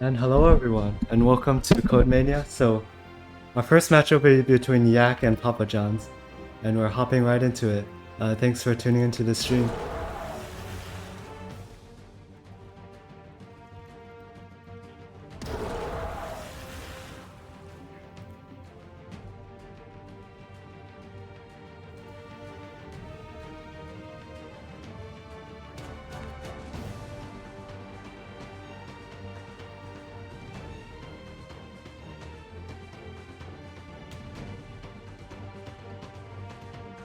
And hello everyone, and welcome to Code Mania. So, our first match will be between Yak and Papa John's, and we're hopping right into it. Thanks for tuning into the stream.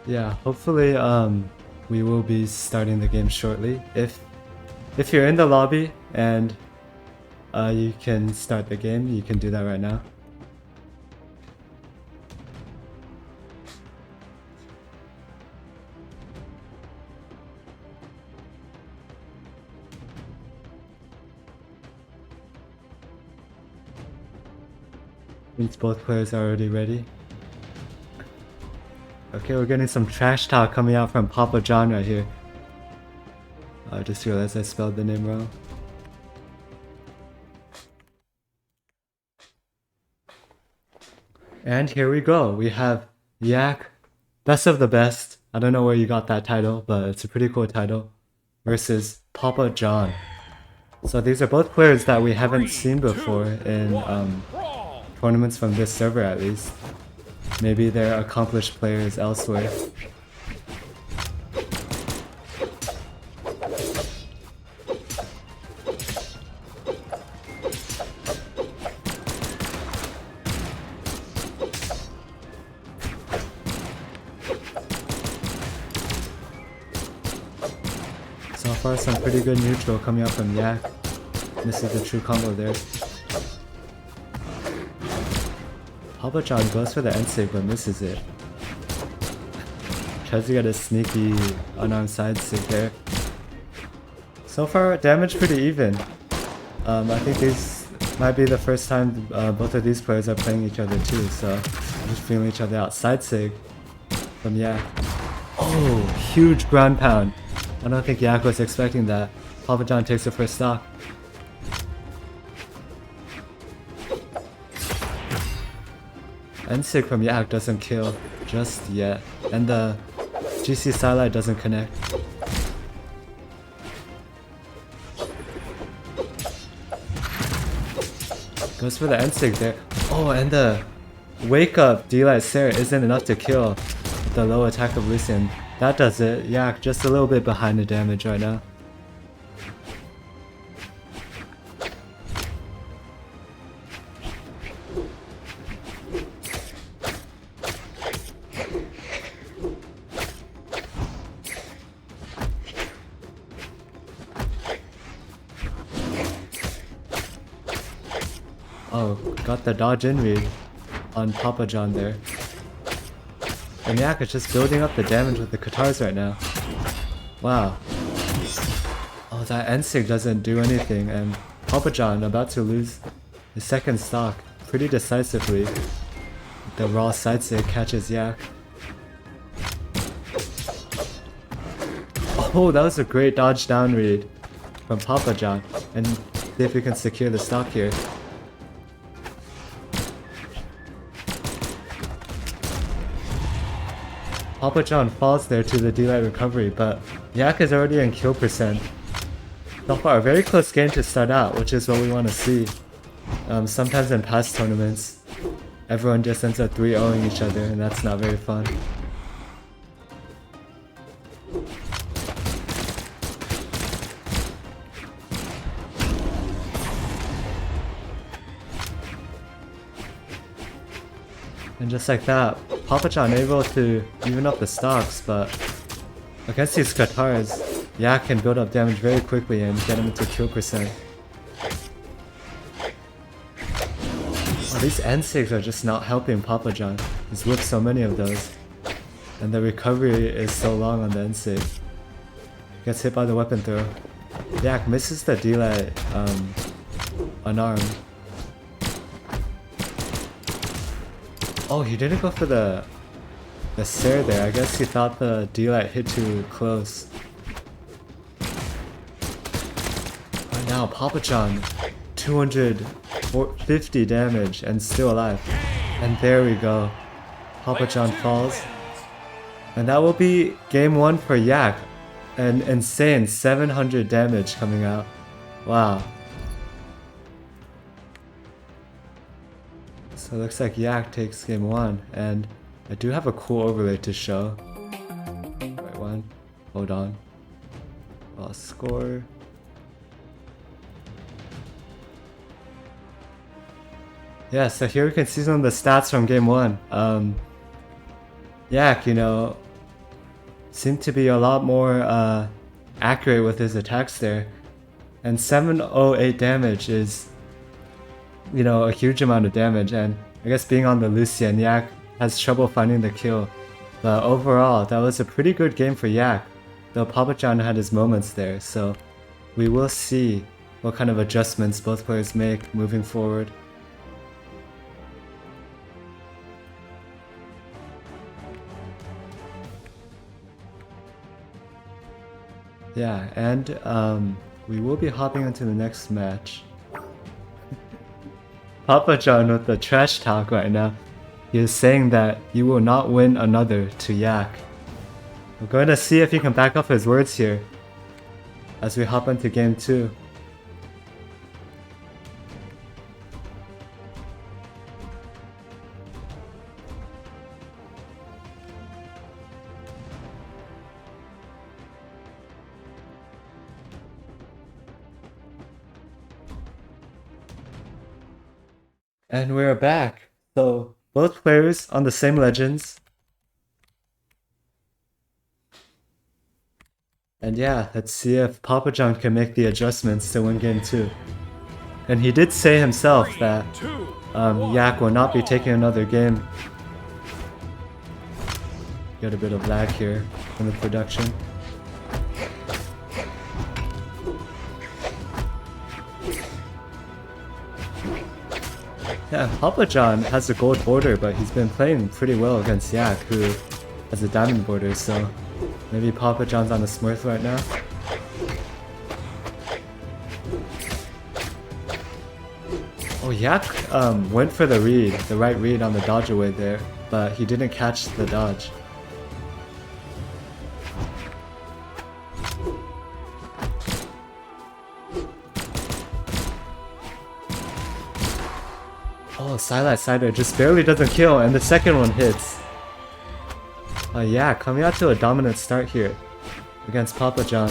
Yeah, hopefully we will be starting the game shortly. If you're in the lobby and you can start the game, you can do that right now. Since both players are already ready. Okay, we're getting some trash talk coming out from Papa John right here. I just realized I spelled the name wrong. And here we go. We have Yak, best of the best. I don't know where you got that title, but it's a pretty cool title. Versus Papa John. So these are both players that we haven't seen before in tournaments from this server at least. Maybe they're accomplished players elsewhere. So far some pretty good neutral coming out from Yak. This is the true combo there. Papa John goes for the end save but misses it. Tries to get a sneaky unarmed side stick there. So far damage pretty even. I think these might be the first time both of these players are playing each other too, so just feeling each other out. Side sig from Yak. Oh, huge ground pound. I don't think Yak was expecting that. Papa John takes the first stock. N-Sig from Yak doesn't kill just yet, and the GC sidelight doesn't connect. Goes for the N-Sig there. Oh, and the wake up D-Light Sarah isn't enough to kill with the low attack of Lucian. That does it. Yak just a little bit behind the damage right now. Oh, got the dodge in read on Papa John there. And Yak is just building up the damage with the Katars right now. Wow. Oh, that N-Sig doesn't do anything, and Papa John about to lose his second stock pretty decisively. The raw side sig catches Yak. Oh, that was a great dodge down read from Papa John. And see if we can secure the stock here. Papa John falls there to the D-Light recovery, but Yak is already in kill percent. So far, a very close game to start out, which is what we want to see. Sometimes in past tournaments, everyone just ends up 3-0ing each other, and that's not very fun. And just like that, Papa John able to even up the stocks, but against these Katars, Yak can build up damage very quickly and get him into kill percent. Oh, these N-Sigs are just not helping Papa John. He's whipped so many of those. And the recovery is so long on the N-Sig. Gets hit by the weapon throw. Yak misses the D-Light unarmed. Oh, he didn't go for the Sair there. I guess he thought the D-Light hit too close. Right now, Papa John 250 damage and still alive. And there we go. Papa John falls. And that will be game 1 for Yak. An insane 700 damage coming out. Wow. So it looks like Yak takes game 1. And I do have a cool overlay to show. Right one. Hold on. I'll score. Yeah, so here we can see some of the stats from game 1. Yak, you know, seemed to be a lot more accurate with his attacks there. And 708 damage is, you know, a huge amount of damage. And I guess being on the Lucian, Yak has trouble finding the kill. But overall, that was a pretty good game for Yak. Though Papa John had his moments there, so we will see what kind of adjustments both players make moving forward. Yeah, and we will be hopping into the next match. Papa John with the trash talk right now. He is saying that he will not win another to Yak. We're going to see if he can back up his words here as we hop into game 2. And we're back. So both players on the same legends. And yeah, let's see if Papa John can make the adjustments to win game 2. And he did say himself that Yak will not be taking another game. Got a bit of lag here in the production. Yeah, Papa John has a gold border, but he's been playing pretty well against Yak, who has a diamond border, so maybe Papa John's on the smurf right now. Oh, Yak went for the read, the right read on the dodge away there, but he didn't catch the dodge. Oh, Sidelight Sider just barely doesn't kill, and the second one hits. Yeah, coming out to a dominant start here against Papa John.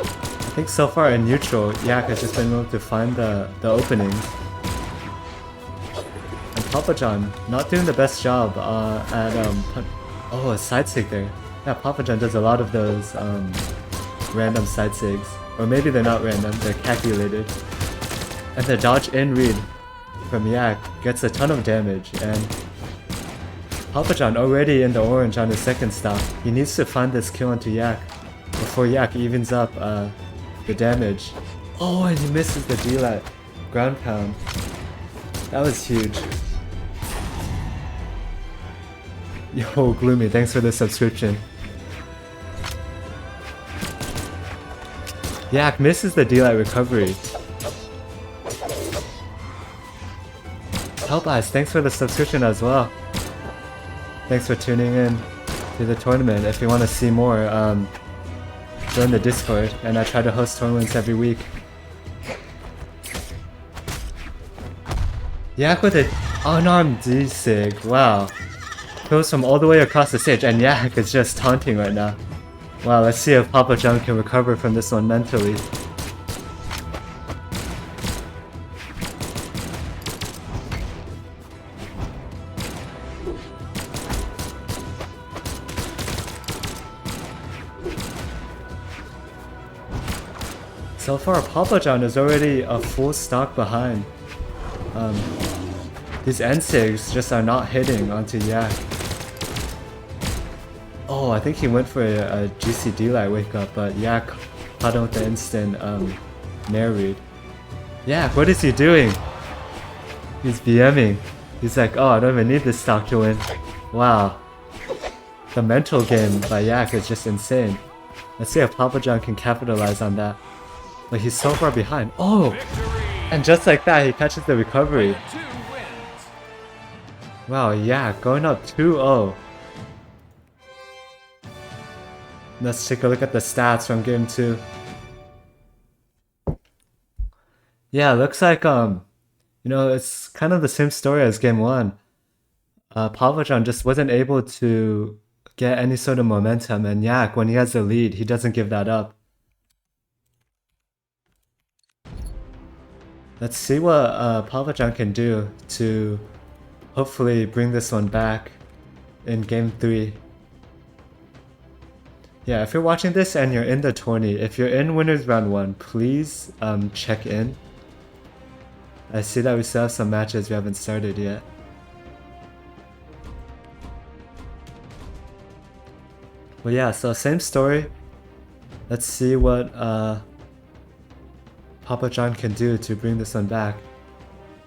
I think so far in neutral, Yak has just been able to find the openings. And Papa John not doing the best job at oh, a side sig there. Yeah, Papa John does a lot of those random side sigs. Or maybe they're not random, they're calculated. And the dodge in read from Yak gets a ton of damage, and Papa John already in the orange on his second stop. He needs to find this kill onto Yak before Yak evens up the damage. Oh, and he misses the D-Lat ground pound. That was huge. Yo, Gloomy, thanks for the subscription. Yak misses the D-Light recovery. Help Eyes, thanks for the subscription as well. Thanks for tuning in to the tournament. If you want to see more, join the Discord, and I try to host tournaments every week. Yak with an unarmed D-Sig, wow. Goes from all the way across the stage, and Yak is just taunting right now. Wow, let's see if Papa John can recover from this one mentally. So far, Papa John is already a full stock behind. These N-Sigs just are not hitting onto Yak. Oh, I think he went for a GCD light wake up, but Yak caught him with the instant nair read. Yak, what is he doing? He's BMing. He's like, oh, I don't even need this stock to win. Wow. The mental game by Yak is just insane. Let's see if Papa John can capitalize on that. But he's so far behind. Oh! And just like that, he catches the recovery. Wow, yeah, going up 2-0. Let's take a look at the stats from game 2. Yeah, looks like, it's kind of the same story as game 1. Papa John just wasn't able to get any sort of momentum, and Yak, when he has the lead, he doesn't give that up. Let's see what Papa John can do to hopefully bring this one back in game 3. Yeah, if you're watching this and you're in the tourney, if you're in winners round 1, please check in. I see that we still have some matches we haven't started yet. Well, yeah, so same story. Let's see what Papa John can do to bring this one back.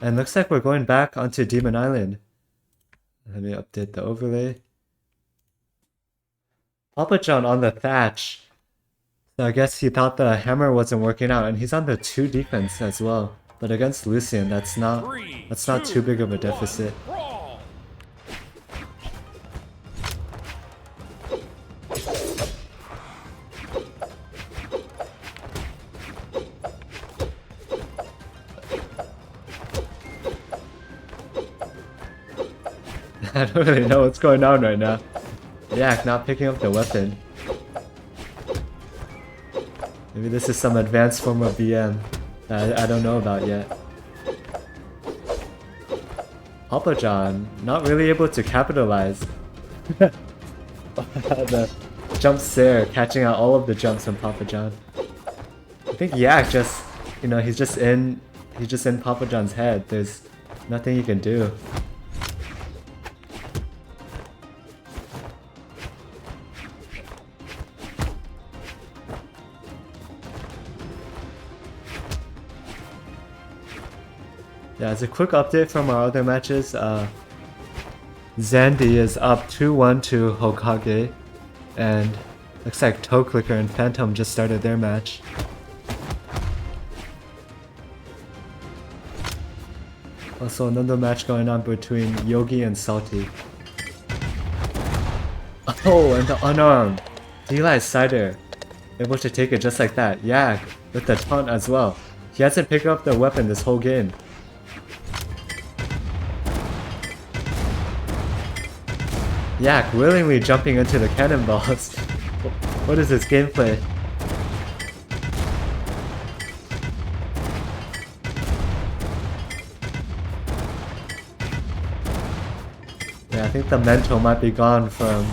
And looks like we're going back onto Demon Island. Let me update the overlay. Papa John on the thatch. So I guess he thought the hammer wasn't working out, and he's on the 2 defense as well. But against Lucian, that's not too big of a deficit. I don't really know what's going on right now. Yak not picking up the weapon. Maybe this is some advanced form of VM that I don't know about yet. Papa John not really able to capitalize. The jumps there, catching out all of the jumps from Papa John. I think Yak just, he's just in Papa John's head. There's nothing he can do. Yeah, as a quick update from our other matches, Zandy is up 2-1 to Hokage, and looks like Toe Clicker and Phantom just started their match. Also another match going on between Yogi and Salty. Oh, and the unarmed! Eli Cider, able to take it just like that. Yak with the taunt as well. He hasn't picked up the weapon this whole game. Yak willingly jumping into the cannonballs. What is this gameplay? Yeah, I think the mental might be gone from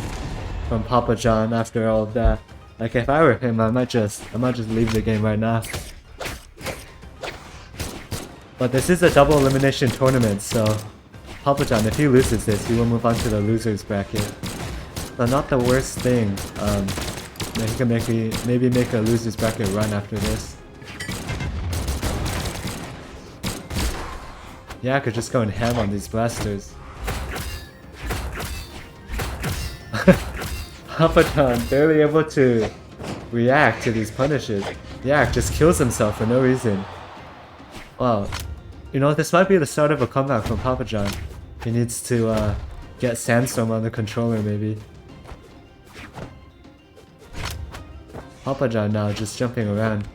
Papa John after all of that. Like if I were him, I might just leave the game right now. But this is a double elimination tournament, so Papa John, if he loses this, he will move on to the losers bracket. So not the worst thing. He can maybe make a losers bracket run after this. Yeah, I could just go and ham on these blasters. Papa John barely able to react to these punishes. Yeah, just kills himself for no reason. Wow. This might be the start of a comeback from Papa John. He needs to get Sandstorm on the controller maybe. Papa John now just jumping around.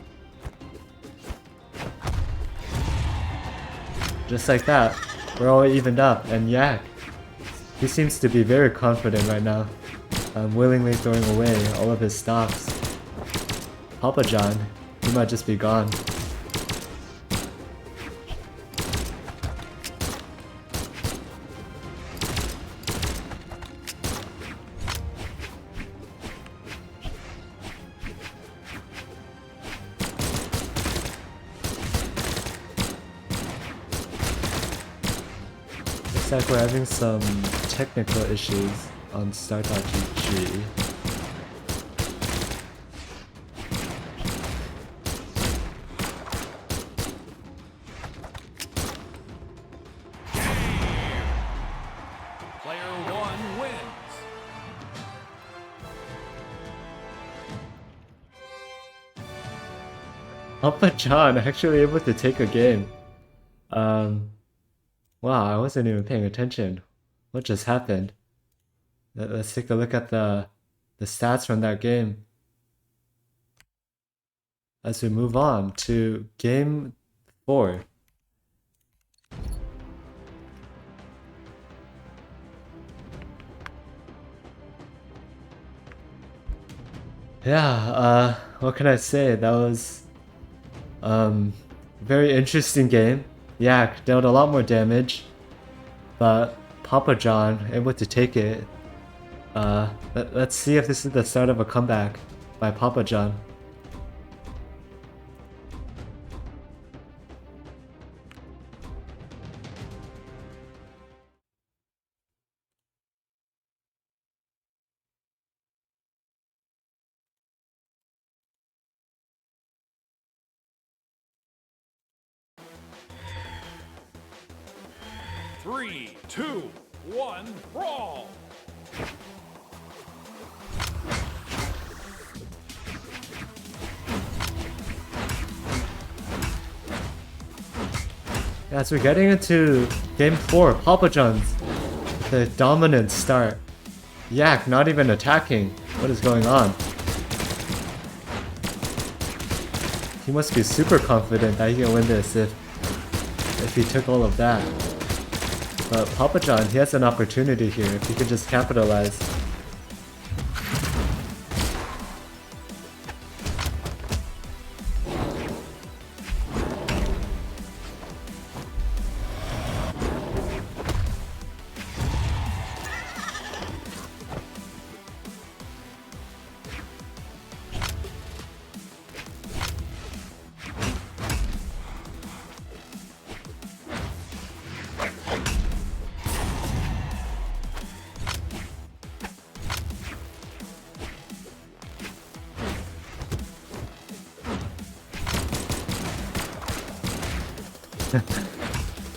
Just like that, we're all evened up, and Yak, he seems to be very confident right now. Willingly throwing away all of his stocks. Papa John, he might just be gone. Looks like we're having some technical issues on Start.gg. Player 1 wins. Papa John actually able to take a game. Wow, I wasn't even paying attention. What just happened? Let's take a look at the stats from that game as we move on to game 4. Yeah, what can I say? That was very interesting game. Yak dealt a lot more damage, but Papa John able to take it. Let's see if this is the start of a comeback by Papa John. Three, two, one, brawl! As we're getting into game 4, Papa John's the dominant start. Yak not even attacking. What is going on? He must be super confident that he can win this if he took all of that. But Papa John, he has an opportunity here if he could just capitalize.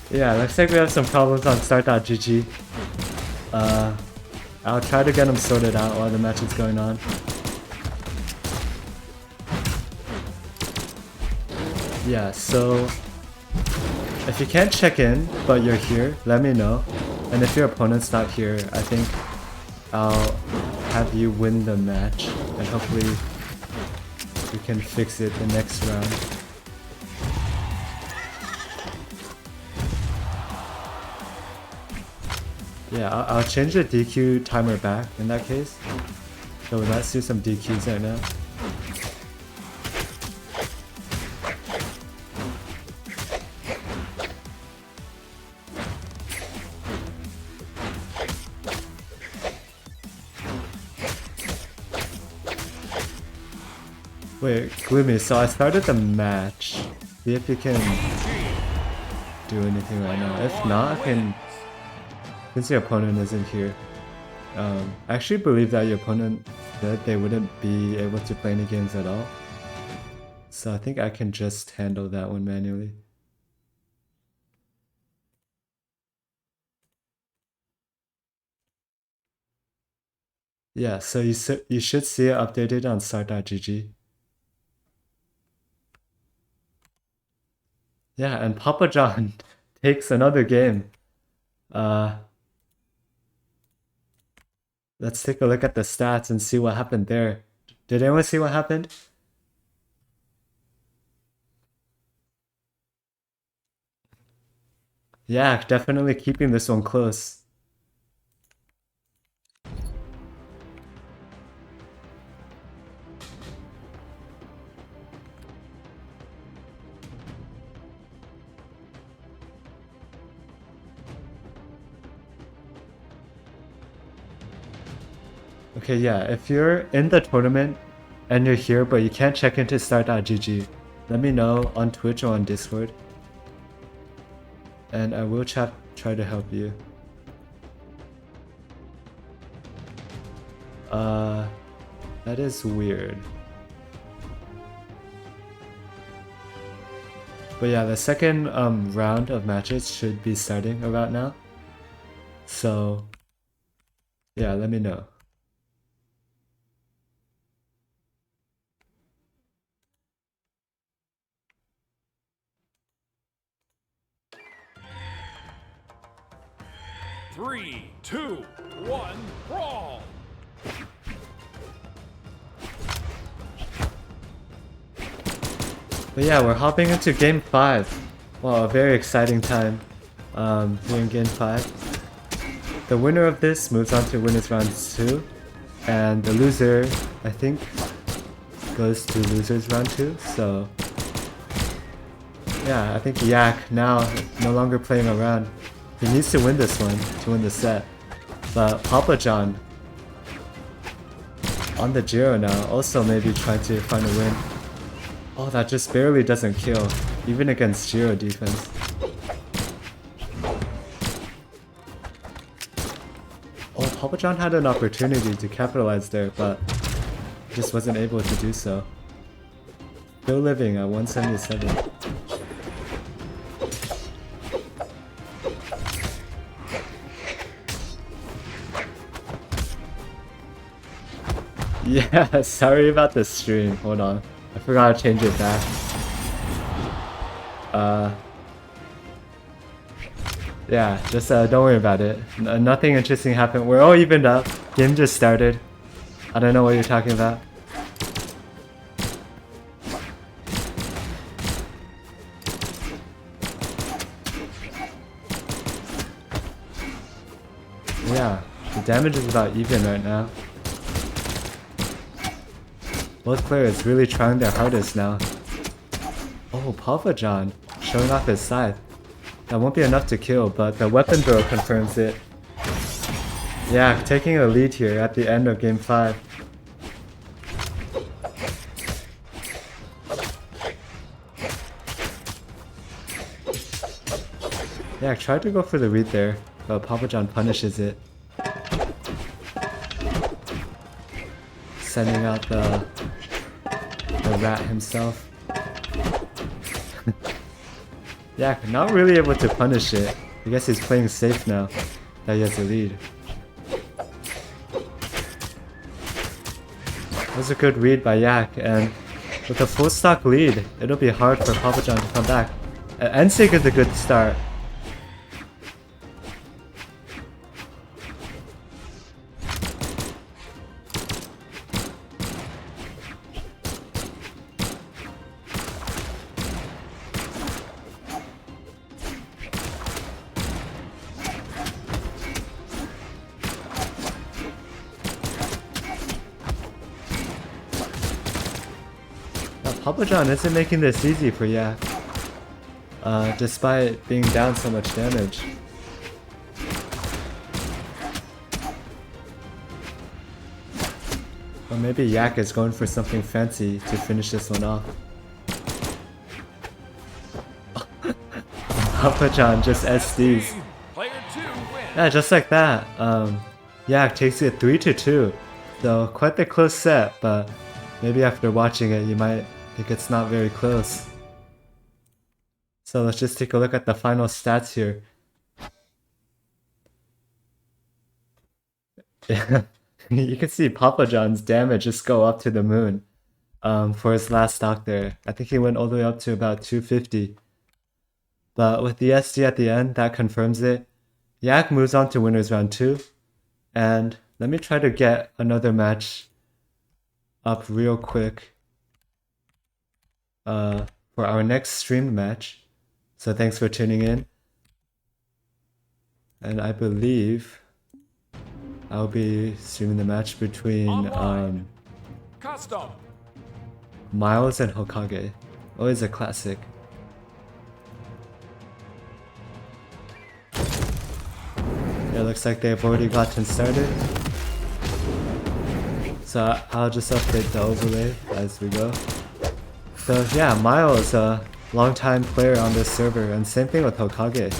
Yeah, looks like we have some problems on start.gg. I'll try to get them sorted out while the match is going on. Yeah, so if you can't check in but you're here, let me know. And if your opponent's not here, I think I'll have you win the match and hopefully we can fix it the next round. Yeah, I'll change the DQ timer back in that case. So let's do some DQs right now. Wait, Gloomy, so I started the match. See if you can do anything right now. If not, I can... Since your opponent isn't here, I actually believe that your opponent said they wouldn't be able to play any games at all. So I think I can just handle that one manually. Yeah, so you should see it updated on start.gg. Yeah, and Papa John takes another game. Let's take a look at the stats and see what happened there. Did anyone see what happened? Yeah, definitely keeping this one close. Okay, yeah, if you're in the tournament and you're here but you can't check into start.gg, let me know on Twitch or on Discord. And I will try to help you. That is weird. But yeah, the second round of matches should be starting about now. So yeah, let me know. 3, 2, 1, brawl! But yeah, we're hopping into game 5. Wow, a very exciting time here in game 5. The winner of this moves on to winners round 2. And the loser, I think, goes to losers round 2. So yeah, I think Yak now no longer playing around. He needs to win this one to win the set. But Papa John on the Jiro now, also maybe trying to find a win. Oh, that just barely doesn't kill, even against Jiro defense. Oh, Papa John had an opportunity to capitalize there, but just wasn't able to do so. Still living at 177. Yeah, sorry about the stream. Hold on. I forgot to change it back. Yeah, just don't worry about it. Nothing interesting happened. We're all evened up. Game just started. I don't know what you're talking about. Yeah, the damage is about even right now. Both players really trying their hardest now. Oh, Papa John showing off his scythe. That won't be enough to kill, but the weapon throw confirms it. Yeah, taking a lead here at the end of game 5. Yeah, I tried to go for the read there, but Papa John punishes it. Sending out the rat himself. Yeah, not really able to punish it. I guess he's playing safe now that he has a lead. That was a good read by Yak, and with a full stock lead, it'll be hard for Papa John to come back. NSYNC is a good start. Papa John isn't making this easy for Yak, despite being down so much damage. Or maybe Yak is going for something fancy to finish this one off. Papa John just SDs. Yeah, just like that. Yak takes it 3-2. So quite the close set, but maybe after watching it you might think it's not very close. So let's just take a look at the final stats here. Yeah, you can see Papa John's damage just go up to the moon for his last stock there. I think he went all the way up to about 250. But with the SD at the end, that confirms it. Yak moves on to winners round 2. And let me try to get another match up real quick for our next streamed match. So thanks for tuning in. And I believe I'll be streaming the match between Custom. Miles and Hokage. Always a classic. It looks like they've already gotten started. So I'll just update the overlay as we go. So yeah, Miles, a long-time player on this server, and same thing with Hokage.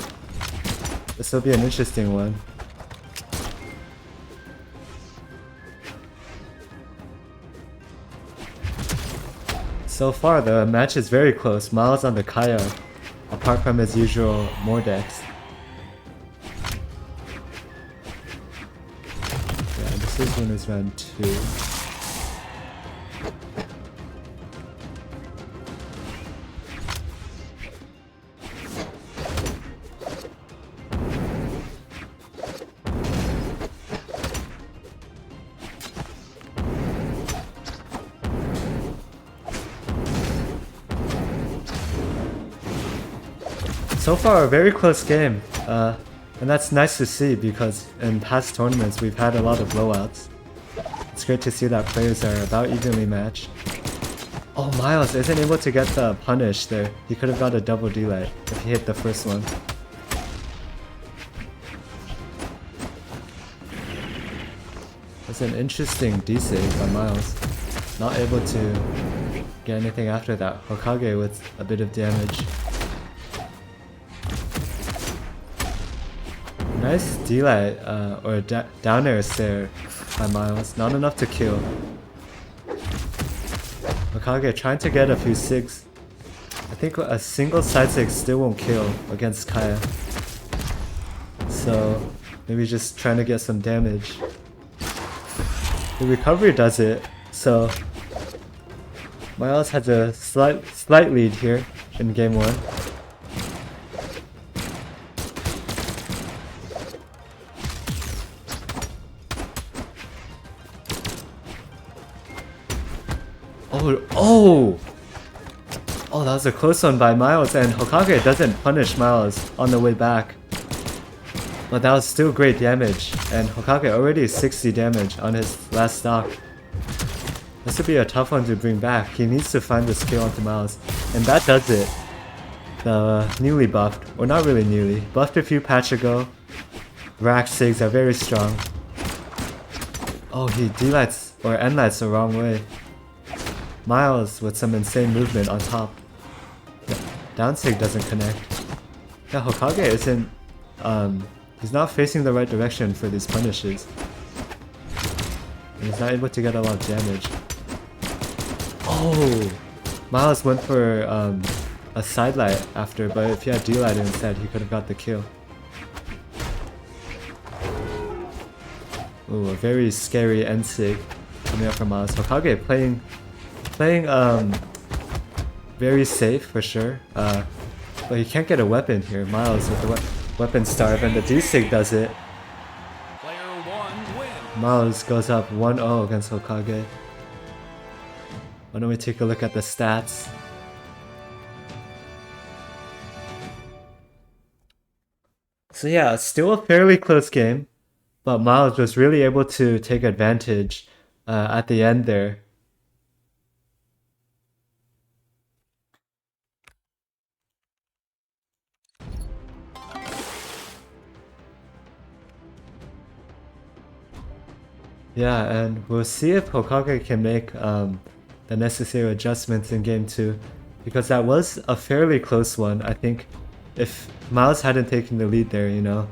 This will be an interesting one. So far the match is very close. Miles on the Kaya, apart from his usual Mordex. Yeah, this is winners round 2. So far, a very close game. And that's nice to see because in past tournaments we've had a lot of blowouts. It's great to see that players are about evenly matched. Oh, Miles isn't able to get the punish there. He could have got a double D-light if he hit the first one. That's an interesting D-save by Miles. Not able to get anything after that. Hokage with a bit of damage. Nice D-light or down air there by Miles. Not enough to kill. Hokage trying to get a few sigs. I think a single side sig still won't kill against Kaya. So maybe just trying to get some damage. The recovery does it, so Miles has a slight lead here in game 1. Oh, that was a close one by Miles, and Hokage doesn't punish Miles on the way back. But that was still great damage, and Hokage already 60 damage on his last stock. This would be a tough one to bring back. He needs to find the skill onto Miles, and that does it. The newly buffed, or not really newly, buffed a few patch ago. Rack Sigs are very strong. Oh, he D-lights or N-lights the wrong way. Miles with some insane movement on top. Down sig doesn't connect. Yeah, Hokage isn't he's not facing the right direction for these punishes. And he's not able to get a lot of damage. Oh! Miles went for a side light after, but if he had D-light instead, he could have got the kill. Ooh, a very scary end sig coming up from Miles. Hokage playing very safe for sure. But he can't get a weapon here. Miles with the weapon starve, and the D-Sig does it. Player 1 wins. Miles goes up 1-0 against Hokage. Why don't we take a look at the stats? So yeah, still a fairly close game, but Miles was really able to take advantage at the end there. Yeah, and we'll see if Hokage can make the necessary adjustments in game 2, because that was a fairly close one. I think if Miles hadn't taken the lead there, you know,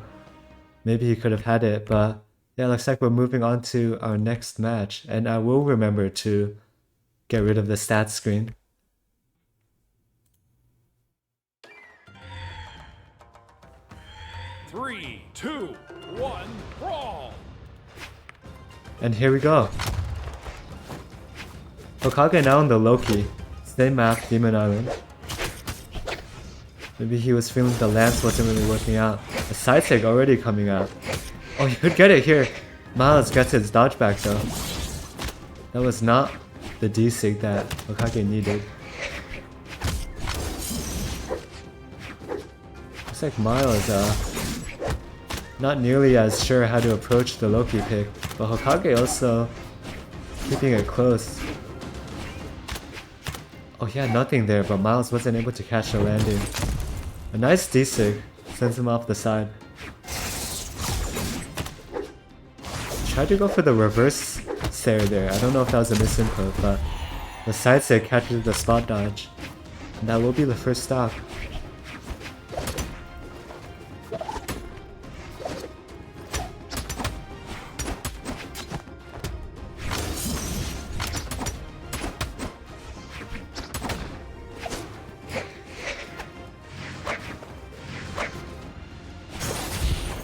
maybe he could have had it. But yeah, looks like we're moving on to our next match, and I will remember to get rid of the stats screen. Three, two, one, brawl! And here we go. Hokage now on the Loki. Same map, Demon Island. Maybe he was feeling the lance wasn't really working out. A side sig already coming out. Oh, you could get it here. Miles gets his dodge back though. That was not the D-sig that Hokage needed. Looks like Miles not nearly as sure how to approach the Loki pick, but Hokage also keeping it close. Oh yeah, nothing there, but Miles wasn't able to catch the landing. A nice D-sig sends him off the side. Tried to go for the reverse Sair there. I don't know if that was a misinput, but the side sig catches the spot dodge. And that will be the first stock.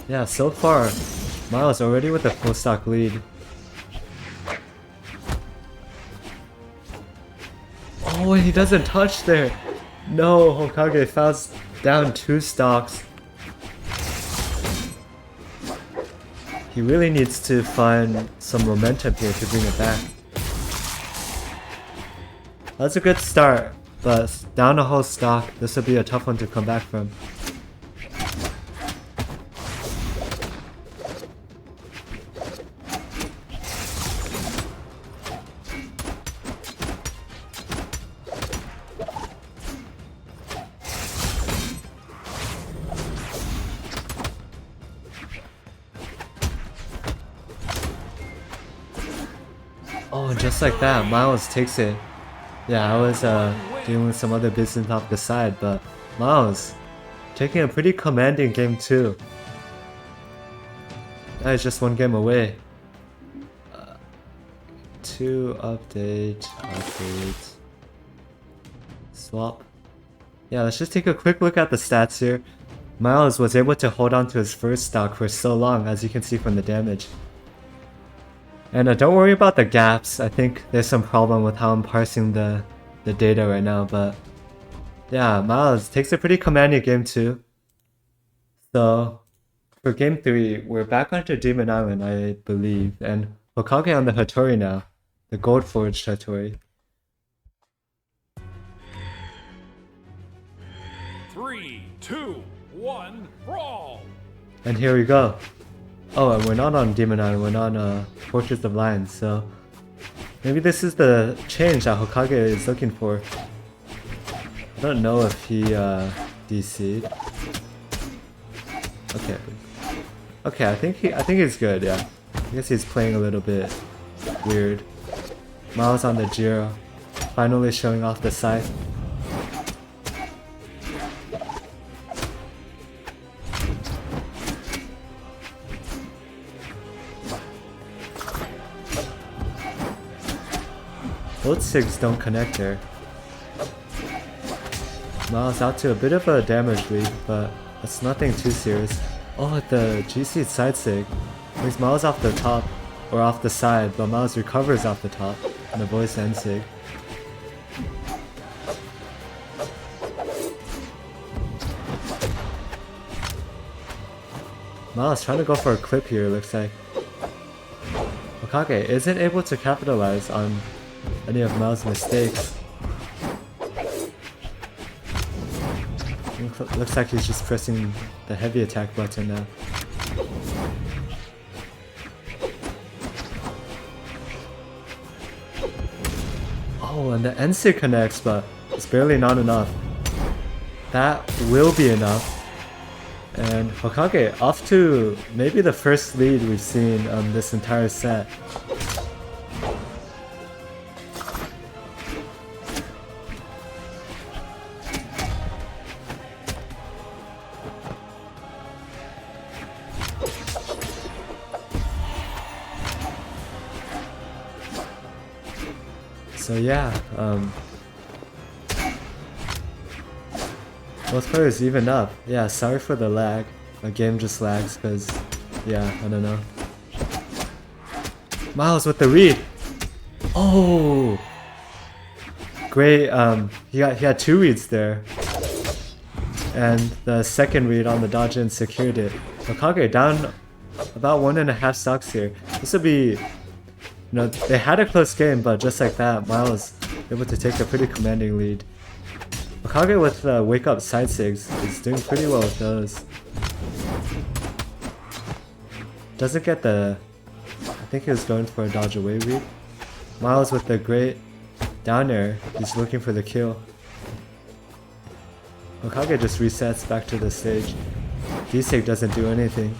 Yeah, so far, Miles already with a full stock lead. Oh, and he doesn't touch there! No, Hokage falls down 2 stocks. He really needs to find some momentum here to bring it back. That's a good start, but down a whole stock, this will be a tough one to come back from. and just like that, Miles takes it. Yeah, I was dealing with some other business off the side, but Miles taking a pretty commanding game too. That is just one game away. 2 update, swap. Yeah, let's just take a quick look at the stats here. Miles was able to hold on to his first stock for so long, as you can see from the damage. And don't worry about the gaps. I think there's some problem with how I'm parsing the data right now, but yeah, Miles takes a pretty commanding game too. So for game 3, we're back onto Demon Island, I believe, and Hokage on the Hattori now, the Gold Forged Hattori. 3, 2, 1, brawl! And here we go. Oh, and we're not on Demon Island, we're on Fortress of Lions, so maybe this is the change that Hokage is looking for. I don't know if he DC'd. Okay. Okay, I think he's good, yeah. I guess he's playing a little bit weird. Miles on the Jiro, finally showing off the scythe. Both SIGs don't connect there. Miles out to a bit of a damage lead, but it's nothing too serious. Oh, the GC side SIG brings Miles off the top, or off the side, but Miles recovers off the top and avoids end SIG. Miles trying to go for a clip here, looks like. Hokage isn't able to capitalize on any of Miles' mistakes. Looks like he's just pressing the heavy attack button now. Oh, and the NC connects, but it's barely not enough. That will be enough. And Hokage off to maybe the first lead we've seen this entire set. So yeah, both players even up. Yeah, sorry for the lag. My game just lags because, yeah, I don't know. Miles with the read. Oh, great. He had 2 reads there, and the second read on the dodge in secured it. Hokage down about 1.5 stocks here. This would be. You know, they had a close game, but just like that, Miles able to take a pretty commanding lead. Hokage with wake up side SIGs is doing pretty well with those. Doesn't get the... I think he was going for a dodge away read. Miles with the great down air, he's looking for the kill. Hokage just resets back to the stage. D-Sig doesn't do anything.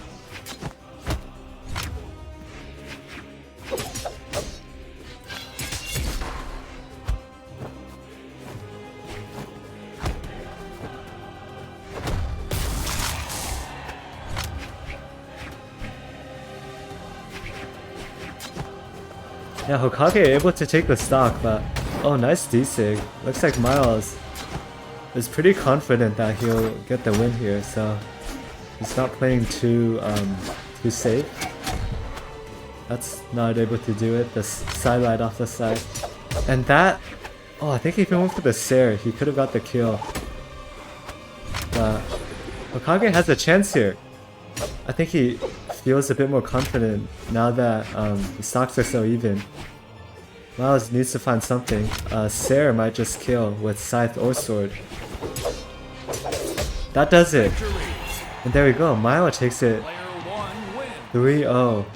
Yeah, Hokage able to take the stock, but oh, nice D-Sig. Looks like Miles is pretty confident that he'll get the win here, so he's not playing too safe. That's not able to do it. The sidelight off the side, and that. Oh, I think if he went for the Sair, he could have got the kill. But Hokage has a chance here. I think he feels a bit more confident now that the stocks are so even. Miles needs to find something. Sair might just kill with scythe or sword. That does it. And there we go. Miles takes it 3-0.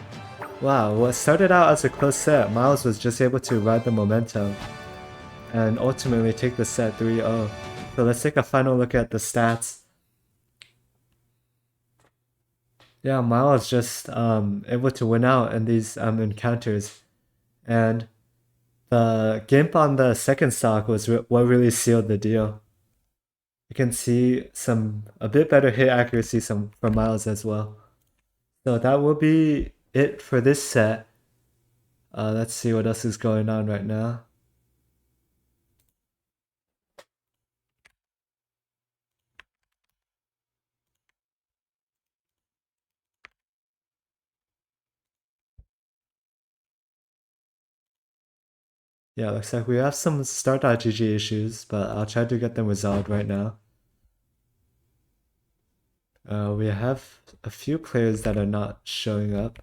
Wow, what started out as a close set, Miles was just able to ride the momentum and ultimately take the set 3-0. So let's take a final look at the stats. Yeah, Miles just able to win out in these encounters, and The gimp on the second stock was what really sealed the deal. You can see a bit better hit accuracy from Miles as well. So that will be it for this set. Let's see what else is going on right now. Yeah, looks like we have some start.gg issues, but I'll try to get them resolved right now. We have a few players that are not showing up.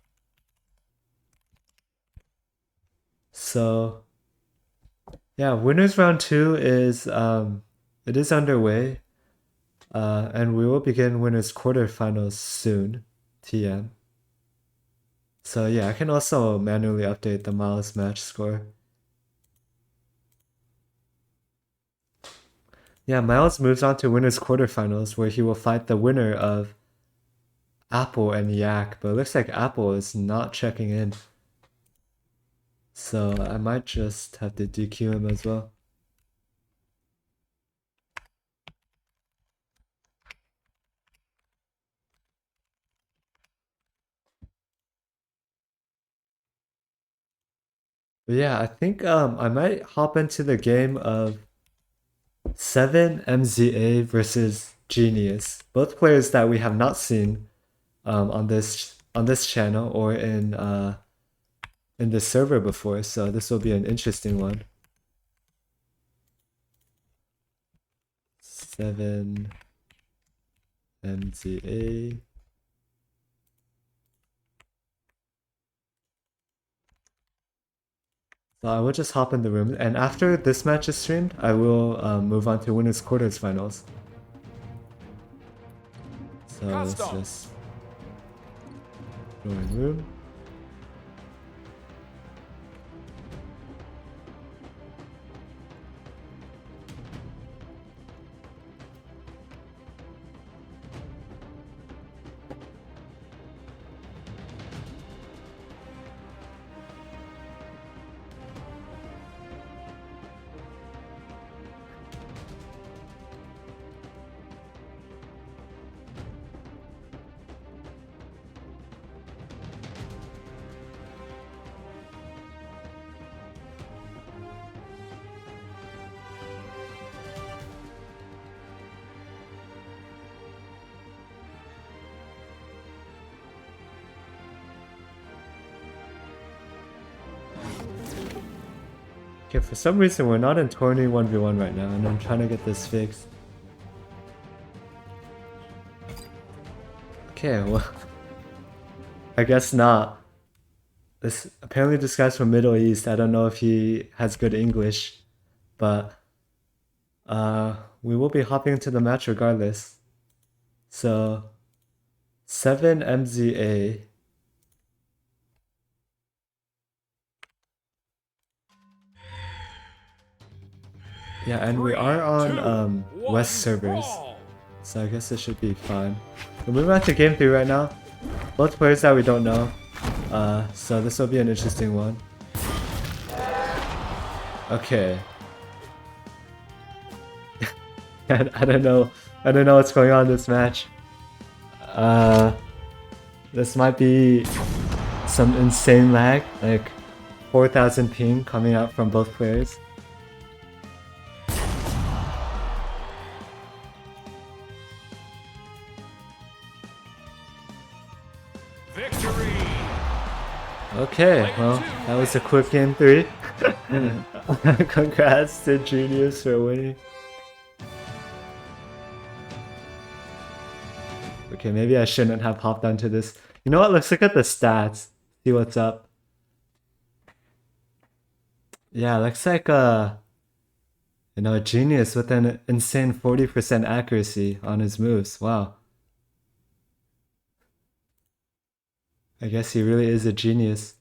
So, yeah, winners round 2 is it is underway. And we will begin winners quarterfinals soon, TM. So yeah, I can also manually update the Miles match score. Yeah, Miles moves on to winners quarterfinals where he will fight the winner of Apple and Yak, but it looks like Apple is not checking in. So I might just have to DQ him as well. But yeah, I think I might hop into the game of 7 MZA versus Genius. Both players that we have not seen on this channel or in the server before, so this will be an interesting one. 7 MZA. So I will just hop in the room, and after this match is streamed, I will move on to winners quarters finals. So let's just join room. Okay, for some reason we're not in tourney 1v1 right now, and I'm trying to get this fixed. Okay, well, I guess not. Apparently this guy's from Middle East. I don't know if he has good English, but we will be hopping into the match regardless. So 7 MZA. Yeah, and we are on West servers, so I guess it should be fine. We're moving on to game 3 right now. Both players that we don't know, so this will be an interesting one. Okay. I don't know what's going on in this match. This might be some insane lag, like 4,000 ping coming out from both players. Victory! Okay, well, that was a quick game 3. Congrats to Genius for winning. Okay, maybe I shouldn't have hopped onto this. You know what? Let's look at the stats. See what's up. Yeah, looks like a Genius with an insane 40% accuracy on his moves. Wow. I guess he really is a genius.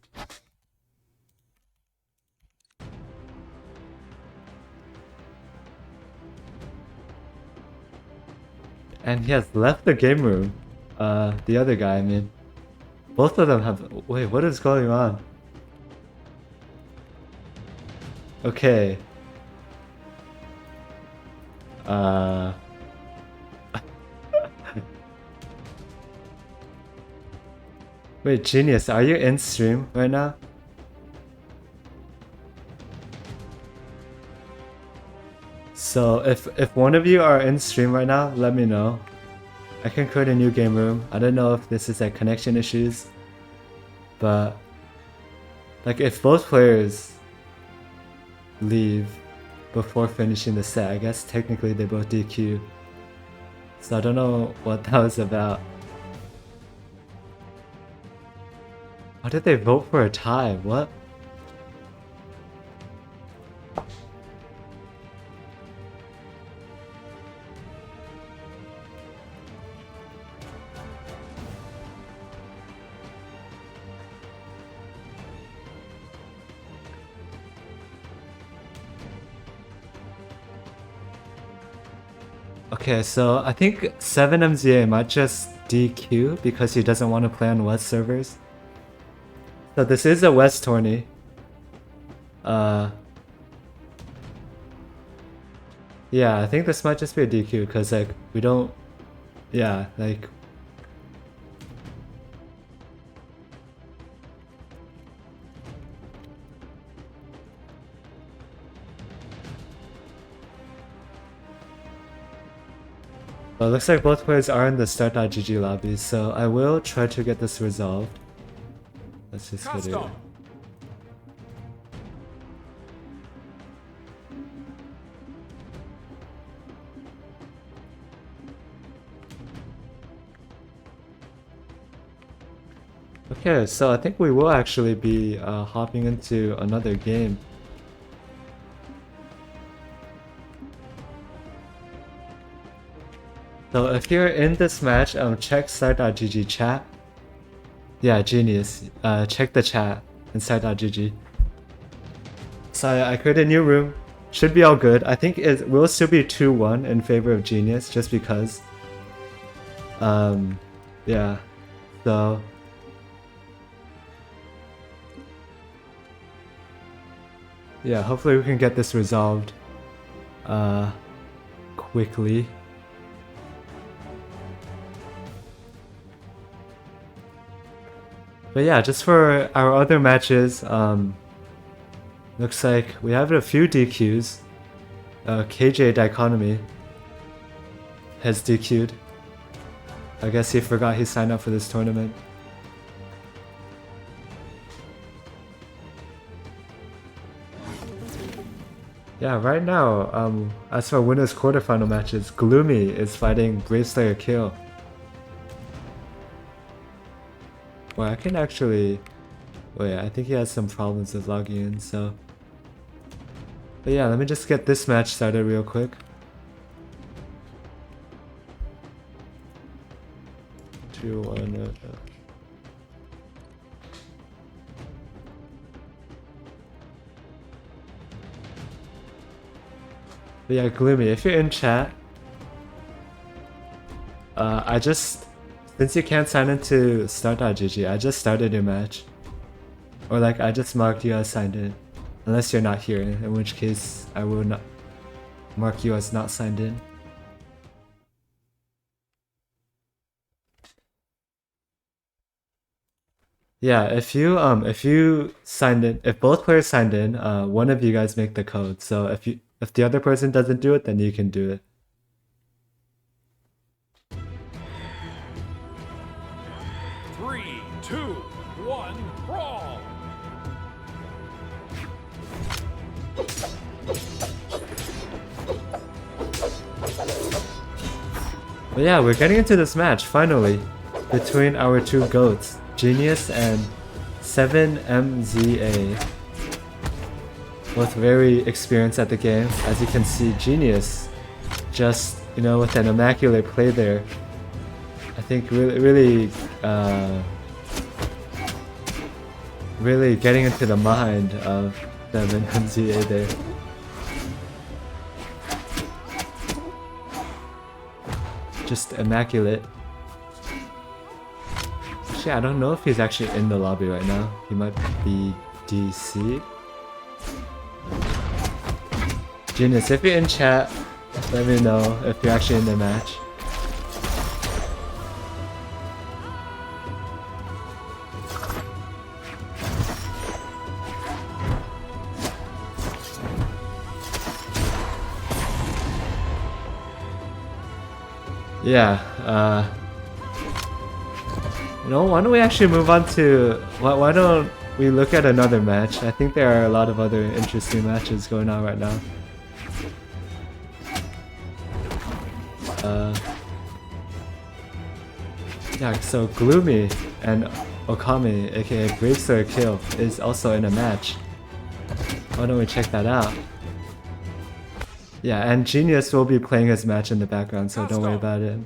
And he has left the game room. The other guy, I mean. Both of them have... Wait, what is going on? Okay. Wait, Genius, are you in stream right now? So if one of you are in stream right now, let me know. I can create a new game room. I don't know if this is like connection issues, but like if both players leave before finishing the set, I guess technically they both DQ. So I don't know what that was about. Why did they vote for a tie? What? Okay, so I think 7MZA might just DQ because he doesn't want to play on West servers. So this is a West tourney. Yeah, I think this might just be a DQ because like we don't, yeah, like. Well, it looks like both players are in the start.gg lobby, so I will try to get this resolved. Let's just get it. Okay, so I think we will actually be hopping into another game. So if you're in this match, check start.gg chat. Yeah, genius. Check the chat in start.gg. So I created a new room. Should be all good. I think it will still be 2-1 in favor of Genius just because. Yeah. So. Yeah, hopefully we can get this resolved quickly. But yeah, just for our other matches, looks like we have a few DQs. KJ Dichotomy has DQ'd. I guess he forgot he signed up for this tournament. Yeah, right now, as for winners quarterfinal matches, Gloomy is fighting Brave Slayer Kill. Well, I can actually... Wait, I think he has some problems with logging in, so... But yeah, let me just get this match started real quick. But yeah, Gloomy, if you're in chat, I just... Since you can't sign into start.gg, I just started your match. Or like, I just marked you as signed in. Unless you're not here, in which case I will not mark you as not signed in. Yeah, if you signed in, if both players signed in, one of you guys make the code. So if the other person doesn't do it, then you can do it. But yeah, we're getting into this match, finally, between our two GOATs, Genius and 7MZA. Both very experienced at the game. As you can see, Genius, just, you know, with an immaculate play there, I think really getting into the mind of 7MZA there. Just immaculate. Actually, I don't know if he's actually in the lobby right now. He might be DC. Genius, if you're in chat, let me know if you're actually in the match. Yeah, you know, why don't we actually move on to... Why don't we look at another match? I think there are a lot of other interesting matches going on right now. Yeah, so Gloomy and Okami, aka Brave Kill, is also in a match. Why don't we check that out? Yeah, and Genius will be playing his match in the background, so don't worry about it.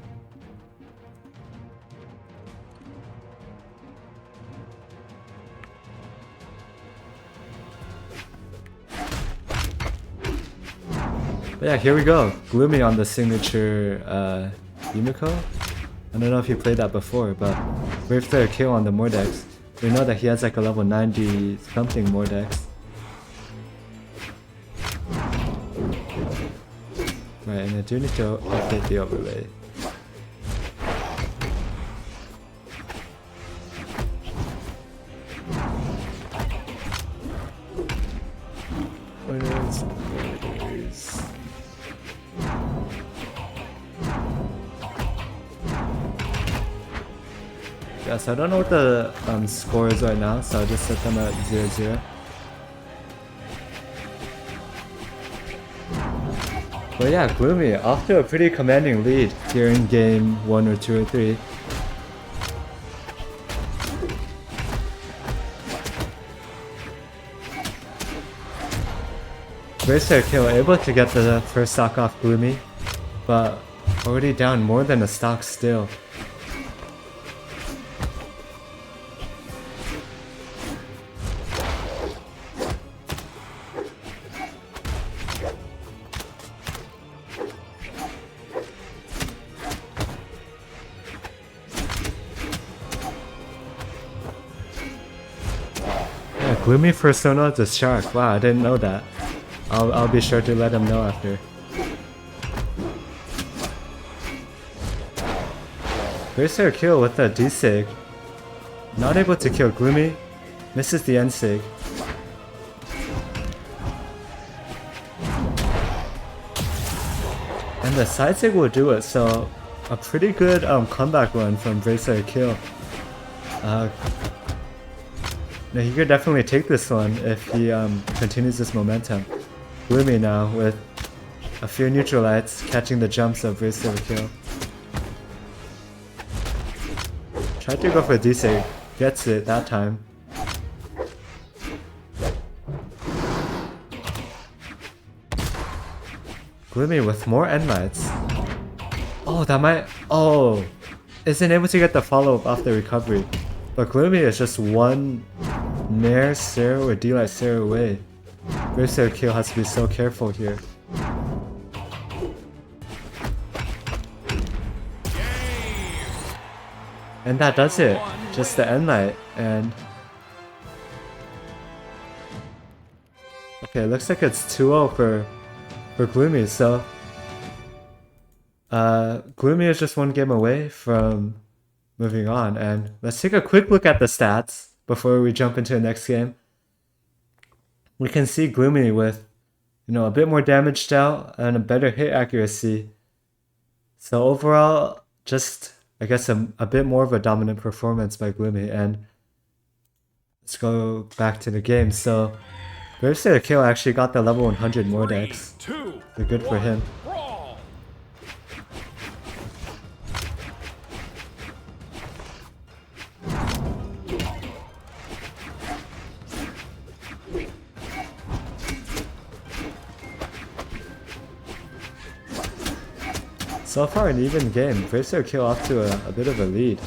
But yeah, here we go. Gloomy on the signature Yumiko. I don't know if you played that before, but Brave Kill on the Mordex. We know that he has like a level 90 something Mordex. Right, and I do need to update the overlay. Yeah, so I don't know what the score is right now, so I'll just set them at 0-0. But yeah, Gloomy, off to a pretty commanding lead here in game 1 or 2 or 3. Bracer Kill able to get the first stock off Gloomy, but already down more than a stock still. Gloomy Persona the Shark. Wow, I didn't know that. I'll be sure to let him know after. Bracer Kill with the D-Sig. Not able to kill Gloomy. Misses the N-Sig. And the side sig will do it, so a pretty good comeback run from Bracer Kill. Now he could definitely take this one if he continues this momentum. Gloomy now with a few neutralites catching the jumps of Bracer Kill. Tried to go for D-Sig, gets it that time. Gloomy with more N-Mites. Oh, that might... Oh! Isn't able to get the follow-up off the recovery. But Gloomy is just one Nair, Sarah, or D-Light Sarah away. Bracer Kill has to be so careful here. And that does it. Just the N-Light, and... Okay, looks like it's 2-0 for Gloomy, so... Gloomy is just one game away from moving on, and let's take a quick look at the stats before we jump into the next game. We can see Gloomy with, you know, a bit more damage dealt and a better hit accuracy. So overall, just, I guess, a bit more of a dominant performance by Gloomy, and let's go back to the game. So, Bracer Kill actually got the level 100 Mordex. So good for him. So far an even game, Bracer Kill off to a bit of a lead.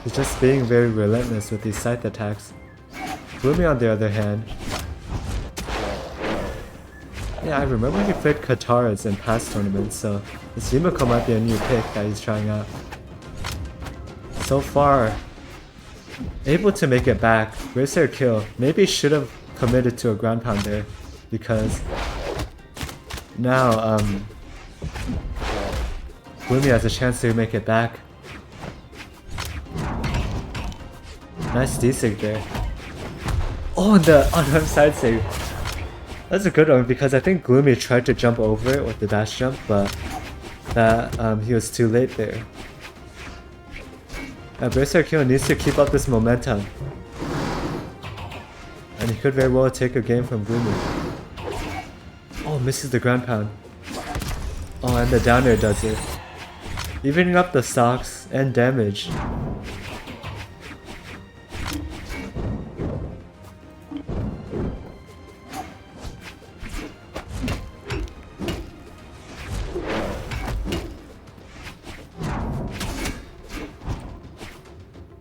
He's just being very relentless with these scythe attacks. Gloomy on the other hand. Yeah, I remember he played Katars in past tournaments, so this Yumiko might be a new pick that he's trying out. So far, able to make it back. Bracer Kill maybe should have committed to a ground pound there, because Now, Gloomy has a chance to make it back. Nice D-sig there. Oh, and the unarmed side save. That's a good one because I think Gloomy tried to jump over it with the dash jump, but that he was too late there. Berserker needs to keep up this momentum. And he could very well take a game from Gloomy. Oh, misses the ground pound. Oh, and the down air does it. Evening up the stocks and damage.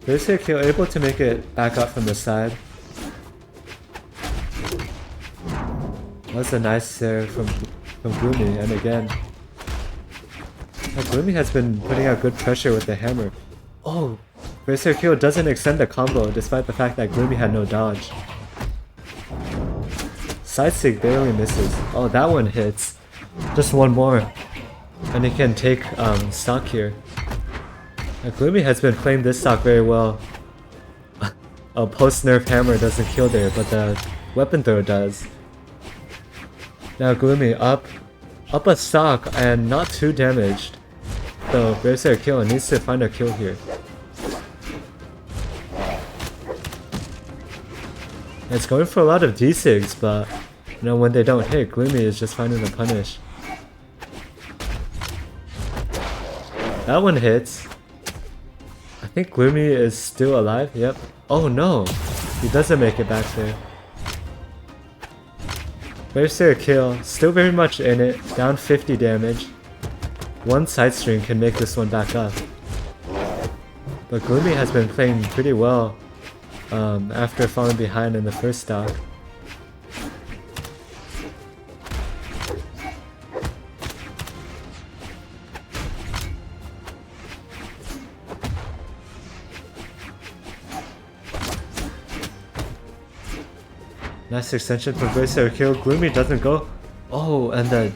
Berserker able to make it back up from the side. That's a nice serve from Gloomy, and again. Gloomy has been putting out good pressure with the hammer. Oh, Berserker doesn't extend the combo despite the fact that Gloomy had no dodge. Side stick barely misses. Oh, that one hits. Just one more. And he can take stock here. Gloomy has been playing this stock very well. A post-nerf hammer doesn't kill there, but the weapon throw does. Now Gloomy up a stock and not too damaged. So Berserker needs to find a kill here. It's going for a lot of D6, but you know, when they don't hit, Gloomy is just finding the punish. That one hits. I think Gloomy is still alive. Yep. Oh no! He doesn't make it back there. Berserker still very much in it. Down 50 damage. One side string can make this one back up. But Gloomy has been playing pretty well after falling behind in the first stock. Nice extension from Berserker. Gloomy doesn't go. Oh, and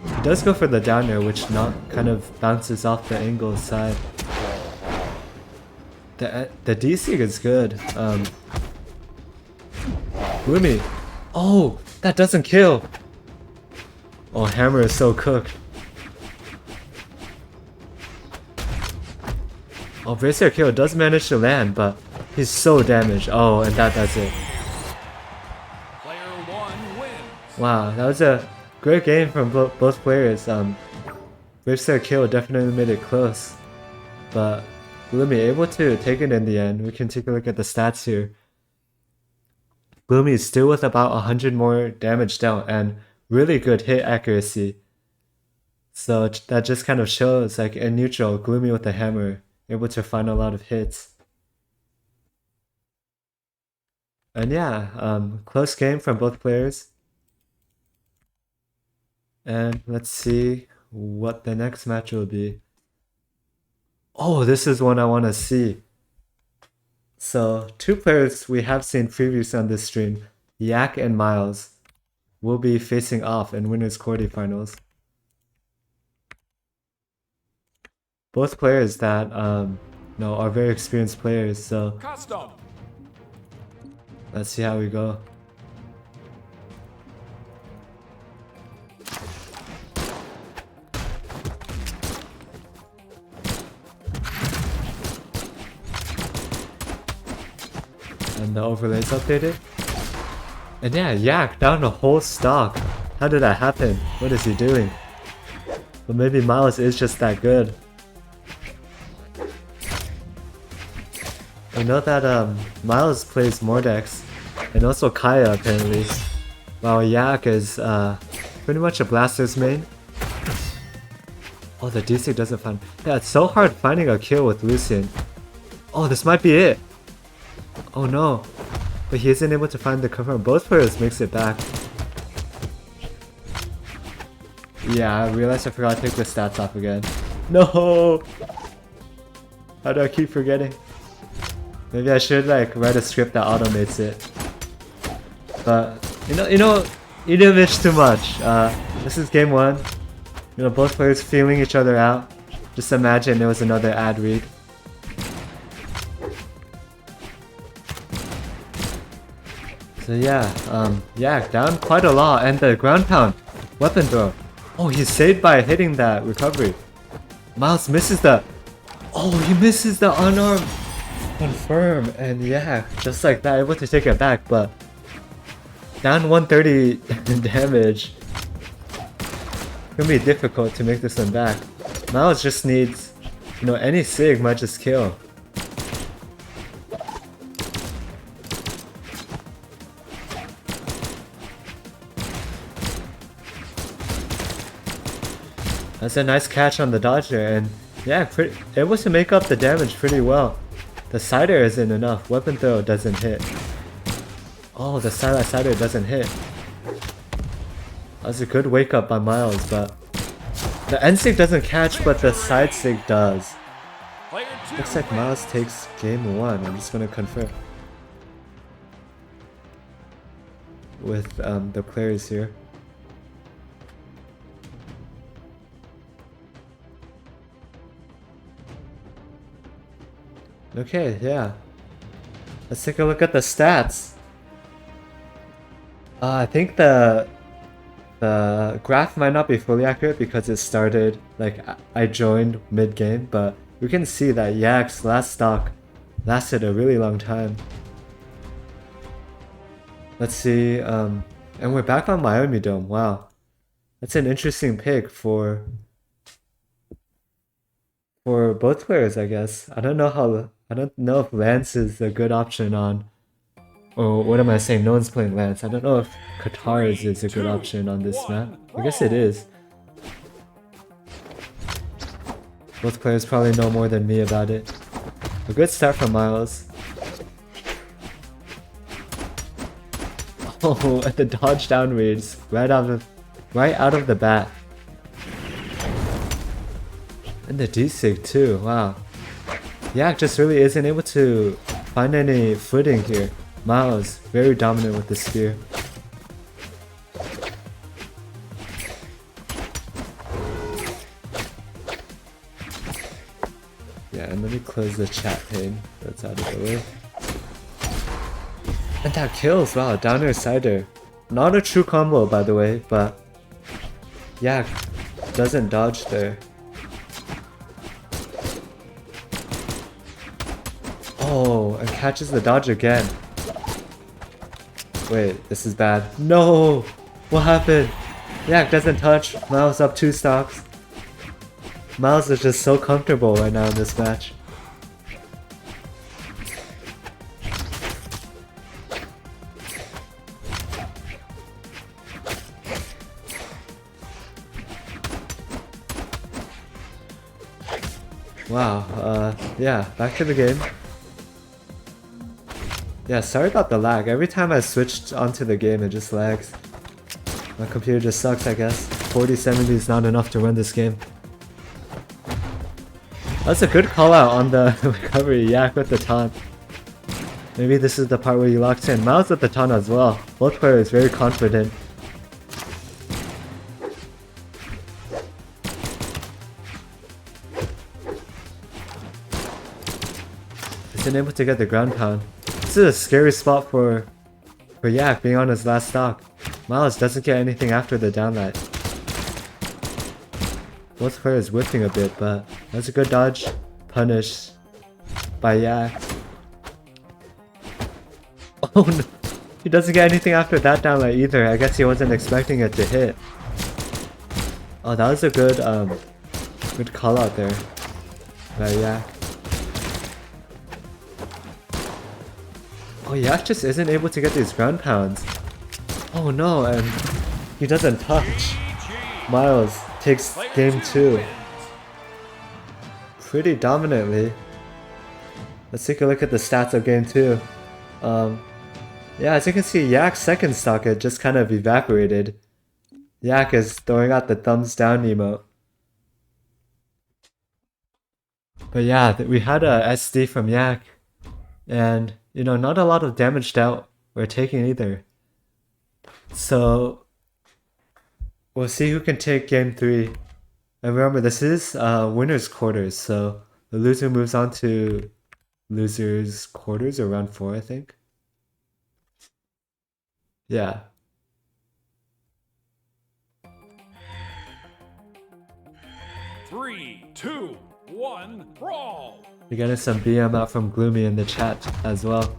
he does go for the down air, which kind of bounces off the angle side. The D-sig is good. Gloomy. Oh, that doesn't kill. Oh, hammer is so cooked. Oh, Berserker does manage to land, but he's so damaged. Oh, and that does it. Wow, that was a great game from both players. Berserker definitely made it close, but Gloomy able to take it in the end. We can take a look at the stats here. Gloomy is still with about 100 more damage dealt and really good hit accuracy. So that just kind of shows, like in neutral, Gloomy with the hammer, able to find a lot of hits. And yeah, close game from both players. And let's see what the next match will be. Oh, this is one I want to see. So, two players we have seen previews on this stream, Yak and Miles, will be facing off in winners quarterfinals. Both players that are very experienced players, so let's see how we go. And the overlay's updated. And yeah, Yak down a whole stock. How did that happen? What is he doing? But maybe Miles is just that good. I know that Miles plays Mordex and also Kaya apparently, while Yak is pretty much a Blaster's main. Oh, the DC doesn't find. Yeah, it's so hard finding a kill with Lucian. Oh, this might be it. Oh no, but he isn't able to find the confirm. Both players makes it back. Yeah, I realized I forgot to take the stats off again. No! How do I keep forgetting? Maybe I should like write a script that automates it. But you know, you didn't bitch too much. This is game one. You know, both players feeling each other out. Just imagine there was another ad read. So yeah, down quite a lot, and the ground pound, weapon throw. Oh, he's saved by hitting that recovery. Miles misses the... Oh, he misses the unarmed confirm, and yeah, just like that, able to take it back, but down 130 damage. It's gonna be difficult to make this one back. Miles just needs, you know, any sig might just kill. That's a nice catch on the dodger, and yeah, able to make up the damage pretty well. The cider isn't enough. Weapon throw doesn't hit. Oh, the cider doesn't hit. That's a good wake up by Miles, but the end sig doesn't catch, but the side sig does. Looks like Miles takes game one. I'm just gonna confirm with the players here. Okay, yeah. Let's take a look at the stats. I think the graph might not be fully accurate because it started, like, I joined mid-game, but we can see that Yak's last stock lasted a really long time. Let's see, and we're back on Miami Dome. Wow. That's an interesting pick for both players, I guess. I don't know if Lance is a good option on, or what am I saying? No one's playing Lance. I don't know if Qatar's is a good option on this map. I guess it is. Both players probably know more than me about it. A good start from Miles. Oh, at the dodge down reads right out of the bat. And the D-Sig too, wow. Yak just really isn't able to find any footing here. Miles, very dominant with the spear. Yeah, and let me close the chat pane. That's out of the way. And that kills, wow, downer cider. Not a true combo, by the way, but Yak doesn't dodge there. Oh, and catches the dodge again. Wait, this is bad. No! What happened? Yak doesn't touch. Miles up 2 stocks. Miles is just so comfortable right now in this match. Wow, yeah, back to the game. Yeah, sorry about the lag. Every time I switched onto the game, it just lags. My computer just sucks, I guess. 4070 is not enough to run this game. That's a good call out on the recovery. Yak with the taunt. Maybe this is the part where you locked in. Miles with the taunt as well. Both players very confident. Isn't able to get the ground pound. This is a scary spot for Yak being on his last stock. Miles doesn't get anything after the downlight. Both players whiffing a bit, but that's a good dodge. Punish by Yak. Oh no! He doesn't get anything after that downlight either. I guess he wasn't expecting it to hit. Oh, that was a good good call out there by Yak. Oh, Yak just isn't able to get these ground pounds. Oh no, and he doesn't touch. Miles takes game 2 pretty dominantly. Let's take a look at the stats of game 2. Yeah, as you can see, Yak's second stock had just kind of evaporated. Yak is throwing out the thumbs down emote. But yeah, we had a SD from Yak, and you know, not a lot of damage dealt we're taking either. So we'll see who can take game 3. And remember, this is winner's quarters, so the loser moves on to loser's quarters or round 4, I think. Yeah. Three, two, one, brawl. We're getting some BM out from Gloomy in the chat as well.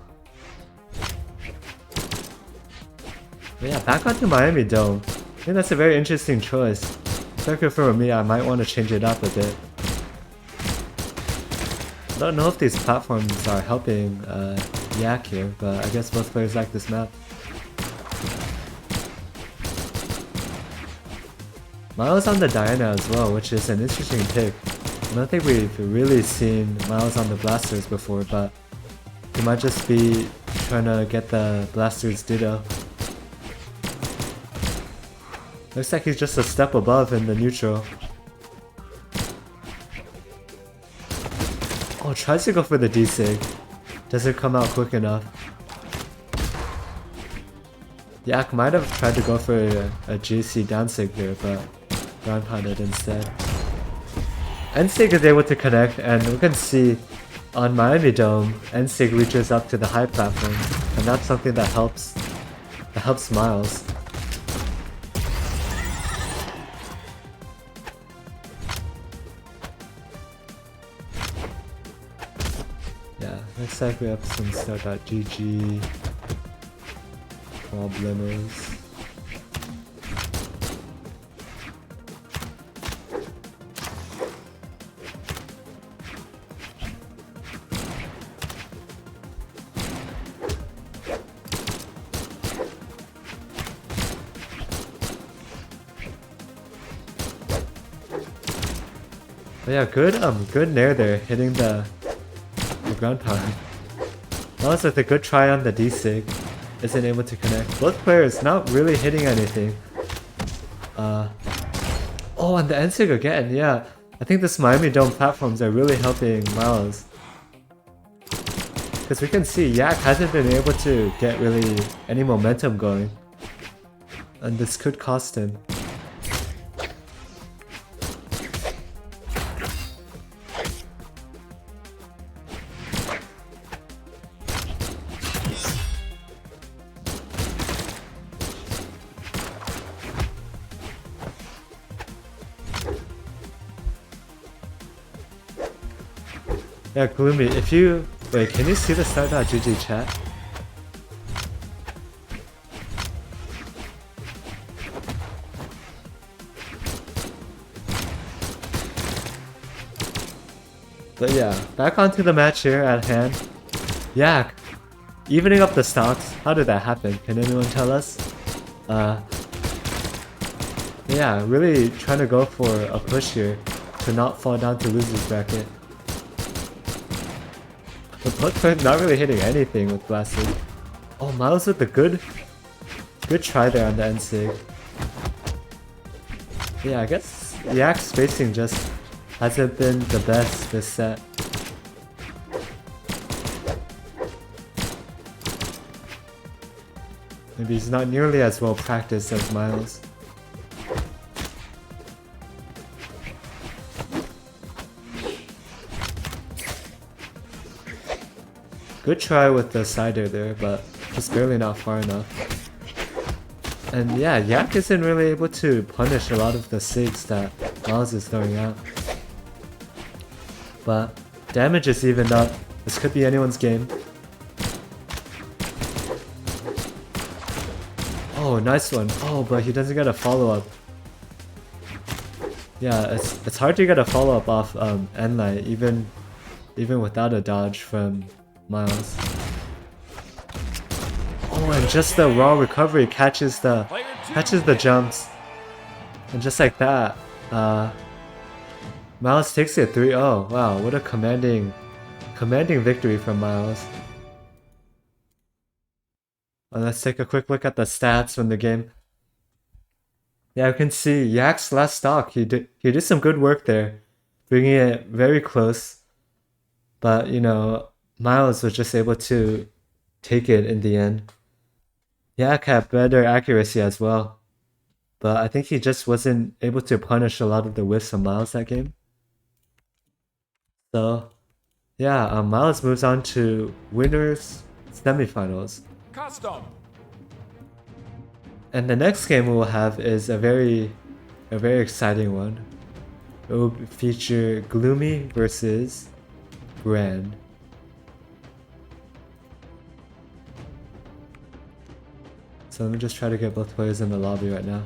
But yeah, back onto Miami Dome. I think that's a very interesting choice. Especially for me, I might want to change it up a bit. I don't know if these platforms are helping Yak here, but I guess both players like this map. Miles on the Diana as well, which is an interesting pick. I don't think we've really seen Miles on the Blasters before, but he might just be trying to get the Blasters Ditto. Looks like he's just a step above in the neutral. Oh, tries to go for the D-Sig. Doesn't come out quick enough. Yak might have tried to go for a GC down-sig there, but ground pounded instead. N-Sig is able to connect, and we can see on Miami Dome, N-Sig reaches up to the high platform, and that's something that helps Miles. Yeah, looks like we have some start.gg problemos. But yeah, good nair there, hitting the ground pound. Miles with a good try on the D-Sig, isn't able to connect. Both players not really hitting anything. Oh, and the N-Sig again, yeah. I think this Miami Dome platforms are really helping Miles. Because we can see Yak hasn't been able to get really any momentum going. And this could cost him. Yeah, Gloomy, if you... Wait, can you see the start.gg chat? But yeah, back onto the match here at hand. Yak, evening up the stocks. How did that happen? Can anyone tell us? Yeah, really trying to go for a push here to not fall down to loser's bracket. But both players not really hitting anything with Blasted. Oh, Miles with the good try there on the N-Sig. Yeah, I guess Yak's spacing just hasn't been the best this set. Maybe he's not nearly as well practiced as Miles. Good try with the sider there, but just barely not far enough. And yeah, Yak isn't really able to punish a lot of the SIGs that Miles is throwing out. But damage is evened up. This could be anyone's game. Oh, nice one. Oh, but he doesn't get a follow-up. Yeah, it's hard to get a follow-up off N-Light, even without a dodge from Miles. Oh, and just the raw recovery catches the jumps. And just like that, Miles takes it 3-0. Wow, what a commanding victory from Miles. And let's take a quick look at the stats from the game. Yeah, you can see Yak's last stock. He did some good work there, bringing it very close. But you know, Miles was just able to take it in the end. Yak had better accuracy as well. but I think he just wasn't able to punish a lot of the whiffs from Miles that game. So, yeah, Miles moves on to winners semifinals. Custom. And the next game we'll have is a very exciting one. It will feature Gloomy versus Grand. So let me just try to get both players in the lobby right now.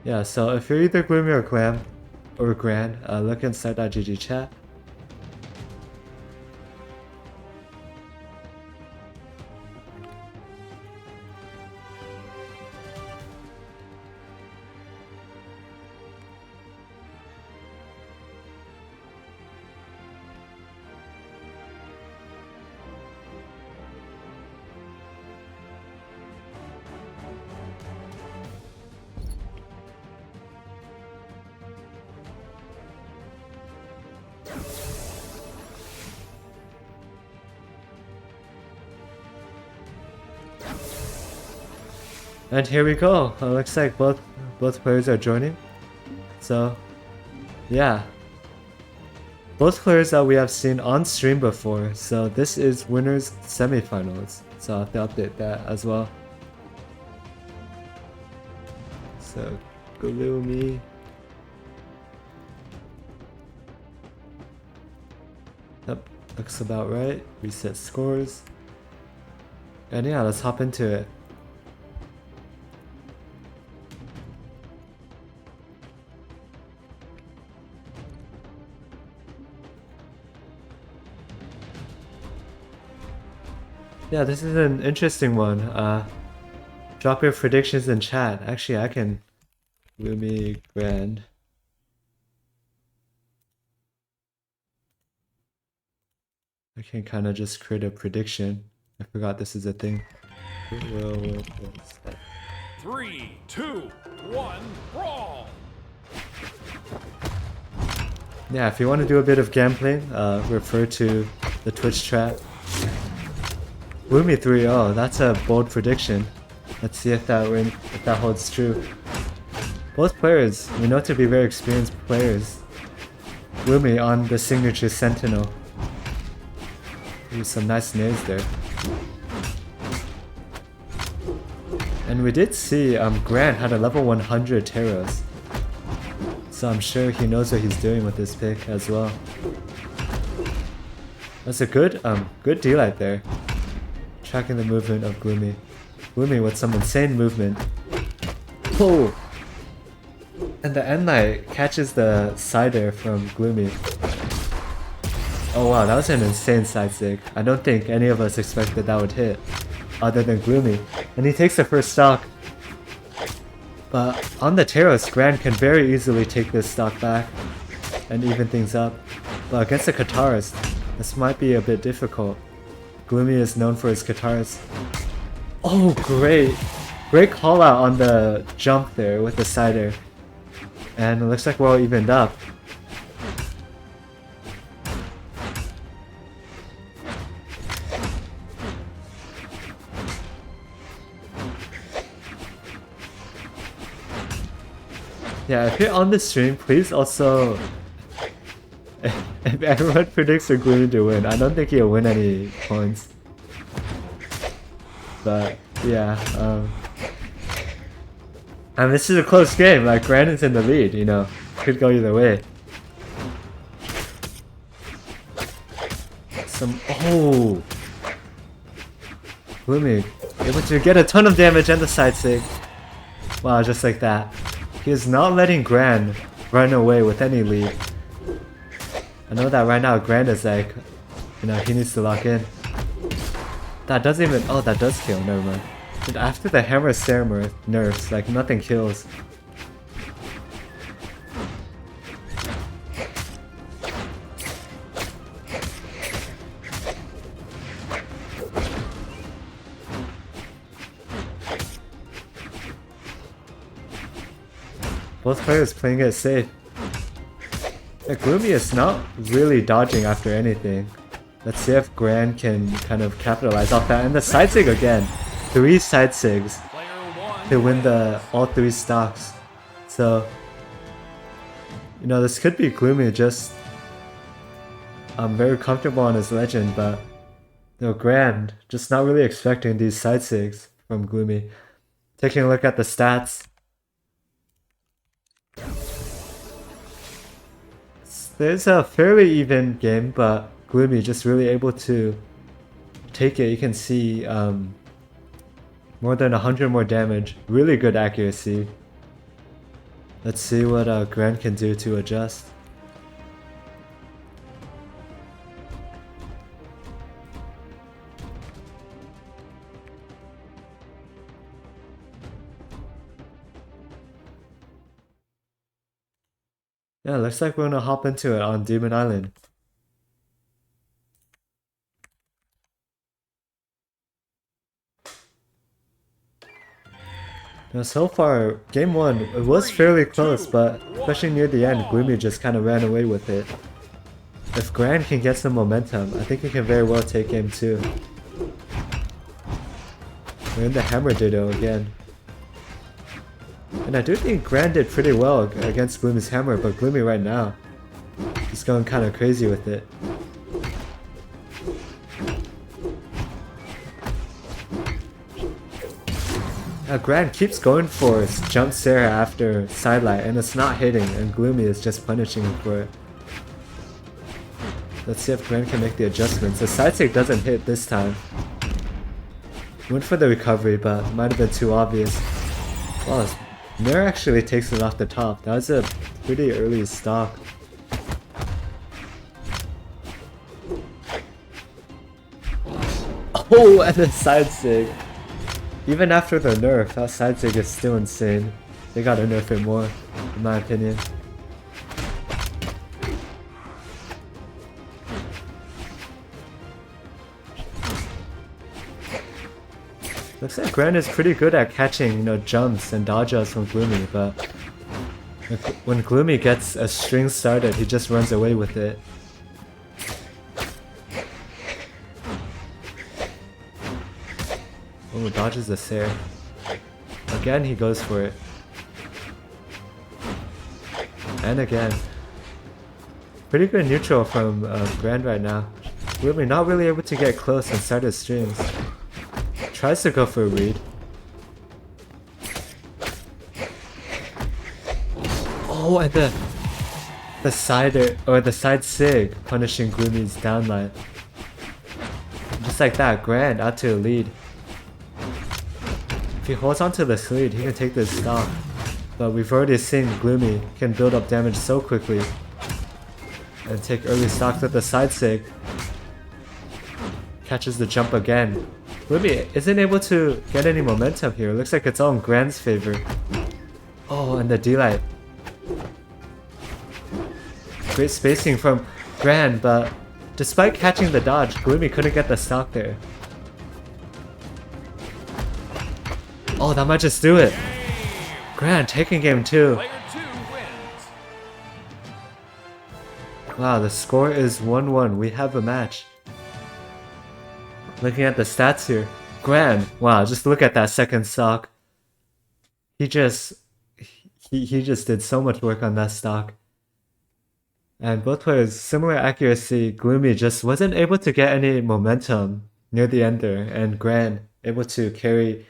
Yeah, so if you're either Gloomy or Grand, look inside that GG chat. And here we go. Looks like both players are joining. So, yeah. Both players that we have seen on stream before. So this is winners semifinals. So I'll have to update that as well. So, Gloomy. Yep, looks about right. Reset scores. And yeah, let's hop into it. Yeah, this is an interesting one. Drop your predictions in chat. Actually, I can. Gloomy Grand. I can kind of just create a prediction. I forgot this is a thing. 3, 2, 1, brawl! Yeah, if you want to do a bit of gambling, refer to the Twitch chat. Gloomy 3-0, that's a bold prediction. Let's see if that holds true. Both players, we know to be very experienced players. Gloomy on the signature Sentinel. Ooh, some nice nades there. And we did see Grant had a level 100 Teros. So I'm sure he knows what he's doing with this pick as well. That's a good deal right there. Tracking the movement of Gloomy. Gloomy with some insane movement. Oh! And the end knight catches the side air from Gloomy. Oh wow, that was an insane side stick. I don't think any of us expected that would hit, other than Gloomy. And he takes the first stock. But on the Teros, Grand can very easily take this stock back and even things up. But against the Katarist, this might be a bit difficult. Gloomy is known for his Katarist. Oh, great! Great call out on the jump there with the side air. And it looks like we're all evened up. Yeah, if you're on the stream, please also... if everyone predicts a Gloomy to win, I don't think he'll win any points. But, yeah, and this is a close game, like Brandon's in the lead, you know. Could go either way. Oh! Gloomy, able to get a ton of damage and the side stick. Wow, just like that. He is not letting Grand run away with any lead. I know that right now Grand is like, you know, he needs to lock in. That doesn't even, oh, that does kill, never mind. But after the hammer Samer nerfs, like nothing kills. Both players playing it safe. The Gloomy is not really dodging after anything. Let's see if Grand can kind of capitalize off that. And the side sig again. 3 side sigs to win all 3 stocks. So, you know, this could be Gloomy just very comfortable on his legend, but you know, Grand just not really expecting these side sigs from Gloomy. Taking a look at the stats. There's a fairly even game, but Gloomy just really able to take it. You can see more than 100 more damage. Really good accuracy. Let's see what Grand can do to adjust. Yeah, looks like we're gonna hop into it on Demon Island. Now, so far, game 1, it was fairly close, but especially near the end, Gloomy just kind of ran away with it. If Grand can get some momentum, I think he can very well take game 2. We're in the Hammer Ditto again. And I do think Grand did pretty well against Gloomy's Hammer, but Gloomy right now, he's going kind of crazy with it. Now Grand keeps going for his jump Sarah after sidelight, and it's not hitting, and Gloomy is just punishing him for it. Let's see if Grand can make the adjustments. The side stick doesn't hit this time. Went for the recovery, but it might have been too obvious. Wow, Nair actually takes it off the top. That was a pretty early stock. Oh, and the side sig. Even after the nerf, that side sig is still insane. They gotta nerf it more, in my opinion. Looks like Grand is pretty good at catching, you know, jumps and dodges from Gloomy, but when Gloomy gets a string started, he just runs away with it. Oh, dodges the Sair. Again, he goes for it. And again. Pretty good neutral from Grand right now. Gloomy not really able to get close and start his strings. Tries to go for a read. Oh, and the side sig punishing Gloomy's downline. Just like that, Grand out to a lead. If he holds on to this lead, he can take this stock. But we've already seen Gloomy can build up damage so quickly and take early stocks with the side sig. Catches the jump again. Gloomy isn't able to get any momentum here. Looks like it's all in Grand's favor. Oh, and the D-Light. Great spacing from Grand, but despite catching the dodge, Gloomy couldn't get the stock there. Oh, that might just do it. Grand taking game 2. Wow, the score is 1-1. We have a match. Looking at the stats here, Grand, wow, just look at that second stock. He just did so much work on that stock. And both players, similar accuracy. Gloomy just wasn't able to get any momentum near the end there, and Grand able to carry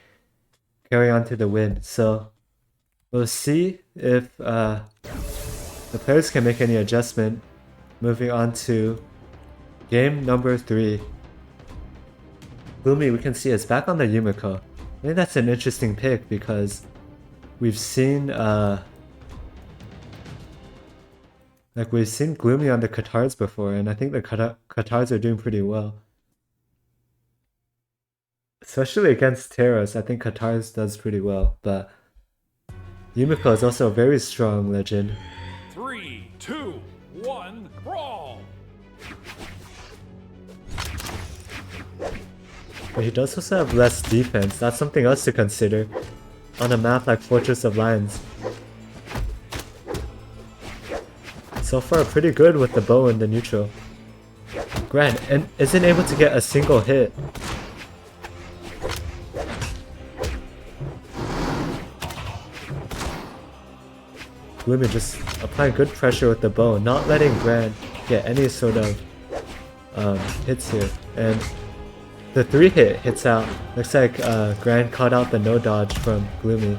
on to the win. So we'll see if the players can make any adjustment. Moving on to game number 3. Gloomy, we can see, is back on the Yumiko. I think that's an interesting pick because we've seen Gloomy on the Katars before, and I think the Katars are doing pretty well. Especially against Terras, I think Katars does pretty well, but Yumiko is also a very strong legend. 3, 2, 1, brawl! But he does also have less defense. That's something else to consider on a map like Fortress of Lions. So far, pretty good with the bow and the neutral. Gran and isn't able to get a single hit. Gloomy just applying good pressure with the bow, not letting Gran get any sort of hits here. And the 3-hit hits out. Looks like Gran caught out the no dodge from Gloomy.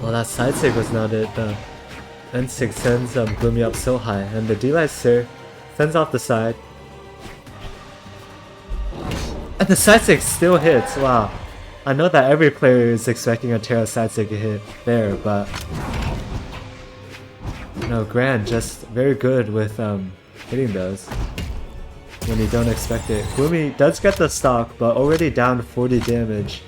Well, that side sig was not it. The N6 sends Gloomy up so high, and the D-Light Sir sends off the side. And the side sig still hits, wow. I know that every player is expecting a Terra side sig hit there, but no, Gran just very good with hitting those when you don't expect it. Gloomy does get the stock, but already down 40 damage.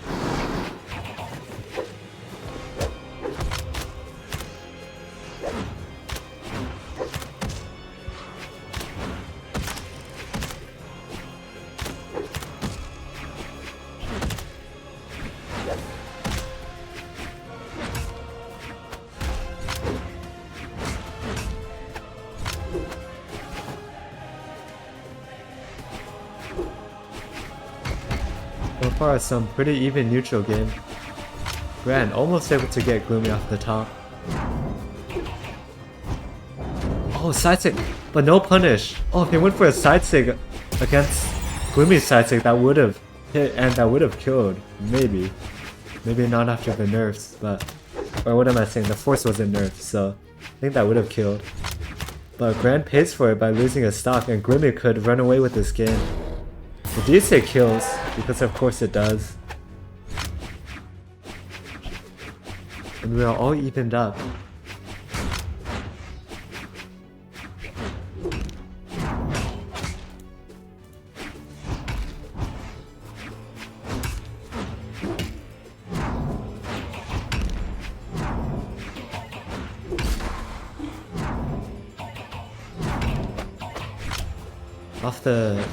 So far, some pretty even neutral game. Gran almost able to get Gloomy off the top. Oh, side sig, but no punish. Oh, if he went for a side sig against Gloomy's side sig, that would have hit and that would have killed. Maybe. Maybe not after the nerfs, but... Or what am I saying? The force wasn't nerfed, so I think that would have killed. But Gran pays for it by losing a stock, and Gloomy could run away with this game. The D-Sig kills, because of course it does. And we are all evened up.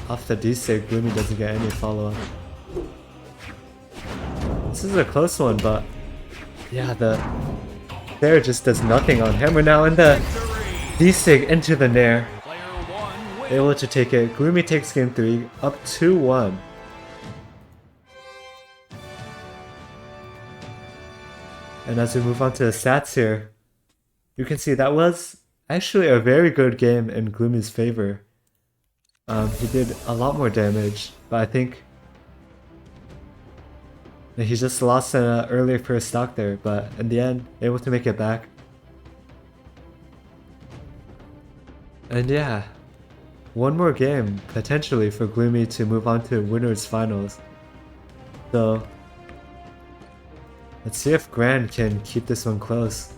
Off the D-Sig, Gloomy doesn't get any follow-up. This is a close one, but yeah, the Nair just does nothing on him. We're now in the D-Sig into the Nair. Able to take it. Gloomy takes game 3, up 2-1. And as we move on to the stats here, you can see that was actually a very good game in Gloomy's favor. He did a lot more damage, but I think he just lost an earlier first stock there, but in the end, able to make it back. And yeah, one more game, potentially, for Gloomy to move on to Winners Finals. So, let's see if Gran can keep this one close.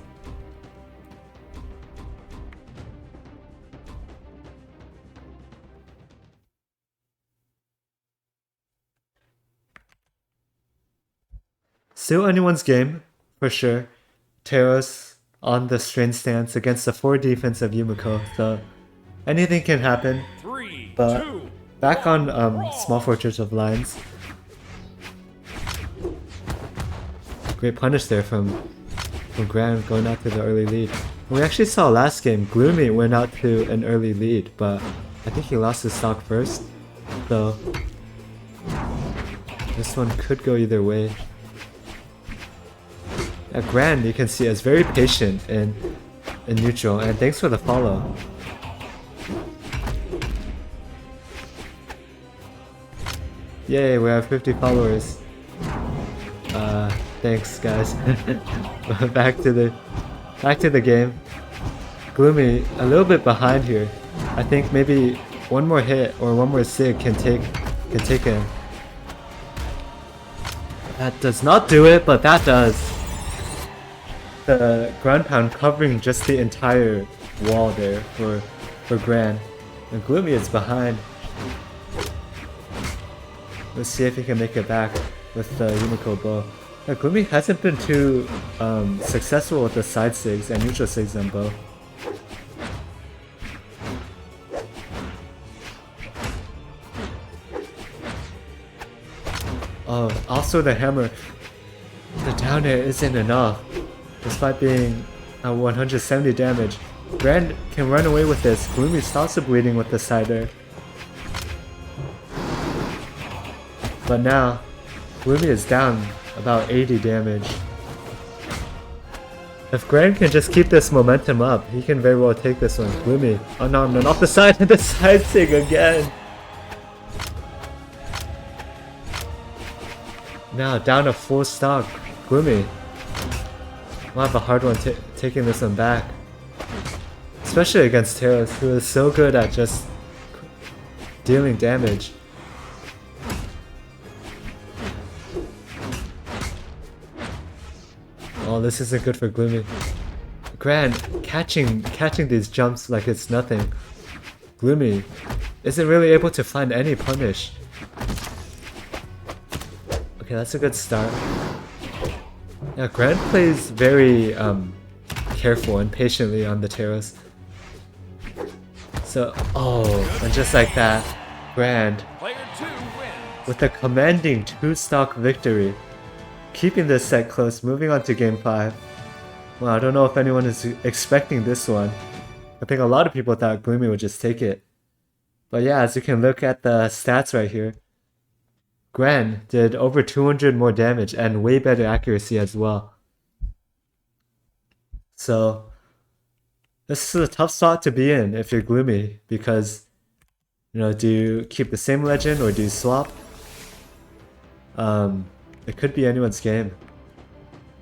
Still anyone's game, for sure. Teros on the strain stance against the 4 defense of Yumiko, so anything can happen. But back on Small Fortress of Lines. Great punish there from Gran going out to the early lead. We actually saw last game, Gloomy went out to an early lead, but I think he lost his stock first. So this one could go either way. Gran, you can see, is very patient in neutral, and thanks for the follow. Yay, we have 50 followers. Thanks guys. back to the game. Gloomy a little bit behind here. I think maybe one more hit or one more sig can take him. That does not do it, but that does. The ground pound covering just the entire wall there for Gran. And Gloomy is behind. Let's see if he can make it back with the Yumiko bow. Yeah, Gloomy hasn't been too successful with the side sigs and neutral sigs on bow. Oh, also the hammer. The down air isn't enough. Despite being 170 damage. Grand can run away with this. Gloomy stops the bleeding with the side air. But now, Gloomy is down about 80 damage. If Grand can just keep this momentum up, he can very well take this one. Gloomy, unarmed and off the side, and the side sig again! Now down to full stock. Gloomy will have a hard one taking this one back. Especially against Taros, who is so good at just dealing damage. Oh, this isn't good for Gloomy. Grand catching these jumps like it's nothing. Gloomy isn't really able to find any punish. Okay, that's a good start. Yeah, Grand plays very careful and patiently on the Taros. So, oh, and just like that, Grand, with a commanding 2-stock victory, keeping this set close, moving on to Game 5. Well, I don't know if anyone is expecting this one. I think a lot of people thought Gloomy would just take it. But yeah, as you can look at the stats right here, Grand did over 200 more damage and way better accuracy as well. So, this is a tough spot to be in if you're Gloomy, because, you know, do you keep the same legend or do you swap? It could be anyone's game.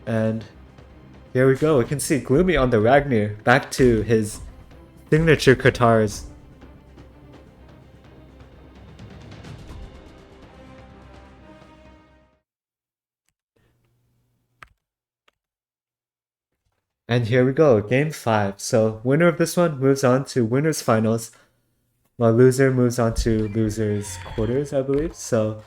And here we go, we can see Gloomy on the Ragnar, back to his signature Katars. And here we go, Game 5. So winner of this one moves on to winners finals, while loser moves on to losers quarters, I believe. So,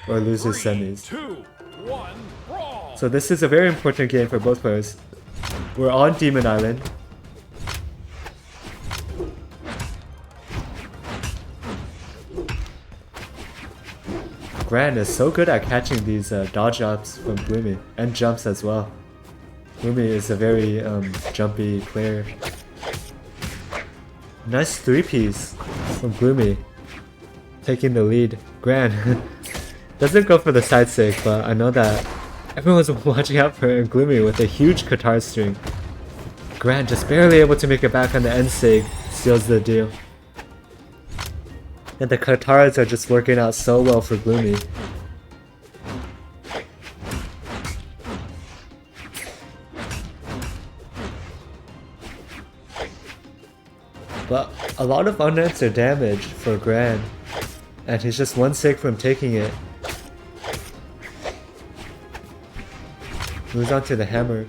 or losers semis. 2, 1, brawl. So this is a very important game for both players. We're on Demon Island. Grand is so good at catching these dodge ups from Gloomy, and jumps as well. Gloomy is a very jumpy player. Nice 3-piece from Gloomy, taking the lead. Grand doesn't go for the side sig, but I know that everyone's watching out for Gloomy with a huge Katar string. Grand just barely able to make it back on the end sig, seals the deal. And the Katars are just working out so well for Gloomy. But a lot of unanswered damage for Grand, and he's just one sig from taking it. Moves on to the hammer.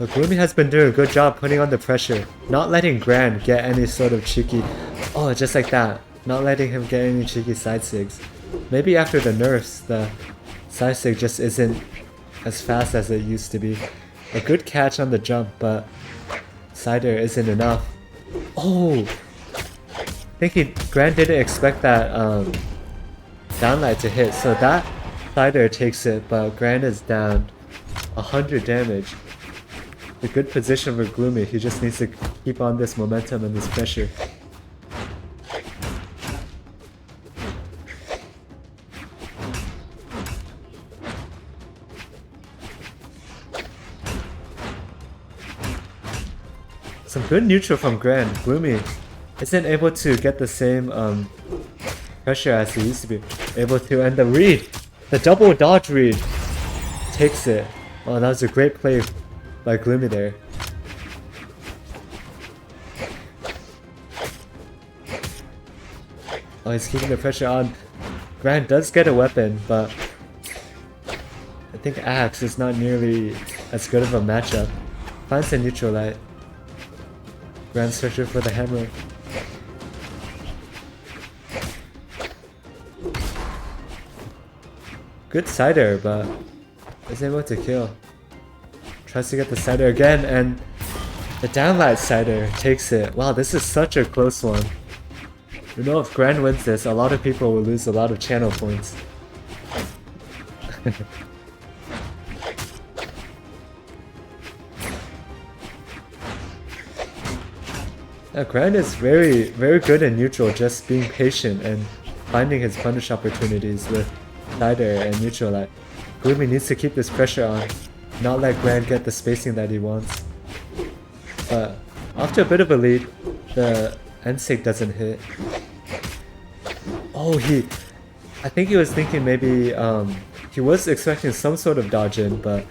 But Gloomy has been doing a good job putting on the pressure, not letting Grand get any sort of cheeky... Oh, just like that. Not letting him get any cheeky side sigs. Maybe after the nerfs, the side sig just isn't as fast as it used to be. A good catch on the jump, but side air isn't enough. Oh! I think Grand didn't expect that downlight to hit, so that side air takes it, but Grand is down 100 damage. A good position for Gloomy, he just needs to keep on this momentum and this pressure. Some good neutral from Grand. Gloomy isn't able to get the same pressure as he used to be able to, and the read, the double dodge read, takes it. Oh, that was a great play by Gloomy there. Oh, he's keeping the pressure on. Grand does get a weapon, but I think Axe is not nearly as good of a matchup. Finds a neutral light. Grand searcher for the hammer. Good side air, but isn't able to kill. Tries to get the side air again, and the downlight side air takes it. Wow, this is such a close one. You know, if Grand wins this, a lot of people will lose a lot of channel points. Grand is very good in neutral, just being patient and finding his punish opportunities with side air and neutral. Like, Gloomy needs to keep this pressure on, not let Grand get the spacing that he wants. But after a bit of a lead, the N-Sig doesn't hit. Oh, I think he was thinking maybe he was expecting some sort of dodge in, but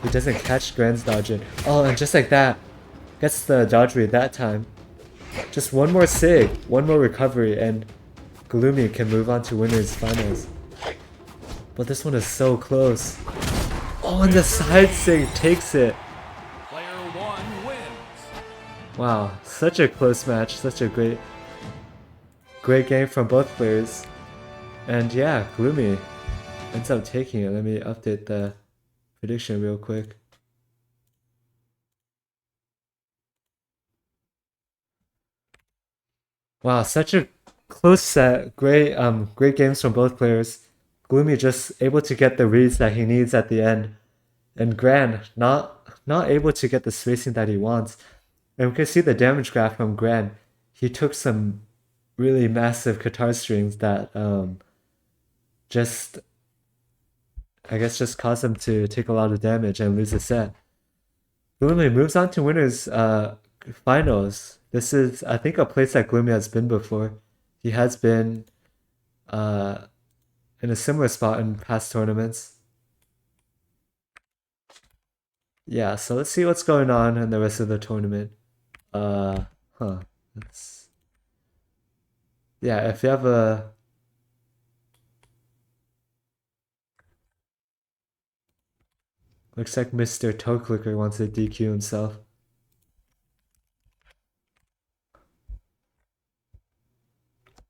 he doesn't catch Grand's dodge in. Oh, and just like that, gets the dodge read that time. Just one more Sig, one more recovery, and Gloomy can move on to winners finals. But this one is so close. Oh, and the side Sig takes it. Player 1 wins. Wow, such a close match, such a great game from both players. And yeah, Gloomy ends up taking it. Let me update the prediction real quick. Wow, such a close set. Great games from both players. Gloomy just able to get the reads that he needs at the end. And Gran not able to get the spacing that he wants. And we can see the damage graph from Gran. He took some really massive guitar strings that just caused him to take a lot of damage and lose the set. Gloomy moves on to winners finals. This is, I think, a place that Gloomy has been before. He has been in a similar spot in past tournaments. Yeah, so let's see what's going on in the rest of the tournament. Yeah, if you have a... Looks like Mr. Toe Clicker wants to DQ himself.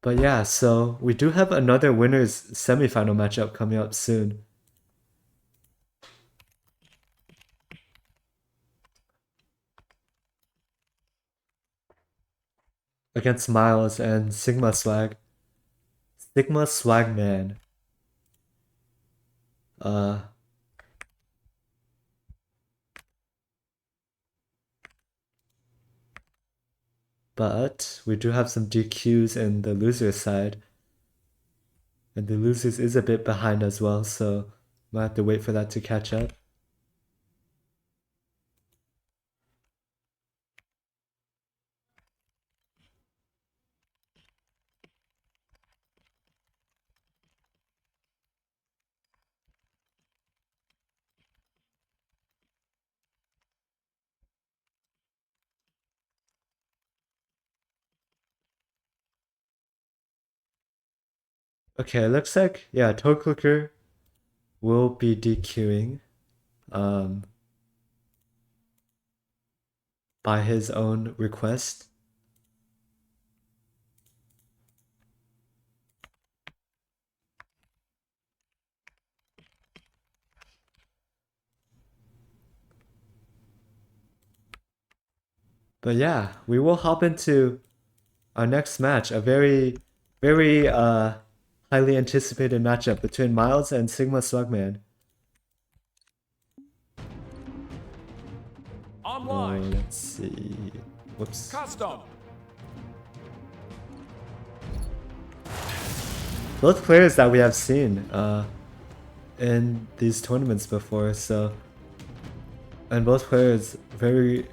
But yeah, so we do have another winners semifinal matchup coming up soon. Against Miles and Sigma Swag. Sigma Swagman. But we do have some DQs in the loser's side. And the losers is a bit behind as well, so might have to wait for that to catch up. Okay, looks like, yeah, Toe Clicker will be DQing by his own request. But yeah, we will hop into our next match, a very highly anticipated matchup between Miles and Sigma Swagman. Online. Let's see. Whoops. Custom. Both players that we have seen in these tournaments before, so, and both players very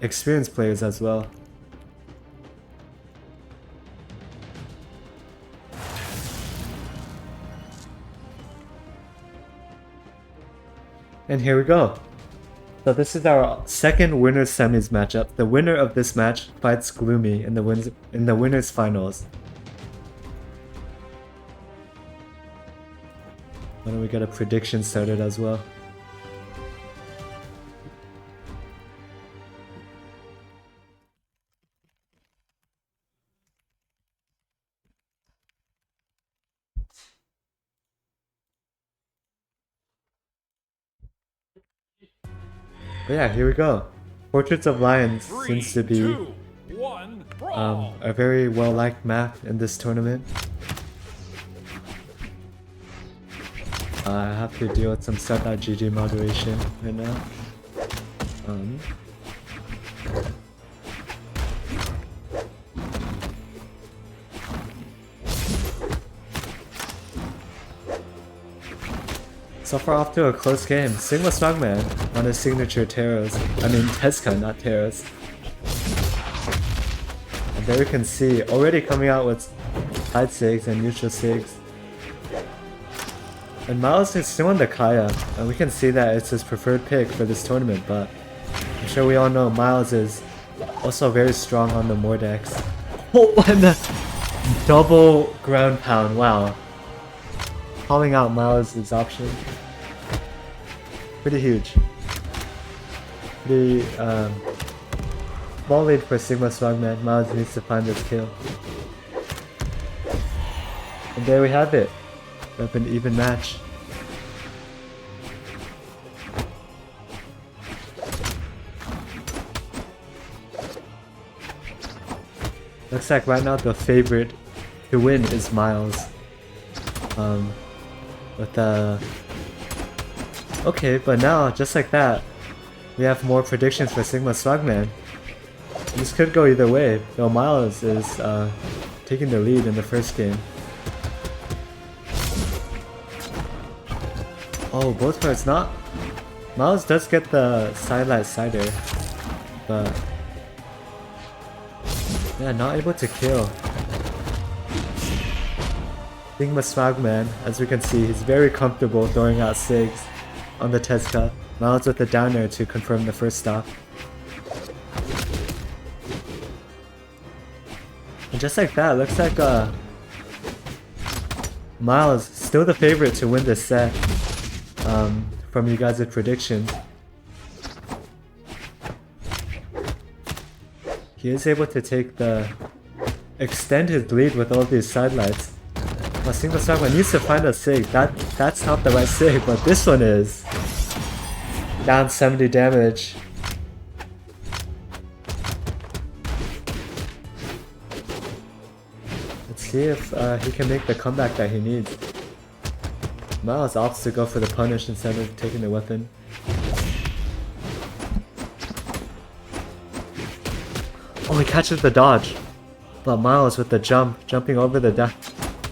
experienced players as well. And here we go. So this is our second winners semis matchup. The winner of this match fights Gloomy in the winners finals. Why don't we get a prediction started as well? But yeah, here we go. Portraits of Lions seems to be 3, 2, 1, brawl. a very well-liked map in this tournament. I have to deal with some start.gg moderation right now. So far off to a close game. Sigma Strongman on his signature Teros. I mean Teska, not Teros. And there we can see already coming out with side sigs and neutral sigs. And Miles is still on the Kaya, and we can see that it's his preferred pick for this tournament, but I'm sure we all know Miles is also very strong on the Mordex. Oh, and the double ground pound, wow. Calling out Miles' option. Pretty huge. Pretty small lead for Sigma Strongman. Miles needs to find this kill. And there we have it. We have an even match. Looks like right now the favorite to win is Miles. With the... Okay, but now, just like that, we have more predictions for Sigma Strongman. This could go either way, though Miles is taking the lead in the first game. Oh, both players not. Miles does get the sidelight cider, but yeah, not able to kill. Sigma Strongman, as we can see, he's very comfortable throwing out sigs on the Teska. Miles with the downer to confirm the first stop. And just like that, looks like Miles still the favorite to win this set. From you guys' predictions. He is able to take the extended lead with all these sidelights. Well, Sigma Strongman needs to find a sig. That's not the right sig, but this one is. Down 70 damage. Let's see if he can make the comeback that he needs. Miles opts to go for the punish instead of taking the weapon. Oh, he catches the dodge. But Miles with the jump, jumping over the dash.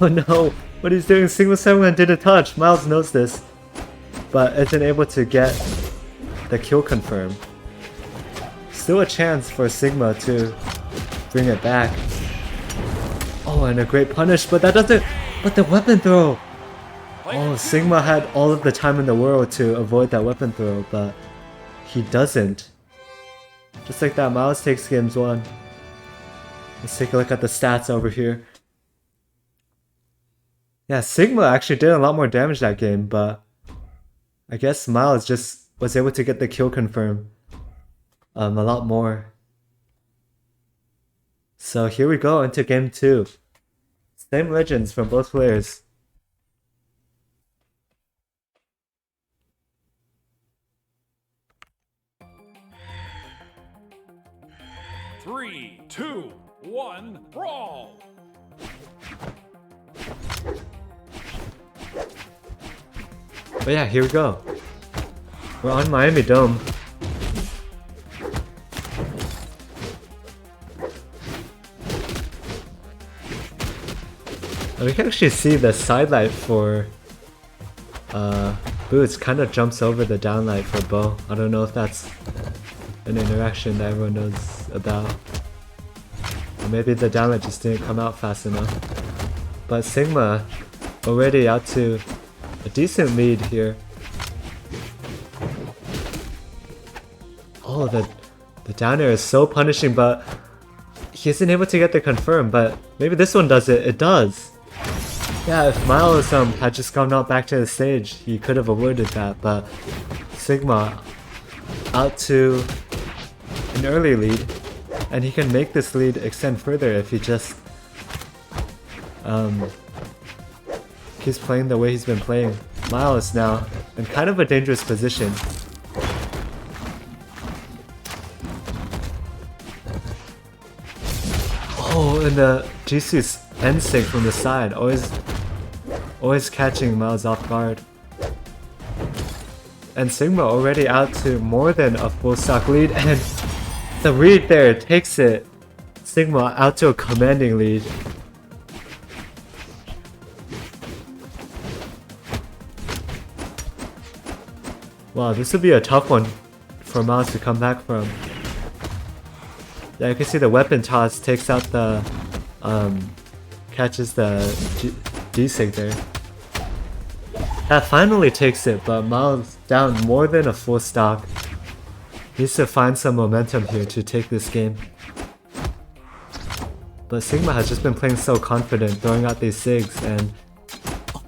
Oh no, what he's doing, Sigma Strongman didn't touch. Miles knows this, but isn't able to get the kill confirmed. Still a chance for Sigma to bring it back. Oh, and a great punish, but that doesn't... But the weapon throw! Oh, Sigma had all of the time in the world to avoid that weapon throw, but he doesn't. Just like that, Miles takes games 1. Let's take a look at the stats over here. Yeah, Sigma actually did a lot more damage that game, but I guess Miles just was able to get the kill confirm a lot more. So here we go into game 2. Same legends from both players. Three, two, one, brawl! But yeah, here we go. We're on Miami Dome. And we can actually see the sidelight for Boots kind of jumps over the downlight for Bo. I don't know if that's an interaction that everyone knows about. Or maybe the downlight just didn't come out fast enough. But Sigma already out to a decent lead here. Oh, the down air is so punishing, but he isn't able to get the confirm, but maybe this one does it. It does. Yeah, if Miles had just gone out back to the stage, he could have avoided that, but Sigma out to an early lead, and he can make this lead extend further if he just keeps playing the way he's been playing. Miles now in kind of a dangerous position. Oh, and the GC's end sync from the side, always catching Miles off guard. and Sigma already out to more than a full stock lead, and the read there takes it. Sigma out to a commanding lead. Wow, this would be a tough one for Miles to come back from. Yeah, you can see the weapon toss takes out the, catches the D-Sig there. That finally takes it, but Miles down more than a full stock. Needs to find some momentum here to take this game. But Sigma has just been playing so confident, throwing out these SIGs, and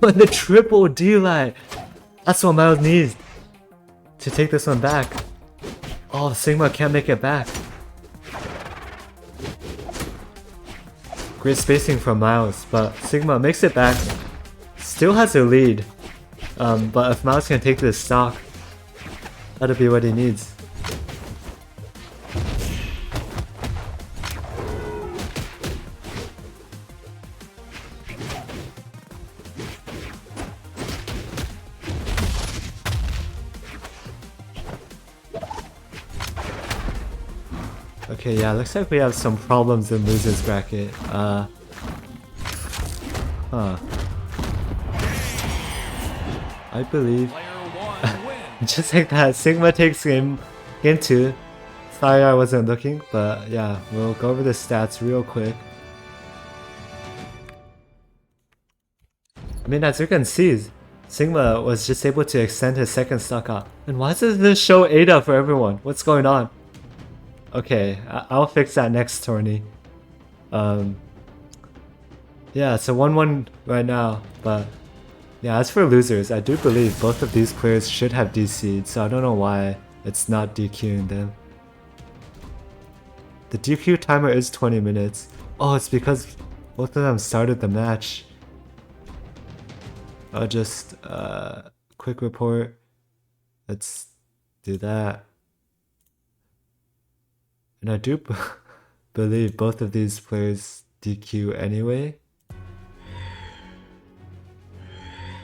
oh, and the triple D-Light! That's what Miles needs to take this one back. Oh, Sigma can't make it back. Great spacing from Miles, but Sigma makes it back. Still has a lead. But if Miles can take this stock, that'll be what he needs. Okay, yeah, looks like we have some problems in losers bracket. I believe just like that, Sigma takes game 2. Sorry I wasn't looking, but yeah, we'll go over the stats real quick. I mean, as you can see, Sigma was just able to extend his second stock out. And why does this show Ada for everyone? What's going on? Okay, I'll fix that next tourney. Yeah, it's a 1-1 right now, but yeah, as for losers, I do believe both of these players should have DC'd, so I don't know why it's not DQing them. The DQ timer is 20 minutes. Oh, it's because both of them started the match. I'll just, quick report. Let's do that. And I do believe both of these players DQ anyway.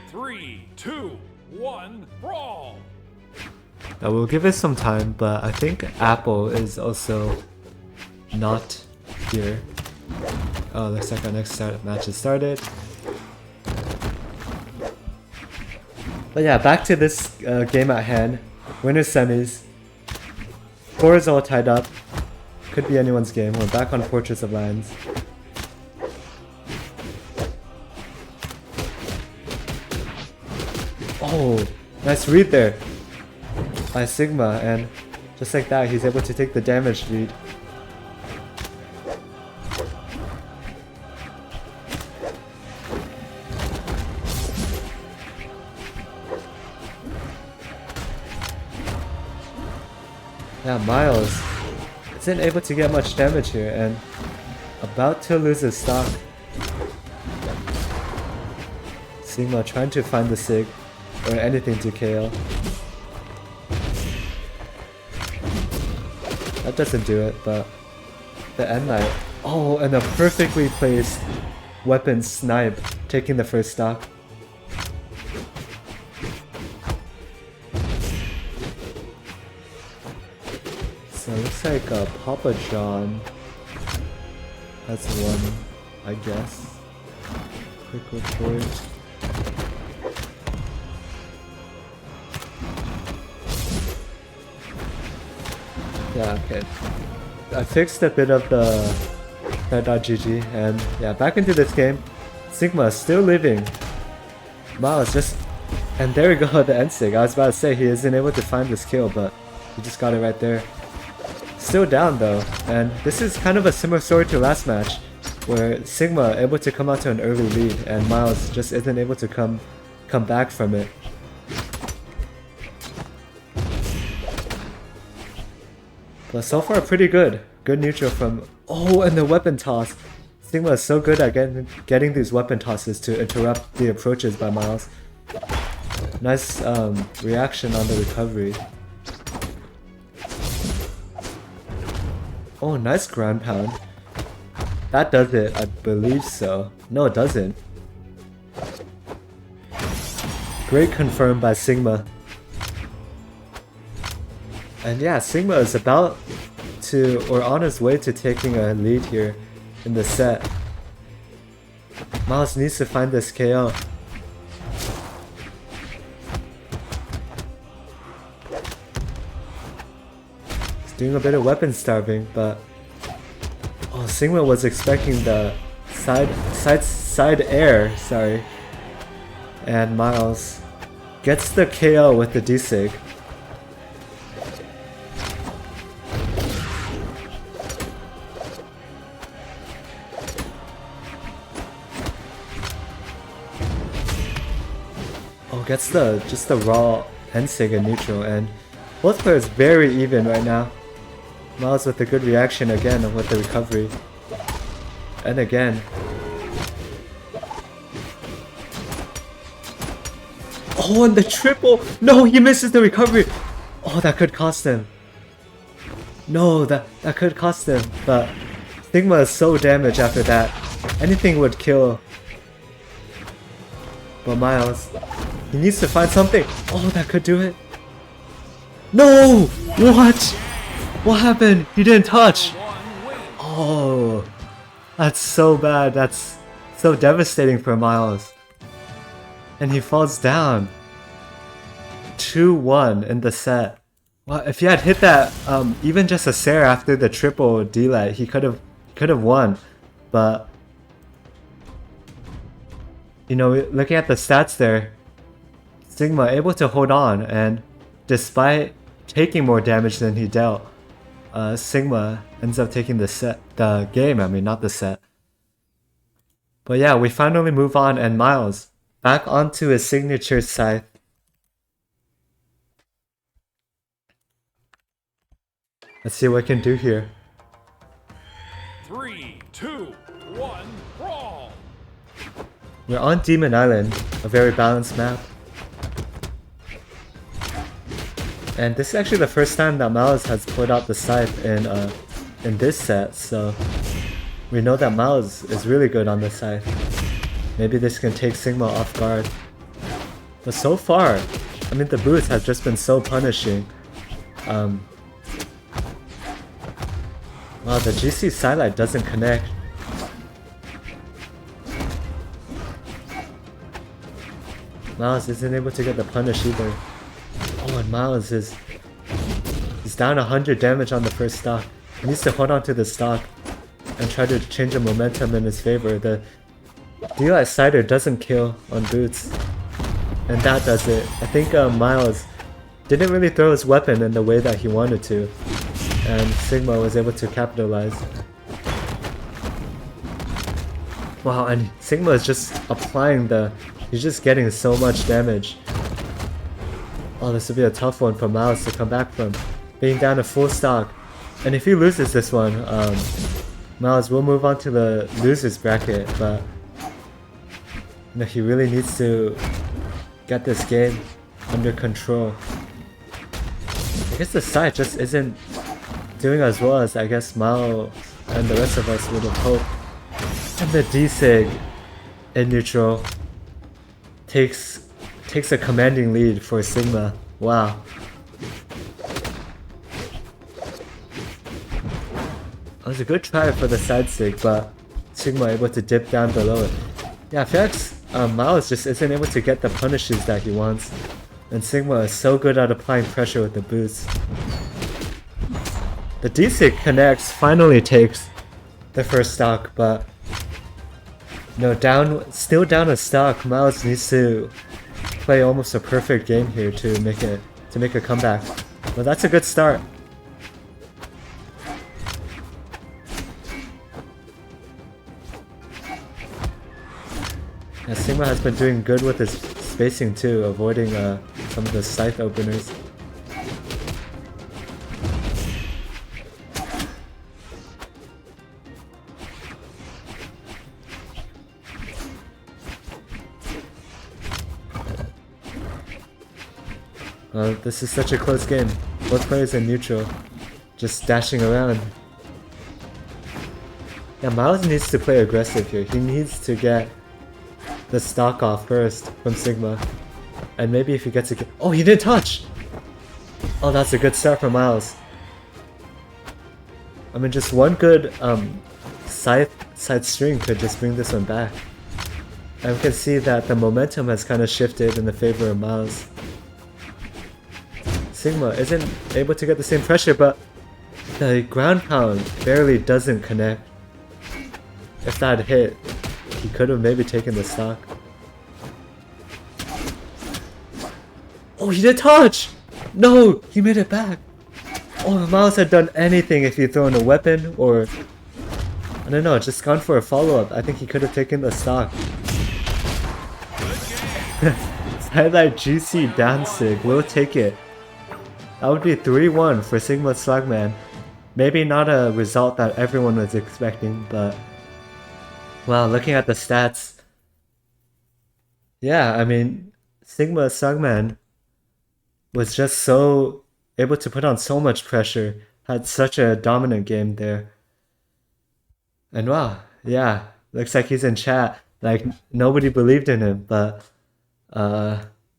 3, 2, 1, brawl! Now we'll give it some time, but I think Apple is also not here. Oh, looks like our next match has started. But yeah, back to this game at hand. Winner semis. Score is all tied up. Could be anyone's game. We're back on Fortress of Lands. Oh, nice read there by Sigma, and just like that, he's able to take the damage lead. Yeah, Miles isn't able to get much damage here, and about to lose his stock. Sigma trying to find the SIG or anything to KO. That doesn't do it, but the end knight. Oh, and a perfectly placed weapon snipe, taking the first stock. So it looks like Papa John has one, I guess. Quick report. Yeah, okay. I fixed a bit of the Red.GG, and yeah, back into this game. Sigma still living. Miles just... And there we go, the end sig. I was about to say he isn't able to find this kill, but he just got it right there. Still down though, and this is kind of a similar story to last match, where Sigma able to come out to an early lead, and Miles just isn't able to come back from it. But so far pretty good. Good neutral from... Oh, and the weapon toss! Sigma is so good at getting these weapon tosses to interrupt the approaches by Miles. Nice reaction on the recovery. Oh, nice ground pound. That does it, I believe so. No, it doesn't. Great confirm by Sigma. And yeah, Sigma is about to, or on his way to taking a lead here in the set. Miles needs to find this KO. He's doing a bit of weapon starving, but oh, Sigma was expecting the side air, sorry. And Miles gets the KO with the D-Sig. Oh, gets just the raw N-Sig in neutral, and both players very even right now. Miles with a good reaction again with the recovery. And again. Oh, and the triple! No, he misses the recovery! Oh, that could cost him. No, that could cost him, but Sigma is so damaged after that. Anything would kill. But Miles, he needs to find something. Oh, that could do it. No! What? What happened? He didn't touch. Oh, that's so bad. That's so devastating for Miles. And he falls down. 2-1 in the set. Well, if he had hit that, even just a Sarah after the triple D-Light, he could have won. But you know, looking at the stats there, Sigma able to hold on, and despite taking more damage than he dealt, Sigma ends up taking the game. I mean, not the set. But yeah, we finally move on, and Miles back onto his signature scythe. Let's see what we can do here. 3, 2, 1, brawl! We're on Demon Island, a very balanced map. And this is actually the first time that Miles has pulled out the scythe in this set, so we know that Miles is really good on the scythe. Maybe this can take Sigma off guard. But so far, I mean, the boots have just been so punishing. Wow, the GC sidelight doesn't connect. Miles isn't able to get the punish either. Oh, and Miles he's down 100 damage on the first stock. He needs to hold on to the stock and try to change the momentum in his favor. The D-Light Cider doesn't kill on boots, and that does it. I think Miles didn't really throw his weapon in the way that he wanted to, and Sigma was able to capitalize. Wow, and Sigma is just applying he's just getting so much damage. Oh, this will be a tough one for Miles to come back from, being down to full stock. And if he loses this one, Miles will move on to the losers bracket, but you know, he really needs to get this game under control. I guess the side just isn't doing as well as I guess Miles and the rest of us would have hoped. And the D-Sig in neutral takes a commanding lead for Sigma. Wow. It was a good try for the side sig, but Sigma able to dip down below it. Yeah, I feel like Miles just isn't able to get the punishes that he wants, and Sigma is so good at applying pressure with the boots. The D-Sig connects, finally takes the first stock, but no, still down a stock. Miles needs to play almost a perfect game here to make a comeback. Well, that's a good start. Yeah, Sigma has been doing good with his spacing too, avoiding some of the scythe openers. This is such a close game. Both players in neutral, just dashing around. Yeah, Miles needs to play aggressive here. He needs to get the stock off first from Sigma. And maybe if he gets a... Oh, he didn't touch! Oh, that's a good start for Miles. I mean, just one good side string could just bring this one back. And we can see that the momentum has kind of shifted in the favor of Miles. Sigma isn't able to get the same pressure, but the ground pound barely doesn't connect. If that hit, he could have maybe taken the stock. Oh, he did touch! No, he made it back. Oh, if Miles had done anything if he thrown a weapon or... I don't know, just gone for a follow-up. I think he could have taken the stock. Highlight GC Danzig, we'll take it. That would be 3-1 for Sigma Slugman. Maybe not a result that everyone was expecting, but... Wow, looking at the stats... Yeah, I mean, Sigma Slugman was just so able to put on so much pressure, had such a dominant game there. And wow, yeah, looks like he's in chat. Like, nobody believed in him, but,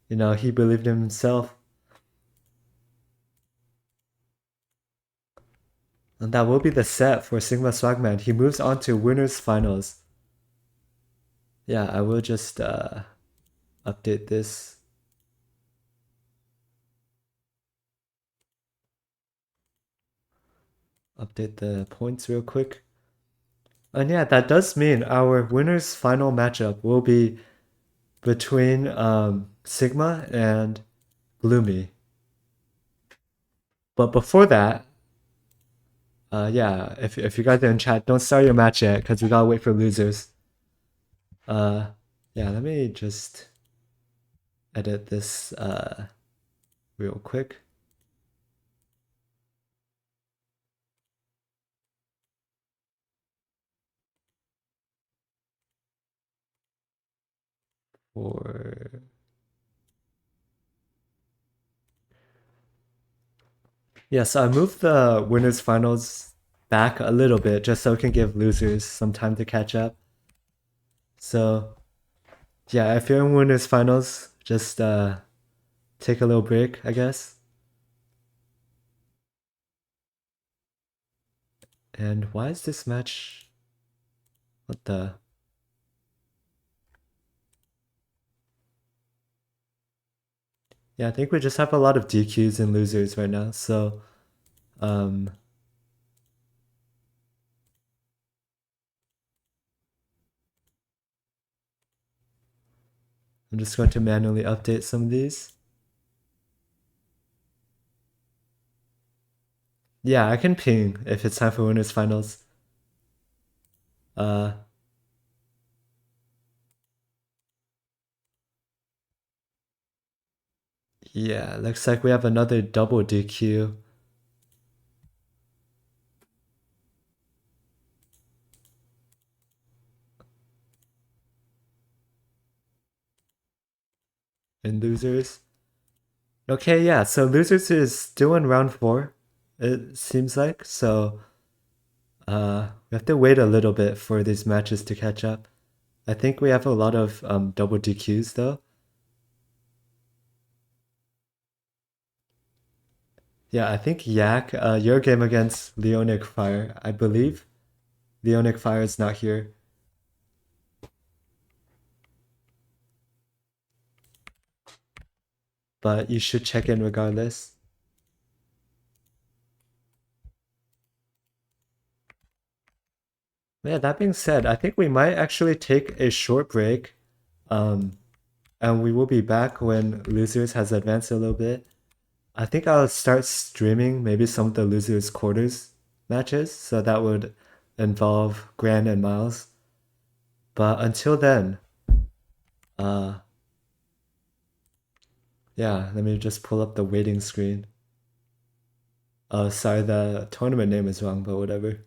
you know, he believed in himself. And that will be the set for Sigma Swagman. He moves on to winners finals. Yeah, I will just update this. Update the points real quick. And yeah, that does mean our winners final matchup will be between Sigma and Gloomy. But before that, yeah, if you guys are in chat, don't start your match yet because we gotta wait for losers. Yeah, let me just edit this real quick. For yes, I moved the winners finals back a little bit just so we can give losers some time to catch up. So yeah, if you're in winners finals, just take a little break, I guess. And why is this match? What the? Yeah, I think we just have a lot of DQs and losers right now, so I'm just going to manually update some of these. Yeah, I can ping if it's time for winners finals. Yeah, looks like we have another double DQ. In losers. Okay, yeah, so losers is still in round 4, it seems like. So we have to wait a little bit for these matches to catch up. I think we have a lot of double DQs though. Yeah, I think Yak, your game against Leonic Fire, I believe Leonic Fire is not here. But you should check in regardless. Yeah, that being said, I think we might actually take a short break. And we will be back when Losers has advanced a little bit. I think I'll start streaming maybe some of the Losers quarters matches, so that would involve Gran and Miles. But until then, yeah, let me just pull up the waiting screen. Oh, sorry, the tournament name is wrong, but whatever.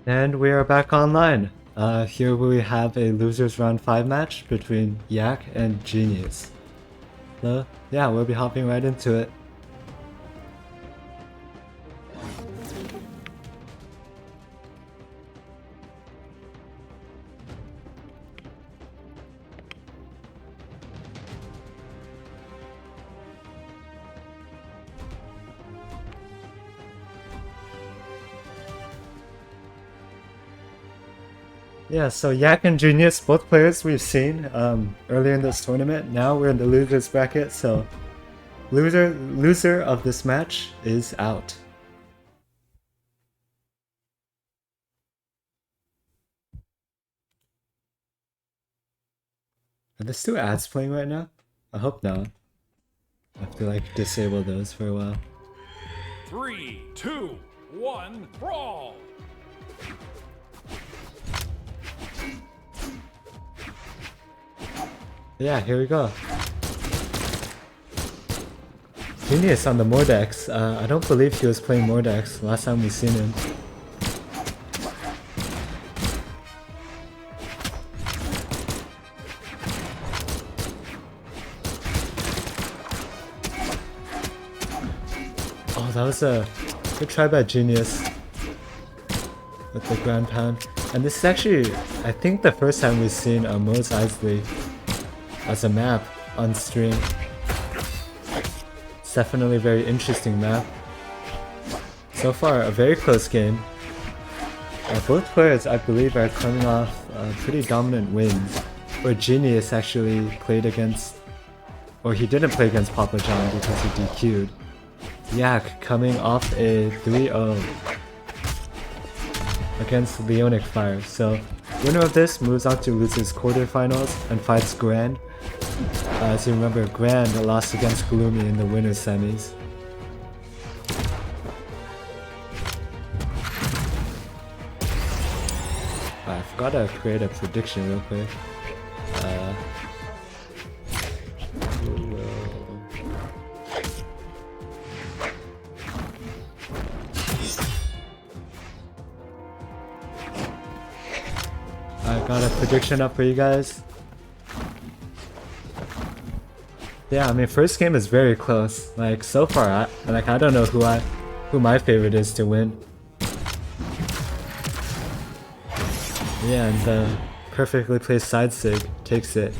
And we are back online. Here we have a losers round 5 match between Yak and Genius. So yeah, we'll be hopping right into it. Yeah, so Yak and Genius, both players we've seen earlier in this tournament. Now we're in the losers bracket, so loser of this match is out. Are there still ads playing right now? I hope not. I have to like disable those for a while. 3, 2, 1, brawl! Yeah, here we go. Genius on the Mordex. I don't believe he was playing Mordex last time we seen him. Oh, that was a good try by Genius with the ground pound. And this is actually, I think, the first time we've seen Mose Eisley as a map on stream. It's definitely a very interesting map. So far, a very close game. Both players, I believe, are coming off pretty dominant wins, where Genius actually played against, or he didn't play against Papa John because he DQ'd. Yak coming off a 3-0 against Leonic Fire. So, winner of this moves on to losers quarterfinals and fights Grand. As you remember, Grand lost against Gloomy in the winners semis. I forgot to create a prediction real quick. I got a prediction up for you guys. Yeah, I mean, first game is very close. Like, so far, I don't know who my favorite is to win. Yeah, and the perfectly placed side sig takes it.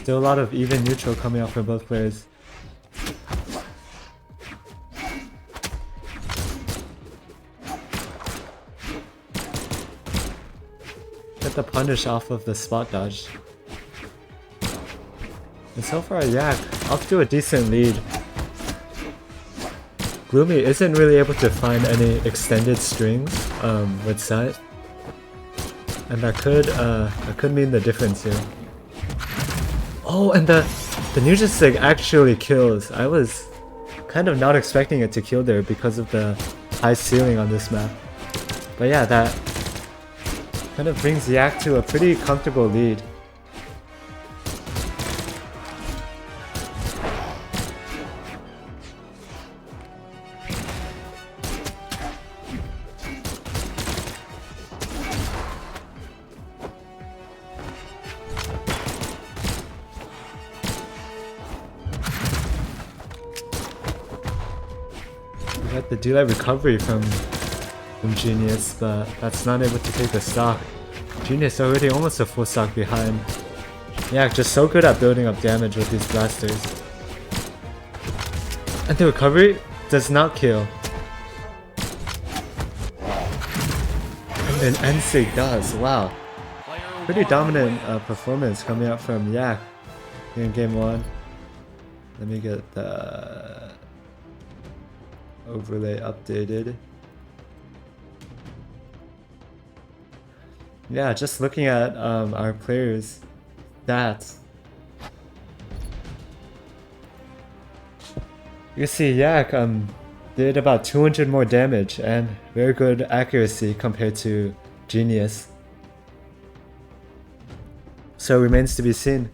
Still a lot of even neutral coming out for both players. Get the punish off of the spot dodge. And so far, Yak off to a decent lead. Gloomy isn't really able to find any extended strings with Set. And that could mean the difference here. Oh, and the Ninja Sig actually kills. I was kind of not expecting it to kill there because of the high ceiling on this map. But yeah, that kind of brings Yak to a pretty comfortable lead. We got the delay recovery from Genius, but that's not able to take the stock. Genius already almost a full stock behind. Yeah, just so good at building up damage with these blasters. And the recovery does not kill. And then N-Sig does, wow. Pretty dominant performance coming out from Yak in game 1. Let me get the overlay updated. Yeah, just looking at our players' stats. You see Yak did about 200 more damage and very good accuracy compared to Genius. So it remains to be seen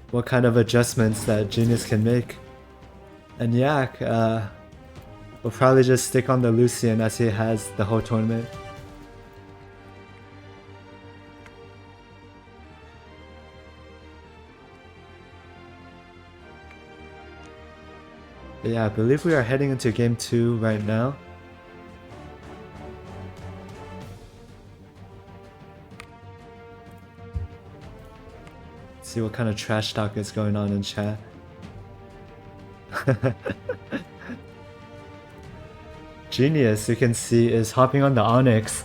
what kind of adjustments that Genius can make. And Yak will probably just stick on the Lucian as he has the whole tournament. But yeah, I believe we are heading into game 2 right now. See what kind of trash talk is going on in chat. Genius, you can see, is hopping on the Onyx.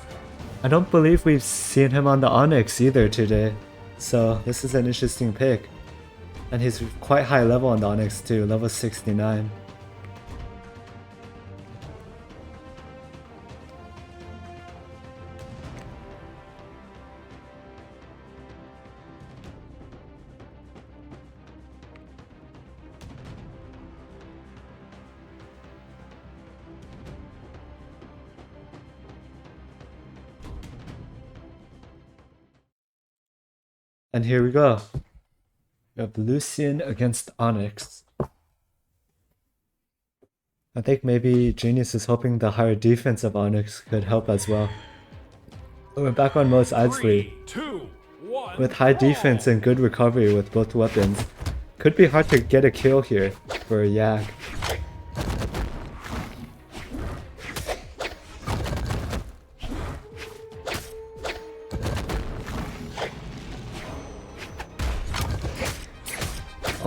I don't believe we've seen him on the Onyx either today. So this is an interesting pick. And he's quite high level on the Onyx too, level 69. And here we go. We have Lucian against Onyx. I think maybe Genius is hoping the higher defense of Onyx could help as well. We're back on most Idsley. 3, 2, 1, With high defense and good recovery with both weapons. Could be hard to get a kill here for Yak.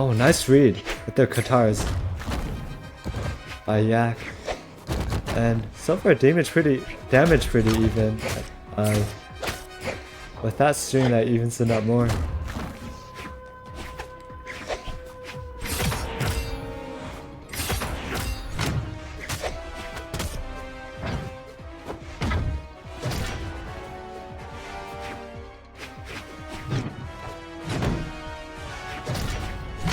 Oh, nice read with their Katars by Yak. And so far damage pretty even. With that string that evens it up more.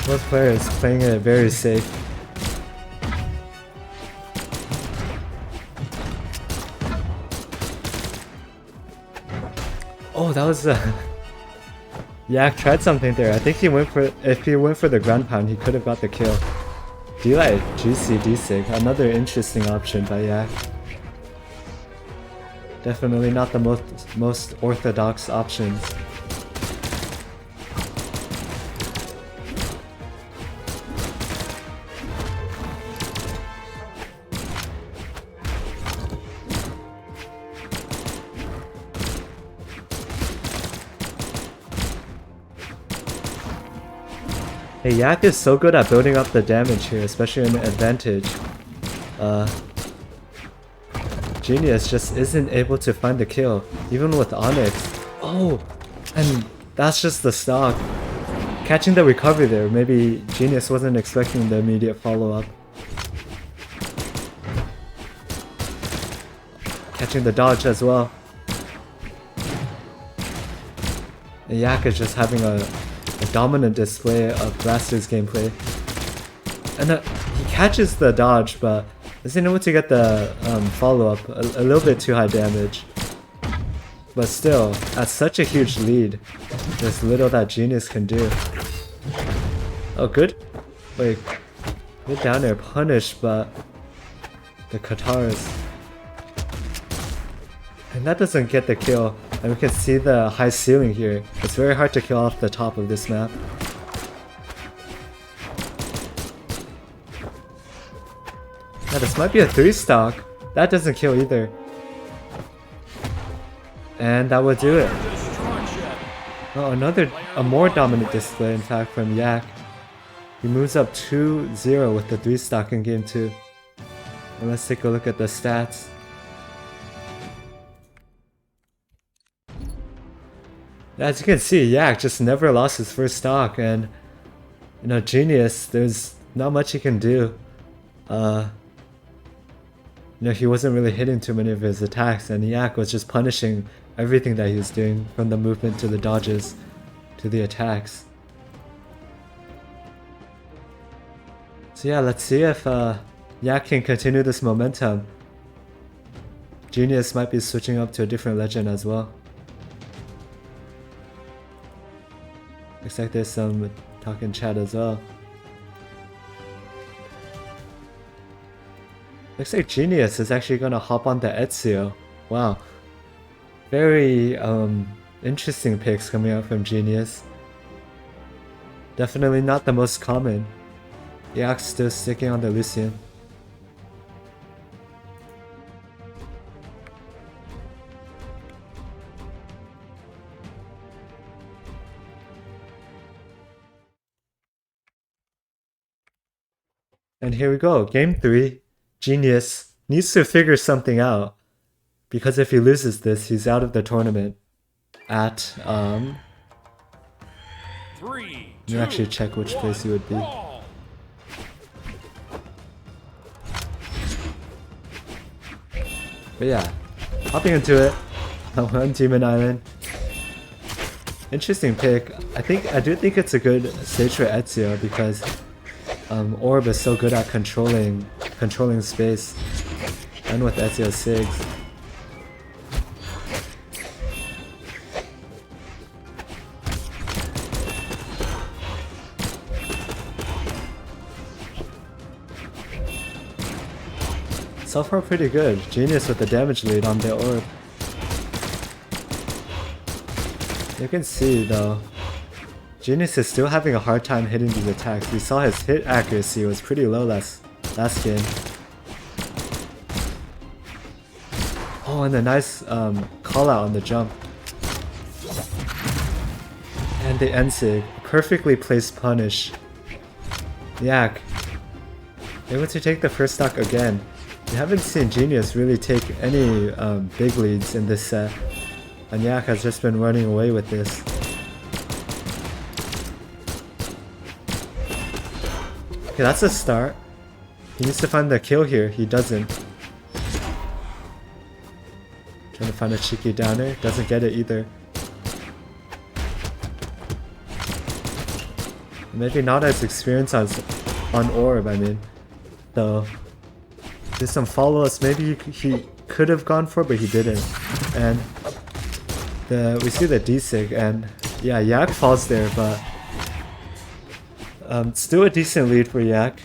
Both players playing it very safe. Oh, that was Yak tried something there. I think he went for, if he went for the ground pound, he could have got the kill. D-Light, GC, D-Sig, another interesting option by Yak. Definitely not the most orthodox options. Hey, Yak is so good at building up the damage here, especially in advantage. Genius just isn't able to find the kill, even with Onyx. Oh, and that's just the stock. Catching the recovery there, maybe Genius wasn't expecting the immediate follow-up. Catching the dodge as well. And Yak is just having a dominant display of Blaster's gameplay. And he catches the dodge, but isn't able to get the follow-up. A little bit too high damage. But still, at such a huge lead, there's little that Genius can do. Oh, good. Wait, good down there, punished, but the Katars. And that doesn't get the kill. And we can see the high ceiling here. It's very hard to kill off the top of this map. Now this might be a 3-stock. That doesn't kill either. And that would do it. Oh, a more dominant display in fact from Yak. He moves up 2-0 with the 3-stock in game 2. And let's take a look at the stats. As you can see, Yak just never lost his first stock, and you know, Genius, there's not much he can do. You know, he wasn't really hitting too many of his attacks, and Yak was just punishing everything that he was doing, from the movement to the dodges to the attacks. So yeah, let's see if Yak can continue this momentum. Genius might be switching up to a different legend as well. Looks like there's some talking chat as well. Looks like Genius is actually gonna hop on the Ezio. Wow. Very interesting picks coming out from Genius. Definitely not the most common. Yak's still sticking on the Lucian. And here we go, game 3. Genius needs to figure something out. Because if he loses this, he's out of the tournament. At, 3, let me actually check which place he would be. brawl. But yeah, hopping into it. On Demon Island. Interesting pick. I do think it's a good stage for Ezio because Orb is so good at controlling space, and with Ezio Sigs. So far pretty good. Genius with the damage lead on the Orb. You can see though, Genius is still having a hard time hitting these attacks. We saw his hit accuracy was pretty low last game. Oh, and a nice call out on the jump. And the Ensig, perfectly placed punish. Yak, able to take the first stock again. We haven't seen Genius really take any big leads in this set. And Yak has just been running away with this. Okay, that's a start. He needs to find the kill here. He doesn't. Trying to find a cheeky downer. Doesn't get it either. Maybe not as experienced as on Orb, I mean. Though. There's some follow-ups maybe he could have gone for, but he didn't. And we see the D-Sig, and yeah, Yak falls there, but still a decent lead for Yak.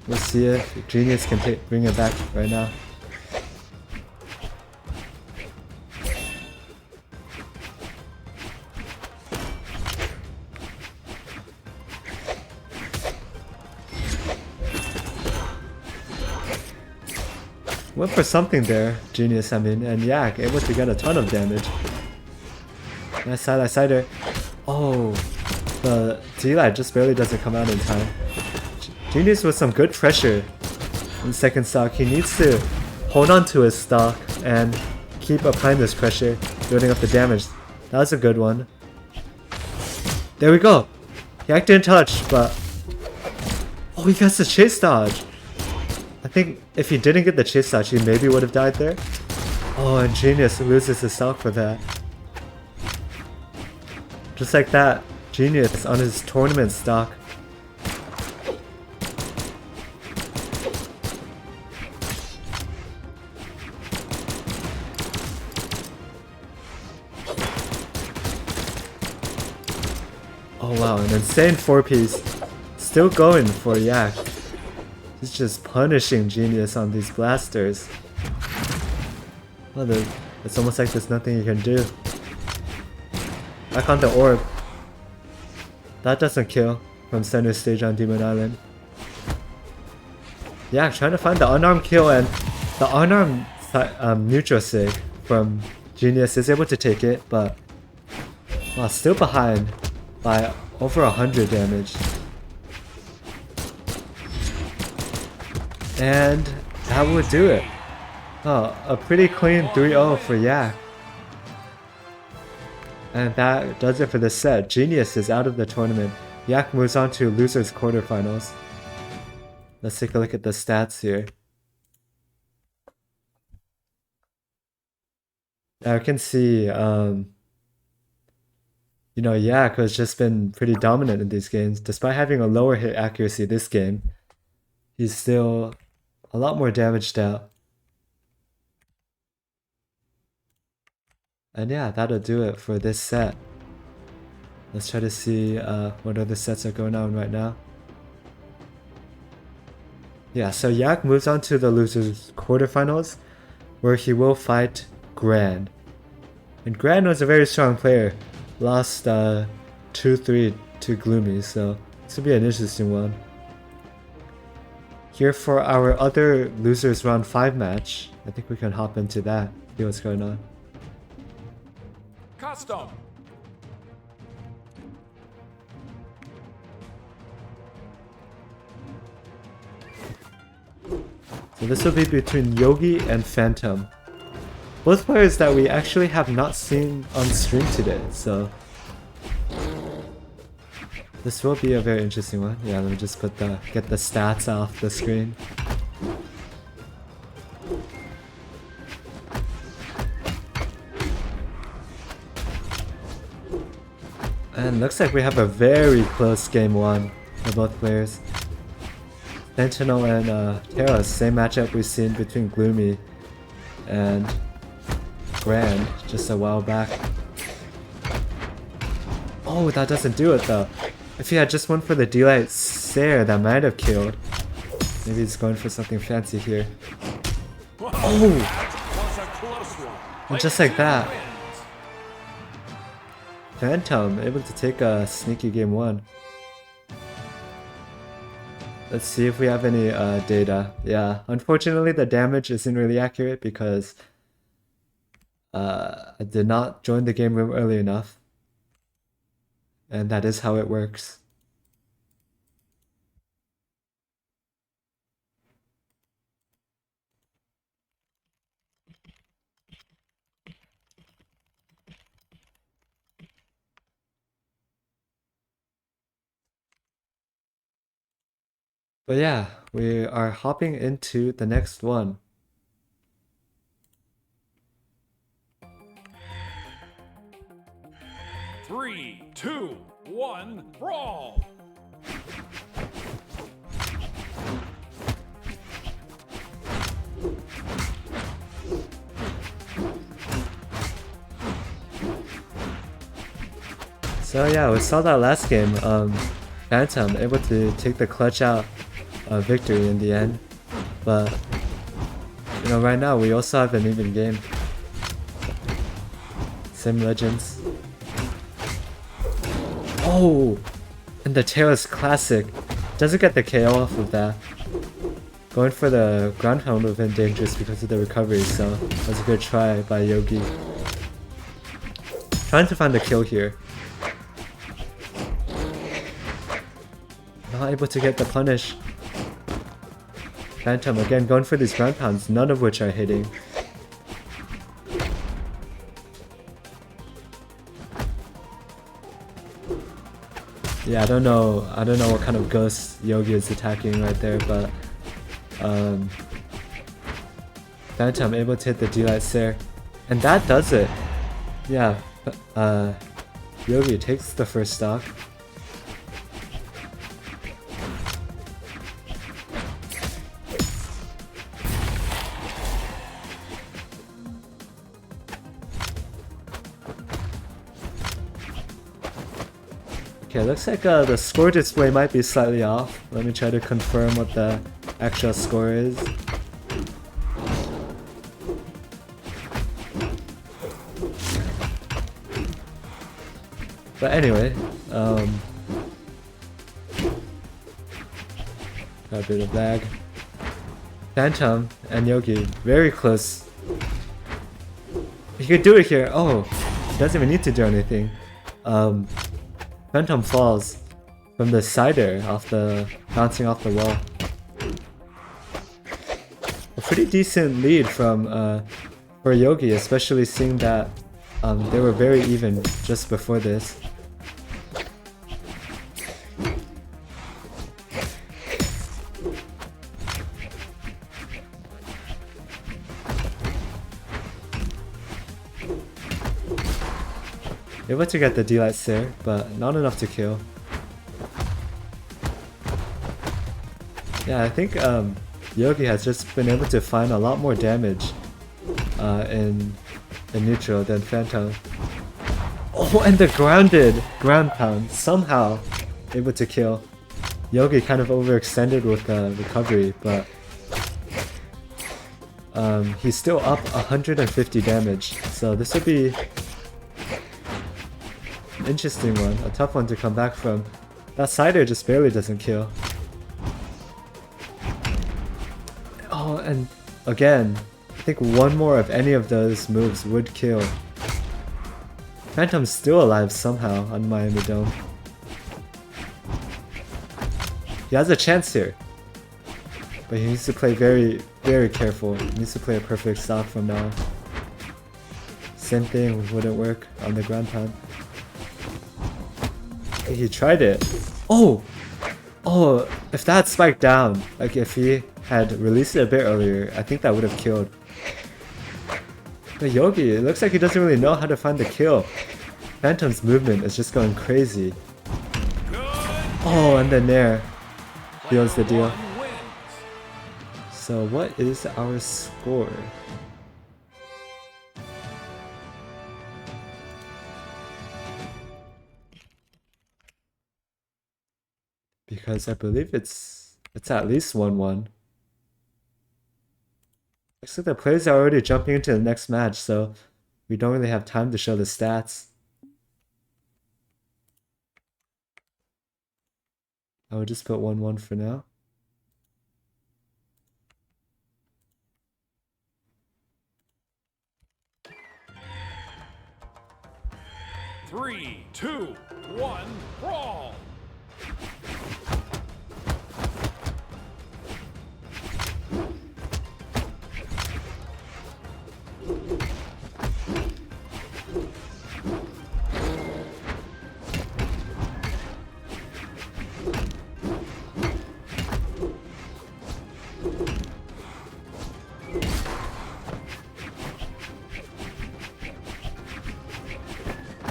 We'll see if Genius can bring it back right now. Went for something there, Genius, I mean, and Yak able to get a ton of damage. Nice sider. Oh, the D-Light just barely doesn't come out in time. Genius with some good pressure in second stock. He needs to hold on to his stock and keep applying this pressure, building up the damage. That was a good one. There we go. Yak didn't touch, but oh, he gets the chase dodge. I think if he didn't get the chase dodge, he maybe would have died there. Oh, and Genius loses his stock for that. Just like that, Genius on his tournament stock. Oh wow, an insane 4-piece. Still going for Yak. He's just punishing Genius on these blasters. Well, it's almost like there's nothing you can do. Back on the Orb. That doesn't kill from center stage on Demon Island. Yeah, trying to find the unarmed kill, and the unarmed neutral sig from Genius is able to take it, but wow, still behind by over 100 damage. And that would do it. Oh, a pretty clean 3-0 for Yak. And that does it for the set. Genius is out of the tournament. Yak moves on to losers quarterfinals. Let's take a look at the stats here. Now I can see, you know, Yak has just been pretty dominant in these games. Despite having a lower hit accuracy this game, he's still a lot more damaged out. And yeah, that'll do it for this set. Let's try to see what other sets are going on right now. Yeah, so Yak moves on to the losers quarterfinals, where he will fight Gran. And Gran was a very strong player. Lost 2-3 to Gloomy, so this will be an interesting one. Here for our other losers round 5 match, I think we can hop into that, see what's going on. Custom. So this will be between Yogi and Phantom. Both players that we actually have not seen on stream today, so this will be a very interesting one. Yeah, let me just get the stats off the screen. And looks like we have a very close game 1 for both players. Sentinel and Terra, same matchup we've seen between Gloomy and Grand just a while back. Oh, that doesn't do it though. If he had just went for the D-Light Sair, that might have killed. Maybe he's going for something fancy here. Oh! And just like that. Phantom able to take a sneaky game 1. Let's see if we have any data. Yeah, unfortunately the damage isn't really accurate because I did not join the game room early enough. And that is how it works. But yeah, we are hopping into the next one. Three, two, one, brawl! So yeah, we saw that last game. Phantom able to take the clutch out victory in the end, but you know, right now we also have an even game. Same legends. Oh, and the Terra's classic doesn't get the KO off of that. Going for the ground pound would have been dangerous because of the recovery, so that was a good try by Yogi. Trying to find the kill here. Not able to get the punish. Phantom again going for these ground pounds, none of which are hitting. Yeah, I don't know what kind of ghost Yogi is attacking right there, but Phantom able to hit the D-Light Sair, and that does it. Yeah, Yogi takes the first stock. Okay, looks like the score display might be slightly off. Let me try to confirm what the actual score is. But anyway, got a bit of lag. Phantom and Yogi, very close. He could do it here. Oh, he doesn't even need to do anything. Phantom falls from the side air bouncing off the wall. A pretty decent lead from for Yogi, especially seeing that they were very even just before this. Able to get the D-Light Sair, but not enough to kill. Yeah, I think Yogi has just been able to find a lot more damage in neutral than Phantom. Oh, and the ground pound somehow able to kill. Yogi kind of overextended with the recovery, but he's still up 150 damage. So this would be an interesting one, a tough one to come back from. That Cider just barely doesn't kill. Oh, and again, I think one more of any of those moves would kill. Phantom's still alive somehow on Miami Dome. He has a chance here. But he needs to play very, very careful. He needs to play a perfect stock from now on. Same thing wouldn't work on the ground pound. He tried it. Oh! Oh, if that had spiked down, like if he had released it a bit earlier, I think that would have killed. But Yogi, it looks like he doesn't really know how to find the kill. Phantom's movement is just going crazy. Oh, and then Nair seals the deal. So what is our score? Because I believe it's at least 1-1. Looks like the players are already jumping into the next match, so we don't really have time to show the stats. I would just put 1-1 for now. Three, two, one, brawl!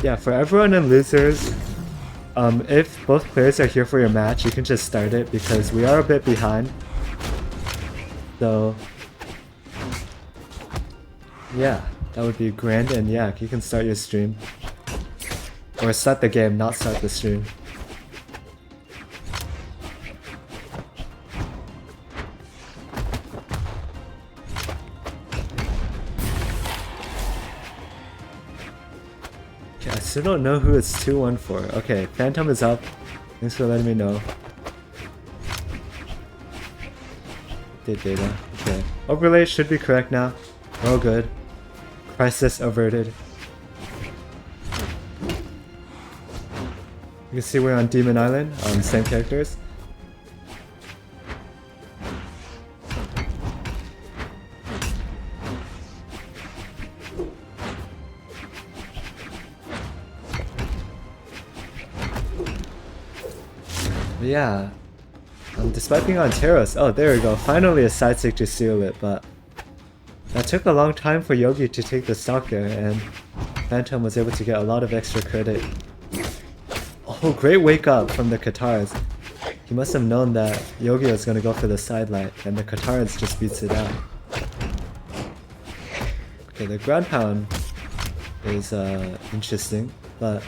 Yeah, for everyone in losers, if both players are here for your match, you can just start it because we are a bit behind. So yeah, that would be grand, and yeah, you can start your stream. Or start the game, not start the stream. Okay, I still don't know who it's 2-1 for. Okay, Phantom is up. Thanks for letting me know. Update data. Okay. Overlay should be correct now. We're all good. Crisis averted. You can see we're on Demon Island, same characters. But yeah, despite being on Teros, oh there we go, finally a side stick to seal it, but that took a long time for Yogi to take the stock there, and Phantom was able to get a lot of extra credit. Oh, great wake up from the Katars. He must have known that Yogi was going to go for the side light, and the Katars just beats it out. Okay, the ground pound is interesting, but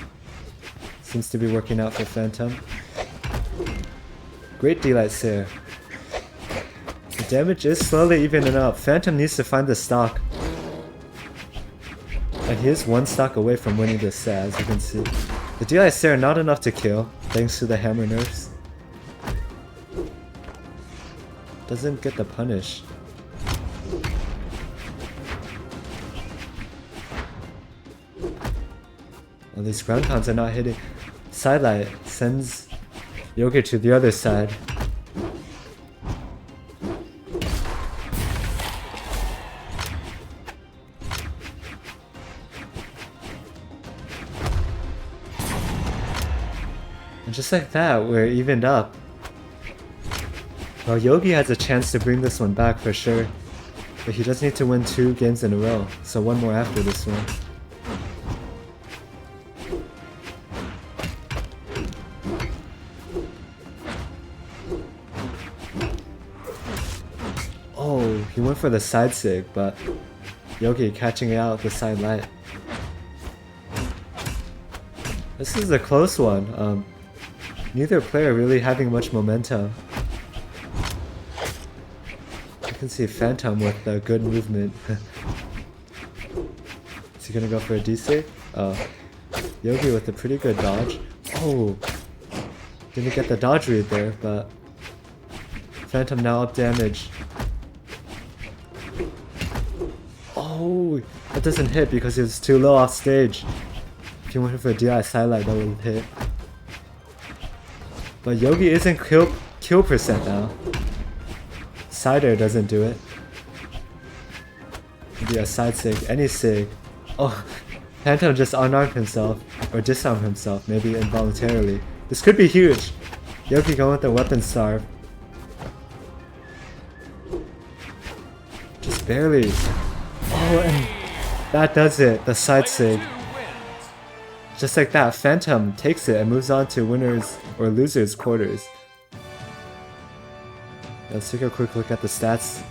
seems to be working out for Phantom. Great D-Light Seer. The damage is slowly evening up. Phantom needs to find the stock. And he is one stock away from winning this set, as you can see. The D-Light Seer not enough to kill, thanks to the hammer nerfs. Doesn't get the punish. Well, these ground pounds are not hitting. Sidelight sends Yogi to the other side. And just like that, we're evened up. Well, Yogi has a chance to bring this one back for sure. But he just needs to win 2 games in a row, so one more after this one. Oh, he went for the side sig, but Yogi catching it out with the side light. This is a close one. Neither player really having much momentum. You can see Phantom with good movement. Is he gonna go for a D-save? Oh. Yogi with a pretty good dodge. Oh! Didn't get the dodge read there, but Phantom now up damage. Oh! That doesn't hit because it was too low off stage. If you went for a DI sidelight, that would have hit. But Yogi isn't kill percent now. Side air doesn't do it. Maybe a side sig, any sig. Oh, Phantom just unarmed himself, or disarmed himself, maybe involuntarily. This could be huge. Yogi going with the weapon starve. Just barely. Oh, and that does it, the side sig. Just like that, Phantom takes it and moves on to winners or losers quarters. Let's take a quick look at the stats.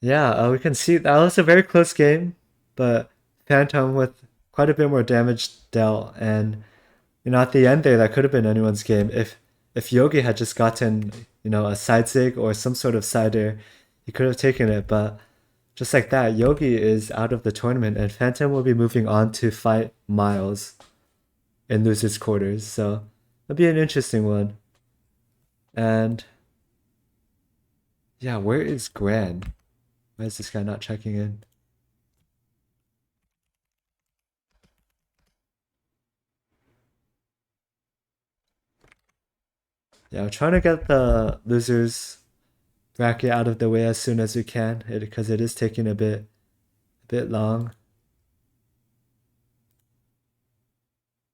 Yeah, we can see that was a very close game, but Phantom with quite a bit more damage dealt, and at the end there, that could have been anyone's game if Yogi had just gotten a side zig or some sort of side air, he could have taken it. But just like that, Yogi is out of the tournament, and Phantom will be moving on to fight Miles in losers quarters. So it'll be an interesting one. And yeah, where is Gran? Why is this guy not checking in? Yeah, I'm trying to get the losers bracket out of the way as soon as we can, because it is taking a bit long.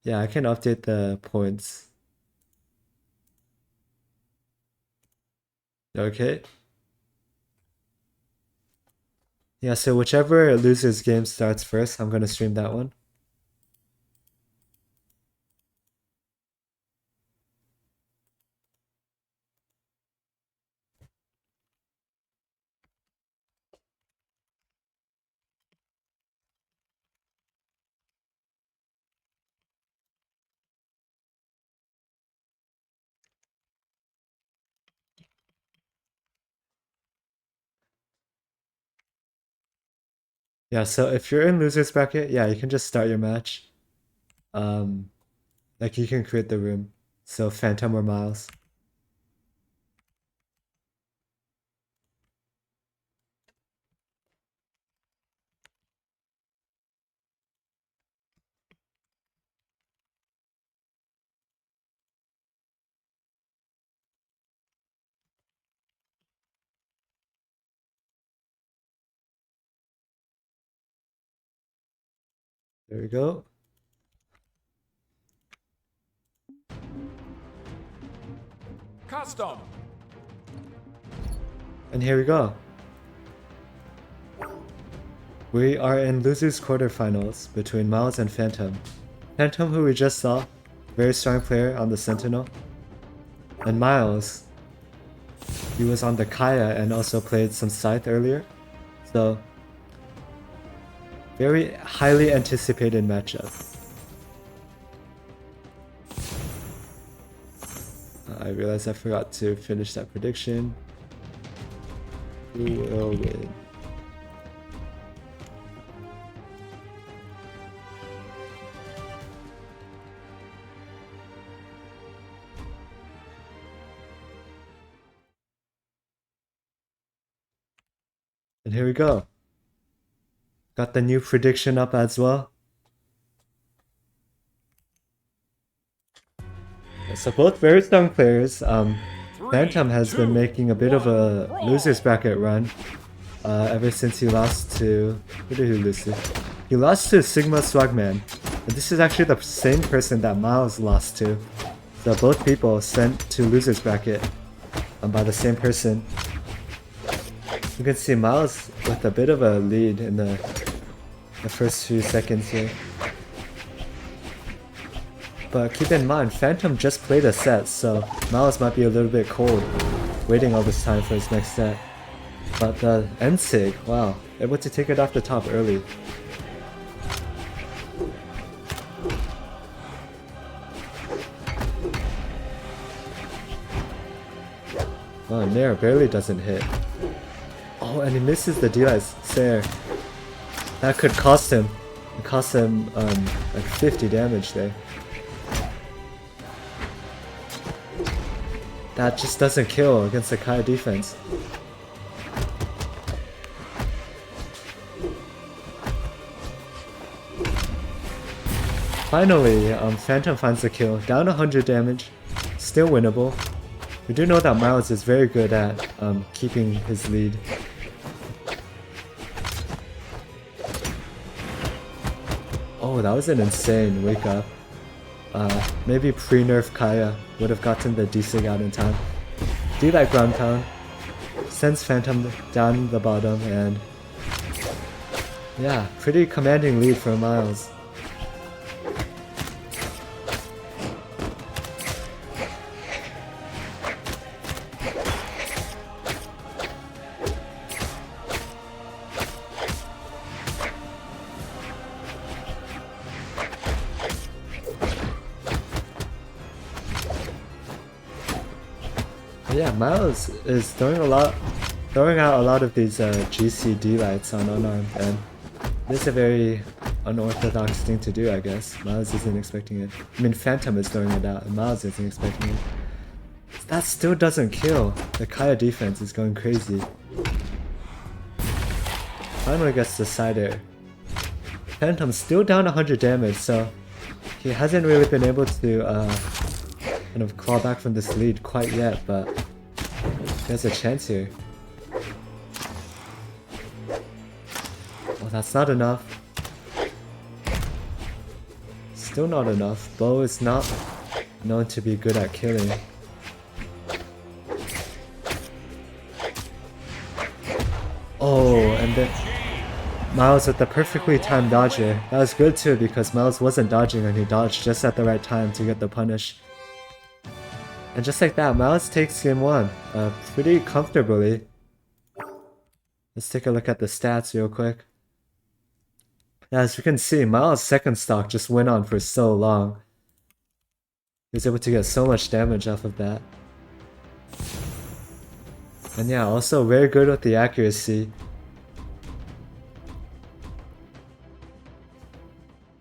Yeah, I can update the points. Okay. Yeah, so whichever losers game starts first, I'm gonna stream that one. Yeah, so if you're in losers bracket, yeah, you can just start your match. Like you can create the room. So Phantom or Miles. There we go. Custom. And here we go. We are in losers quarterfinals between Miles and Phantom. Phantom, who we just saw, very strong player on the Sentinel. And Miles, he was on the Kaya and also played some Scythe earlier. So, very highly anticipated matchup. I realized I forgot to finish that prediction. Who will win? And here we go. Got the new prediction up as well. So both very strong players. Phantom has been making a bit of a losers bracket run ever since he lost to... Who did he lose to? He lost to Sigma Swagman. And this is actually the same person that Miles lost to. So both people sent to losers bracket by the same person. You can see Miles with a bit of a lead in the first few seconds here. But keep in mind, Phantom just played a set, so Miles might be a little bit cold, waiting all this time for his next set. But the N-Sig, wow, able to take it off the top early. Oh, Nair barely doesn't hit. Oh, and he misses the D-Light Sair. That could cost him. It cost him like 50 damage there. That just doesn't kill against the Kaya defense. Finally, Phantom finds the kill. Down 100 damage. Still winnable. We do know that Miles is very good at keeping his lead. Oh, that was an insane wake up. Maybe pre-nerf Kaya would have gotten the D-Sig out in time. D-Light ground pound. Sends Phantom down the bottom and... yeah, pretty commanding lead for Miles. Yeah, Miles is throwing out a lot of these GC D-Lights on unarmed, and this is a very unorthodox thing to do, I guess. Miles isn't expecting it. I mean, Phantom is throwing it out, and Miles isn't expecting it. That still doesn't kill. The Kaya defense is going crazy. Finally gets the side air. Phantom's still down 100 damage, so he hasn't really been able to kind of claw back from this lead quite yet, but he has a chance here. Oh, that's not enough. Still not enough. Bo is not known to be good at killing. Oh, and then Miles with the perfectly timed dodger. That was good too because Miles wasn't dodging and he dodged just at the right time to get the punish. And just like that, Miles takes game 1 pretty comfortably. Let's take a look at the stats real quick. Yeah, as you can see, Miles' second stock just went on for so long. He was able to get so much damage off of that. And yeah, also very good with the accuracy.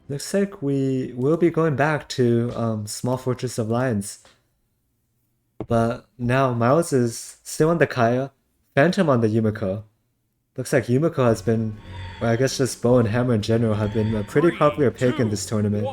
Looks like we will be going back to Small Fortress of Lions. But now Miles is still on the Kaya, Phantom on the Yumiko. Looks like Yumiko has been, or I guess just Bow and Hammer in general, have been a pretty popular pick in this tournament.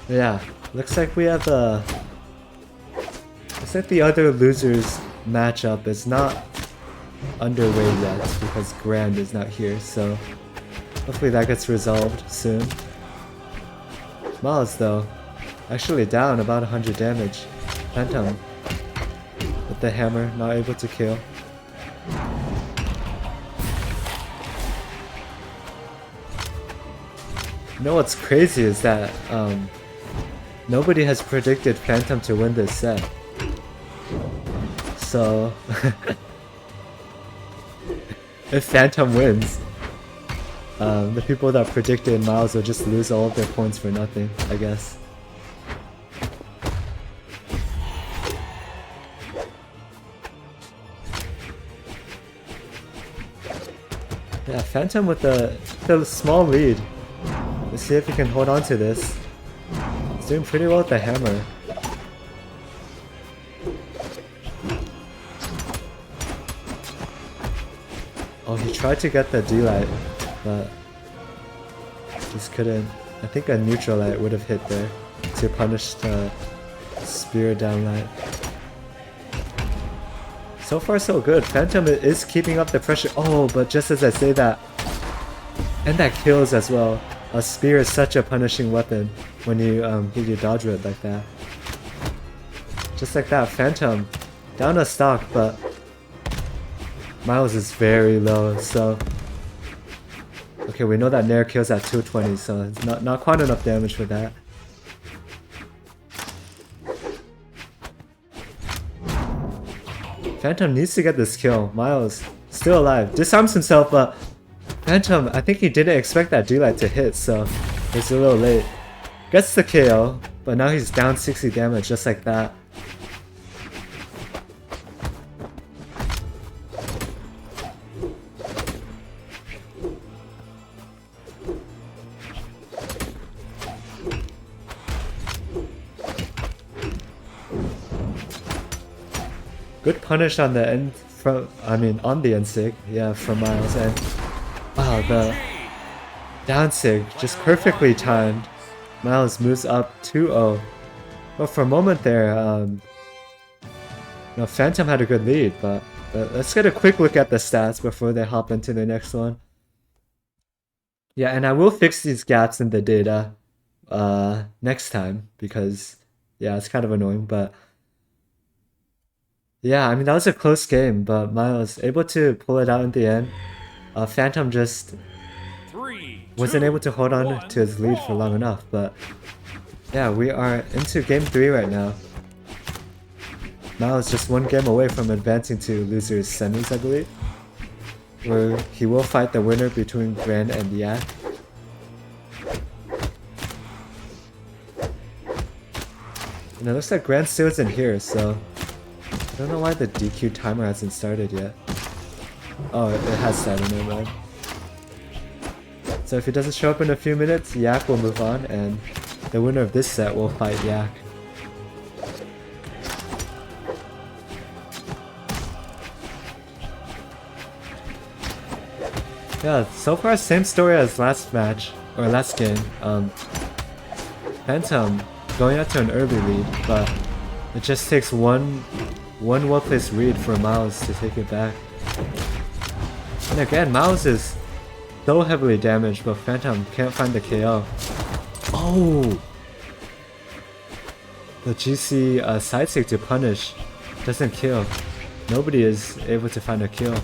Yeah, looks like we have a... looks like the other losers matchup is not underway yet because Grand is not here, so hopefully that gets resolved soon. Miles though, actually down about 100 damage. Phantom with the hammer, not able to kill. You know what's crazy is that nobody has predicted Phantom to win this set. So if Phantom wins, the people that predicted Miles will just lose all of their points for nothing, I guess. Yeah, Phantom with the small lead. Let's see if he can hold on to this. He's doing pretty well with the hammer. Oh, he tried to get the D-Light, but just couldn't. I think a neutral light would have hit there to punish the spear downlight. So far so good. Phantom is keeping up the pressure. Oh, but just as I say that, and that kills as well. A spear is such a punishing weapon when you get your dodge rate like that. Just like that, Phantom down a stock, but Miles is very low, so okay, we know that Nair kills at 220, so it's not quite enough damage for that. Phantom needs to get this kill. Miles still alive, disarms himself, but Phantom, I think he didn't expect that D-Light to hit, so it's a little late. Gets the KO, but now he's down 60 damage just like that. Good punish on the end on the end sig, yeah, from Miles, and wow, the down sig just perfectly timed. Miles moves up 2-0. But for a moment there, Phantom had a good lead, but let's get a quick look at the stats before they hop into the next one. Yeah, and I will fix these gaps in the data next time, because yeah, it's kind of annoying, but yeah, I mean, that was a close game, but Miles able to pull it out in the end. Phantom just wasn't able to hold on to his lead for long enough, but yeah, we are into game 3 right now. Miles just one game away from advancing to losers semis, I believe, where he will fight the winner between Grand and Yak. And it looks like Grand still isn't here, so I don't know why the DQ timer hasn't started yet. Oh, it has started, never mind. So if he doesn't show up in a few minutes, Yak will move on, and the winner of this set will fight Yak. Yeah, so far same story as last match, or last game. Phantom going out to an early lead, but it just takes one well-placed read for Miles to take it back. And again, Miles is so heavily damaged, but Phantom can't find the KO. Oh! The GC side stick to punish doesn't kill. Nobody is able to find a kill.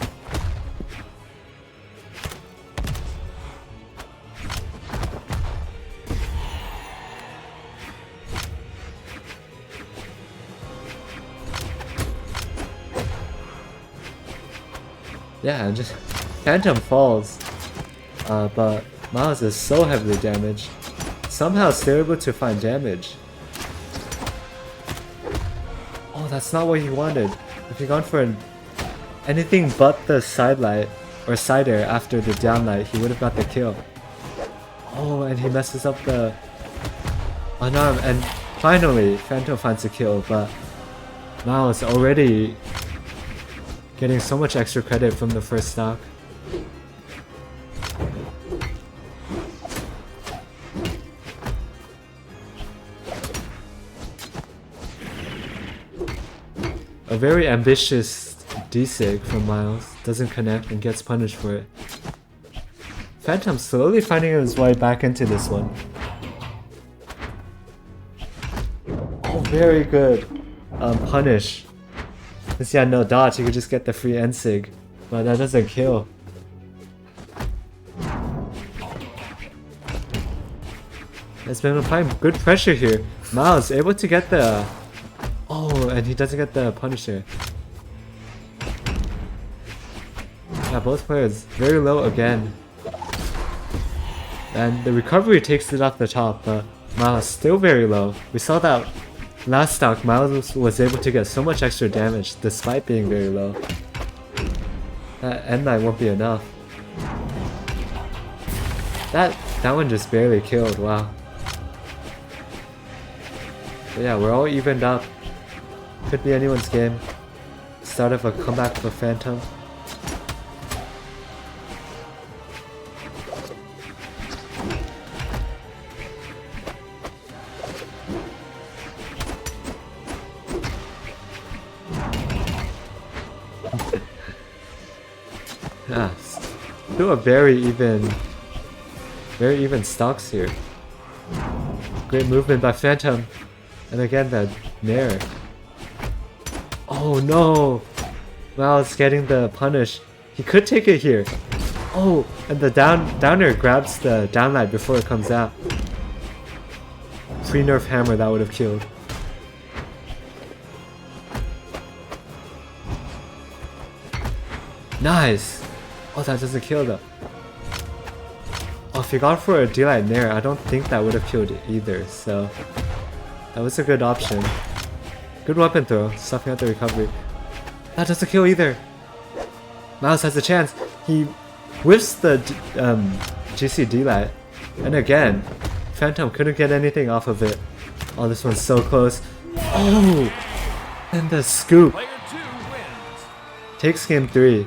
Yeah, and just Phantom falls, but Miles is so heavily damaged. Somehow still able to find damage. Oh, that's not what he wanted. If he'd gone for anything but the side light or side air after the down light, he would have got the kill. Oh, and he messes up the unarmed, and finally Phantom finds a kill, but Miles already getting so much extra credit from the first stock. A very ambitious D-Sig from Miles, doesn't connect and gets punished for it. Phantom slowly finding his way back into this one. Oh, very good punish. Since he had no dodge, he could just get the free N-Sig, but that doesn't kill. It's been applying good pressure here. Miles able to get the... Oh, and he doesn't get the Punisher. Yeah, both players very low again. And the recovery takes it off the top, but Miles still very low. We saw that last stock, Miles was able to get so much extra damage despite being very low. That end light won't be enough. That one just barely killed, wow. But yeah, we're all evened up. Could be anyone's game. Start of a comeback for Phantom. Yeah, still a very even Very even stocks here. Great movement by Phantom. And again that Nair. Oh no! Miles getting the punish. He could take it here. Oh, and the downer grabs the downlight before it comes out. Pre-nerf hammer that would have killed. Nice! Oh, that doesn't kill though. Oh, if he gone for a D-light Nair, I don't think that would have killed either, so... That was a good option. Good weapon throw, stuffing out the recovery. That doesn't kill either! Miles has a chance! He whiffs the GC D-light. And again, Phantom couldn't get anything off of it. Oh, this one's so close. Oh! And the scoop! Player 2 wins. Takes game 3.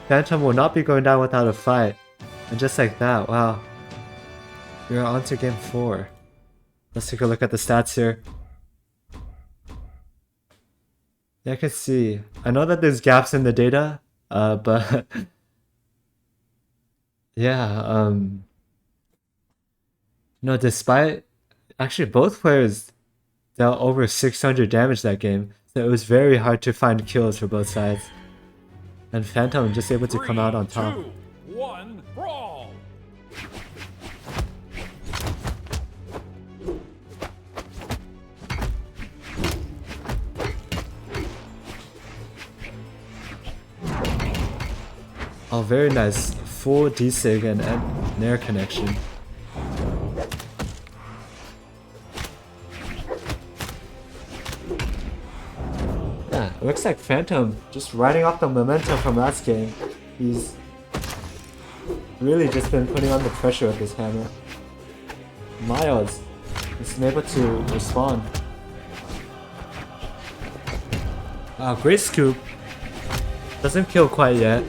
Phantom will not be going down without a fight. And just like that, wow. We're on to game 4. Let's take a look at the stats here. Yeah, I can see. I know that there's gaps in the data, but... yeah, no, despite... Actually, both players dealt over 600 damage that game, so it was very hard to find kills for both sides. And Phantom just able to come out on top. 3, 2, 1, brawl! Oh, very nice. Full D-Sig and Nair connection. Yeah, it looks like Phantom just riding off the momentum from last game. He's really just been putting on the pressure of his hammer. Miles is able to respond. Wow, great scoop. Doesn't kill quite yet.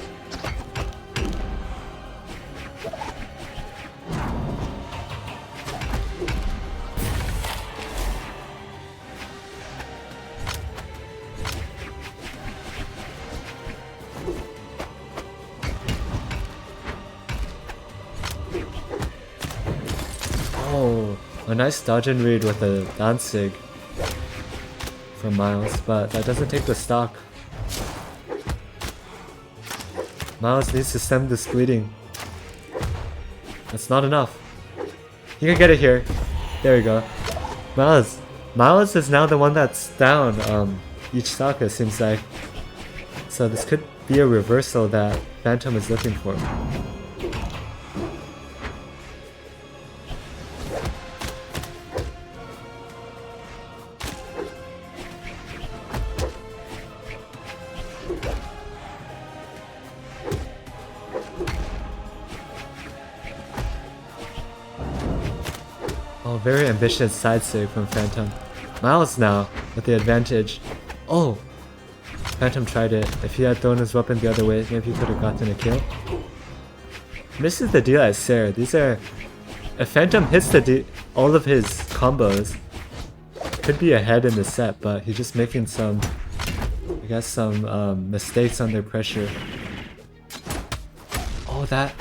Oh, a nice dodge and read with a Danzig from Miles, but that doesn't take the stock. Miles needs to stem this bleeding. That's not enough. He can get it here. There we go. Miles is now the one that's down each stock, it seems like. So this could be a reversal that Phantom is looking for. Oh, very ambitious side save from Phantom. Miles now with the advantage. Oh! Phantom tried it. If he had thrown his weapon the other way, maybe he could have gotten a kill. Misses the deal at Sarah. These are... If Phantom hits all of his combos, could be ahead in the set, but he's just making some... I guess some mistakes under pressure. Oh, that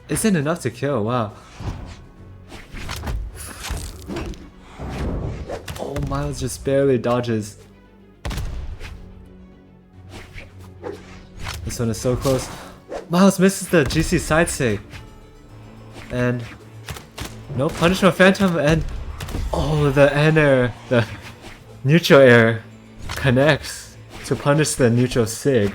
isn't enough to kill. Wow. Oh, Miles just barely dodges. This one is so close. Miles misses the GC side save. And no punishment Phantom, and oh, the air, the neutral air connects to punish the neutral sig.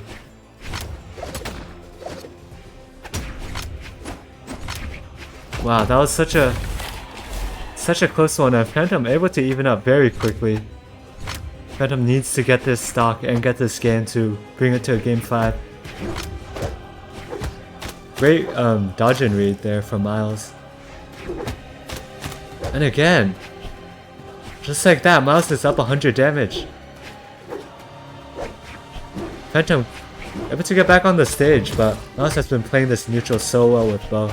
Wow, that was such a close one, and Phantom able to even up very quickly. Phantom needs to get this stock and get this game to bring it to a game 5. Great dodge and read there from Miles. And again, just like that, Miles is up 100 damage. Phantom able to get back on the stage, but Miles has been playing this neutral so well with bow.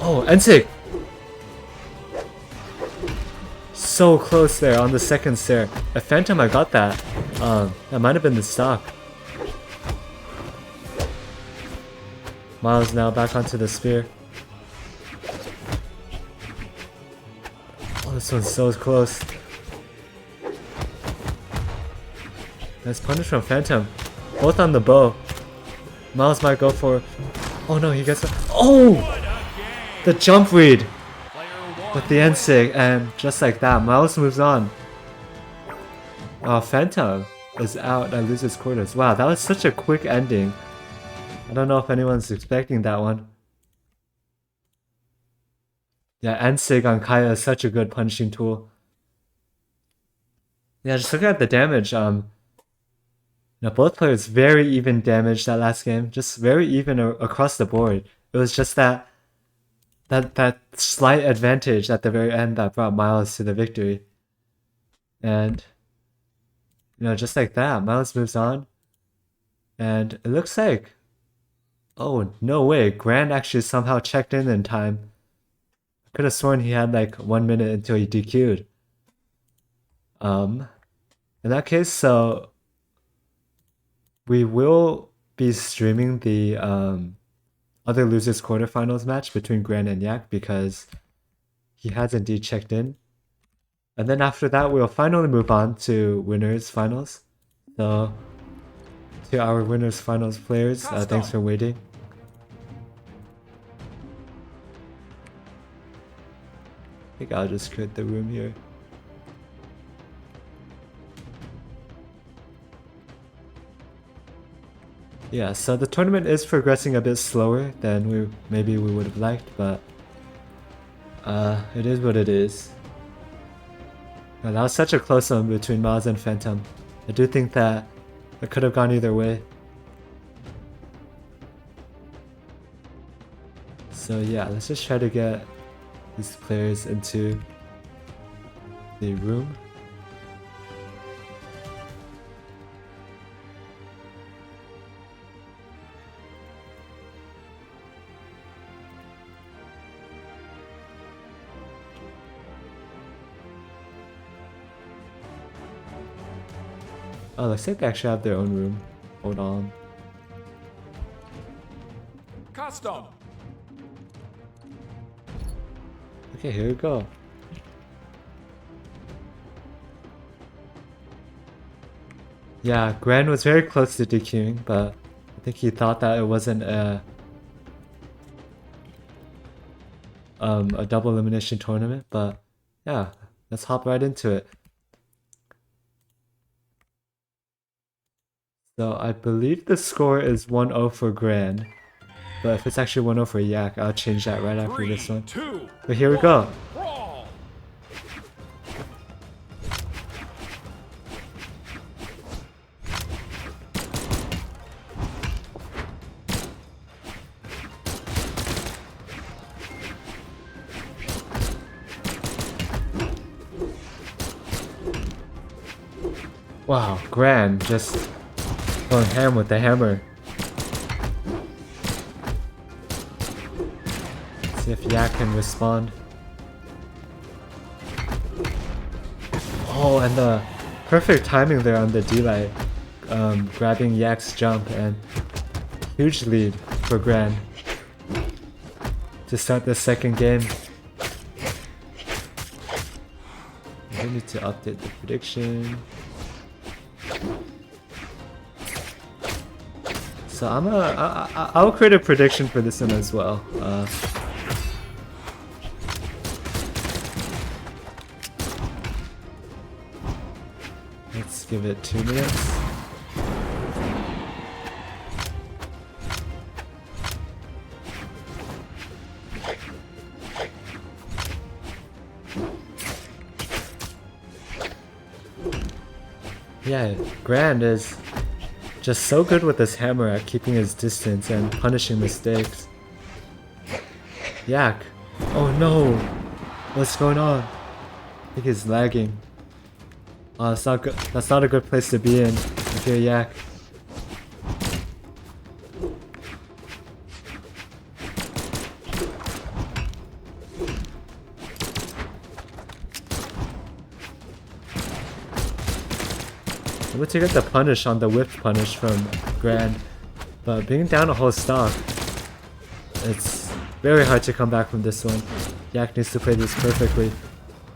Oh, Ensig! So close there on the second stair. If Phantom had got that, that might have been the stock. Miles now back onto the spear. Oh, this one's so close. Nice punish from Phantom. Both on the bow. Miles might go for... Oh no, he gets... Oh! The jump read! With the NSIG, and just like that, Miles moves on. Phantom is out and loses quarters. Wow, that was such a quick ending. I don't know if anyone's expecting that one. Yeah, NSIG on Kaya is such a good punishing tool. Yeah, just looking at the damage, both players very even damage that last game. Just very even across the board. It was just that slight advantage at the very end that brought Miles to the victory. And just like that, Miles moves on. And it looks like, oh no way, Grand actually somehow checked in time. I could have sworn he had like 1 minute until he DQ'd. In that case, so we will be streaming the other losers quarterfinals match between Gran and Yak because he has indeed checked in. And then after that, we'll finally move on to winners finals. So to our winners finals players, thanks for waiting. I think I'll just create the room here. Yeah, so the tournament is progressing a bit slower than maybe we would have liked, but it is what it is. Now, that was such a close one between Miles and Phantom. I do think that it could have gone either way. So yeah, let's just try to get these players into the room. Oh, looks like they actually have their own room. Hold on. Custom. Okay, here we go. Yeah, Gran was very close to DQing, but I think he thought that it wasn't a double elimination tournament, but yeah, let's hop right into it. So I believe the score is 1-0 for Gran, but if it's actually 1-0 for Yak, I'll change that right after this one. But here we go. Wow, Gran just going ham with the hammer. See if Yak can respond. Oh, and the perfect timing there on the D-Light, grabbing Yak's jump, and huge lead for Gran to start the second game. I need to update the prediction. So I'll create a prediction for this one as well. Let's give it 2 minutes. Yeah, Grand is just so good with his hammer at keeping his distance and punishing mistakes. Yak. Oh no! What's going on? I think he's lagging. Oh, that's not good. That's not a good place to be in if you're Yak. Able to get the punish on the whip punish from Grand, but being down a whole stock It's very hard to come back from this one. Yak needs to play this perfectly.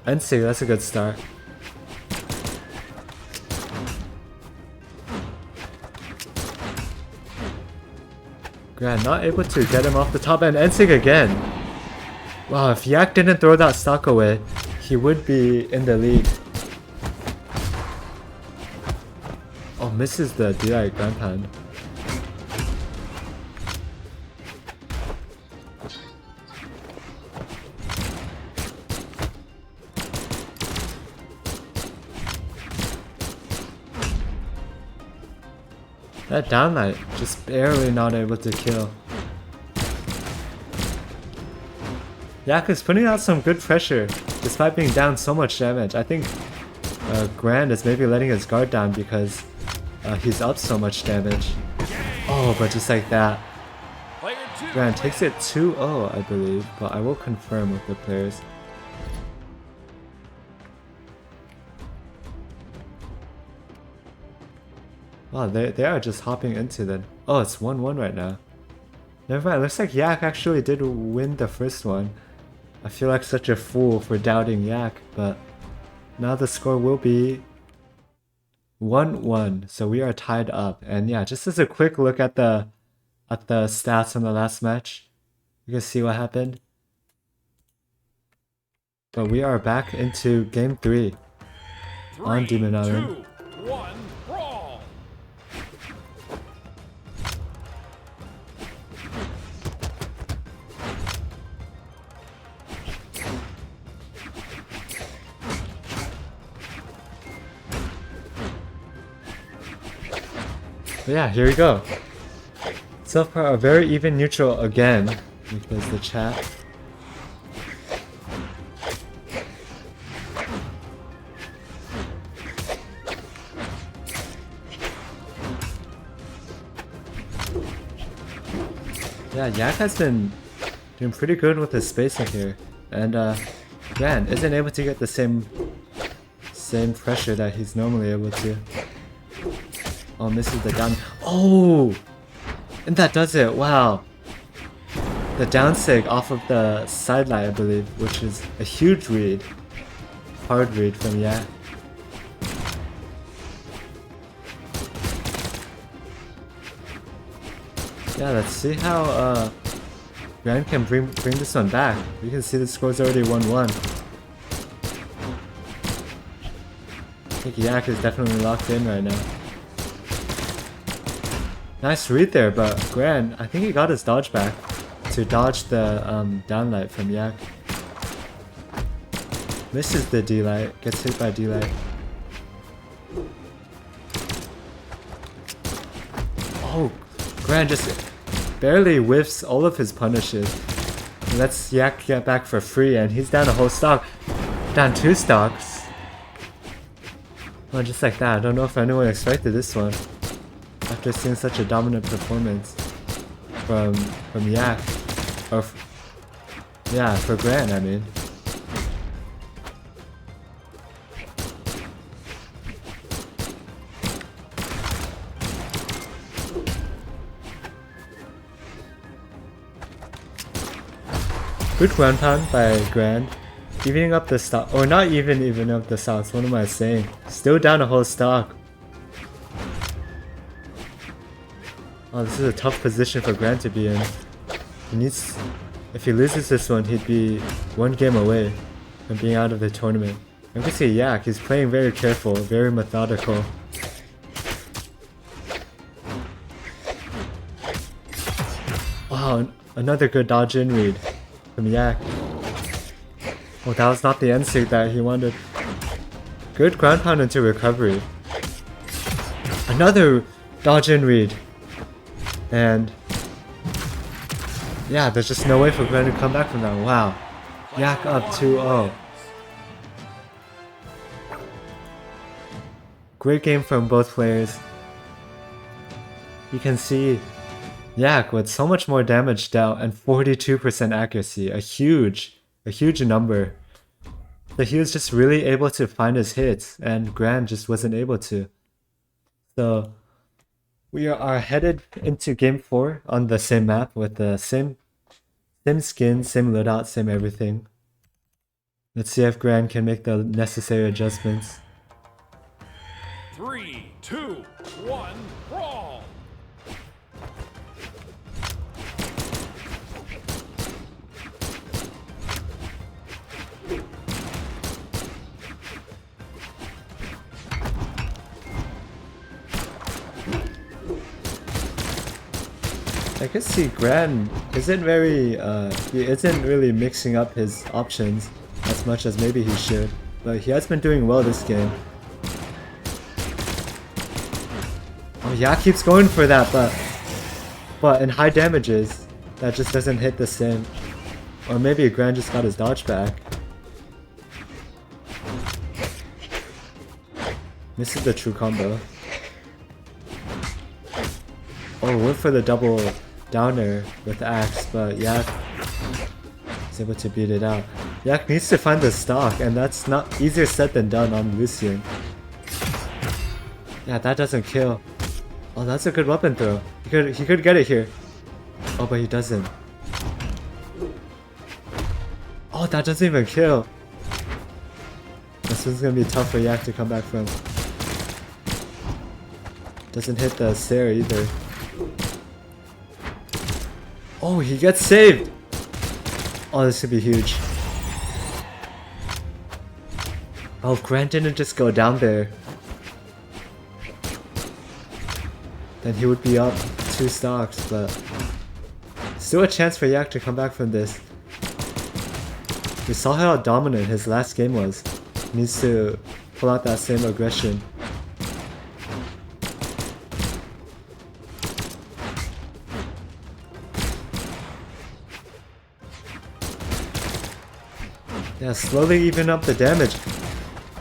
NC, that's a good start. Grand not able to get him off the top, and Ensig again. Wow, if Yak didn't throw that stock away, he would be in the lead. Oh, misses the DI ground pound. That downlight, just barely not able to kill. Yak is putting out some good pressure, despite being down so much damage. I think Grand is maybe letting his guard down because he's up so much damage. Oh, but just like that. Grand takes it 2-0, I believe, but I will confirm with the players. Wow, they are just hopping into the... Oh, it's 1-1 right now. Never mind, looks like Yak actually did win the first one. I feel like such a fool for doubting Yak, but now the score will be 1-1, so we are tied up. And yeah, just as a quick look at the stats from the last match, you can see what happened. But we are back into game 3 on Demon Island. 2, 1, brawl! But yeah, here we go. So far, a very even neutral again, because the chat. Yeah, Yak has been doing pretty good with his spacing here, and Gran isn't able to get the same pressure that he's normally able to. Oh, misses the down. Oh! And that does it, wow. The down sig off of the sideline, I believe, which is a huge read. Hard read from Yak. Yeah, let's see how Gran can bring this one back. You can see the score's already 1-1. I think Yak is definitely locked in right now. Nice read there, but Gran, I think he got his dodge back to dodge the downlight from Yak. Misses the D-light, gets hit by D-light. Oh, Gran just barely whiffs all of his punishes. Lets Yak get back for free, and he's down a whole stock. Down 2 stocks. Oh, just like that. I don't know if anyone expected this one. After seeing such a dominant performance from Yak, or yeah, for Gran, I mean. Good ground pound by Gran, evening up the stock, or not even up the stocks. What am I saying? Still down a whole stock. Oh, this is a tough position for Gran to be in. He needs... If he loses this one, he'd be 1 game away from being out of the tournament. You can see Yak, he's playing very careful, very methodical. Wow, another good dodge in read from Yak. Oh, that was not the end state that he wanted. Good ground pound into recovery. Another dodge in read. And yeah, there's just no way for Gran to come back from that. Wow. Yak up 2-0. Great game from both players. You can see Yak with so much more damage dealt and 42% accuracy. A huge number. So he was just really able to find his hits, and Gran just wasn't able to. So we are headed into game 4 on the same map with the same Same skin, same loadout, same everything. Let's see if Gran can make the necessary adjustments. 3, 2, 1, brawl! I can see Gran isn't he isn't really mixing up his options as much as maybe he should, but he has been doing well this game. Oh yeah, keeps going for that, but in high damages, that just doesn't hit the same. Or maybe Gran just got his dodge back. Misses the true combo. Oh, went for the double downer with Axe, but Yak is able to beat it out. Yak needs to find the stock, and that's not easier said than done on Lucian. Yeah, that doesn't kill. Oh, that's a good weapon throw. He could get it here. Oh, but he doesn't. Oh, that doesn't even kill. This one's gonna be tough for Yak to come back from. Doesn't hit the Sarah either. Oh, he gets saved! Oh, this could be huge. Oh, if Grant didn't just go down there, then he would be up 2 stocks, but still a chance for Yak to come back from this. We saw how dominant his last game was. He needs to pull out that same aggression. Yeah, slowly even up the damage.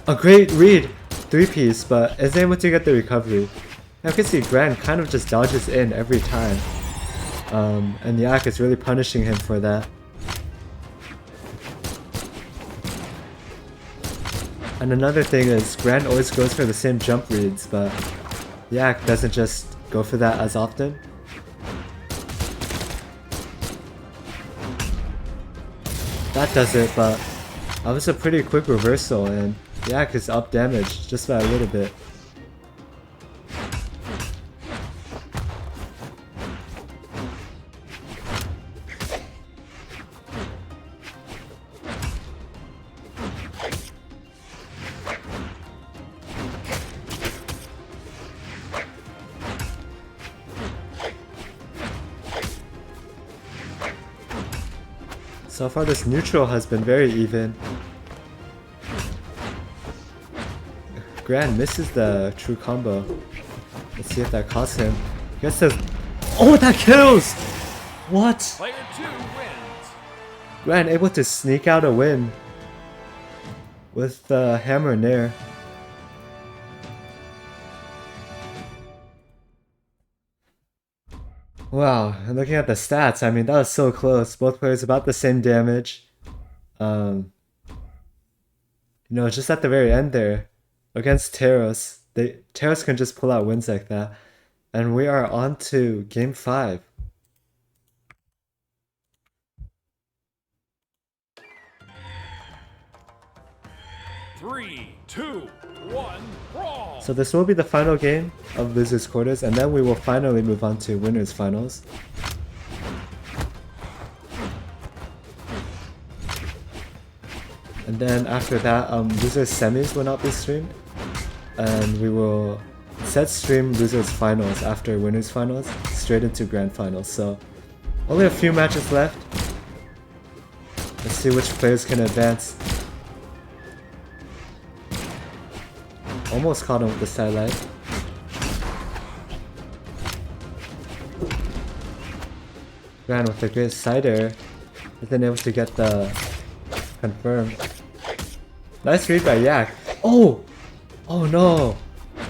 A great read! 3-piece, but isn't able to get the recovery. I can see Gran kind of just dodges in every time. And Yak is really punishing him for that. And another thing is, Gran always goes for the same jump reads, but Yak doesn't just go for that as often. That does it, but that was a pretty quick reversal, and Yak is up damage just by a little bit. So far this neutral has been very even. Gran misses the true combo. Let's see if that costs him. Gets the... Oh, that kills! What? Player 2 wins. Gran able to sneak out a win with the hammer and nair. Wow, and looking at the stats, I mean, that was so close. Both players about the same damage. You know, just at the very end there, against Teros, Teros can just pull out wins like that. And we are on to Game 5. Three, two, one, brawl! So this will be the final game of Losers Quarters, and then we will finally move on to Winners Finals. And then after that, Losers Semis will not be streamed, and we will instead stream Losers Finals after Winners Finals, straight into Grand Finals. So only a few matches left. Let's see which players can advance. Almost caught him with the sidelight. Ran with a great cider, but then able to get the confirm. Nice read by Yak. Oh! Oh no!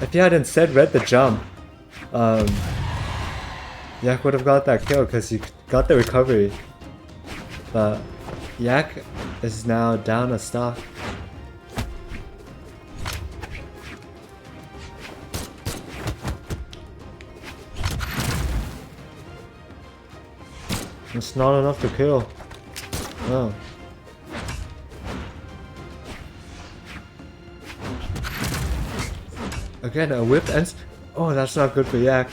If he had instead read the jump, Yak would have got that kill because he got the recovery. But Yak is now down a stock. It's not enough to kill. Oh. Again, a whip ends. Oh, that's not good for Yak.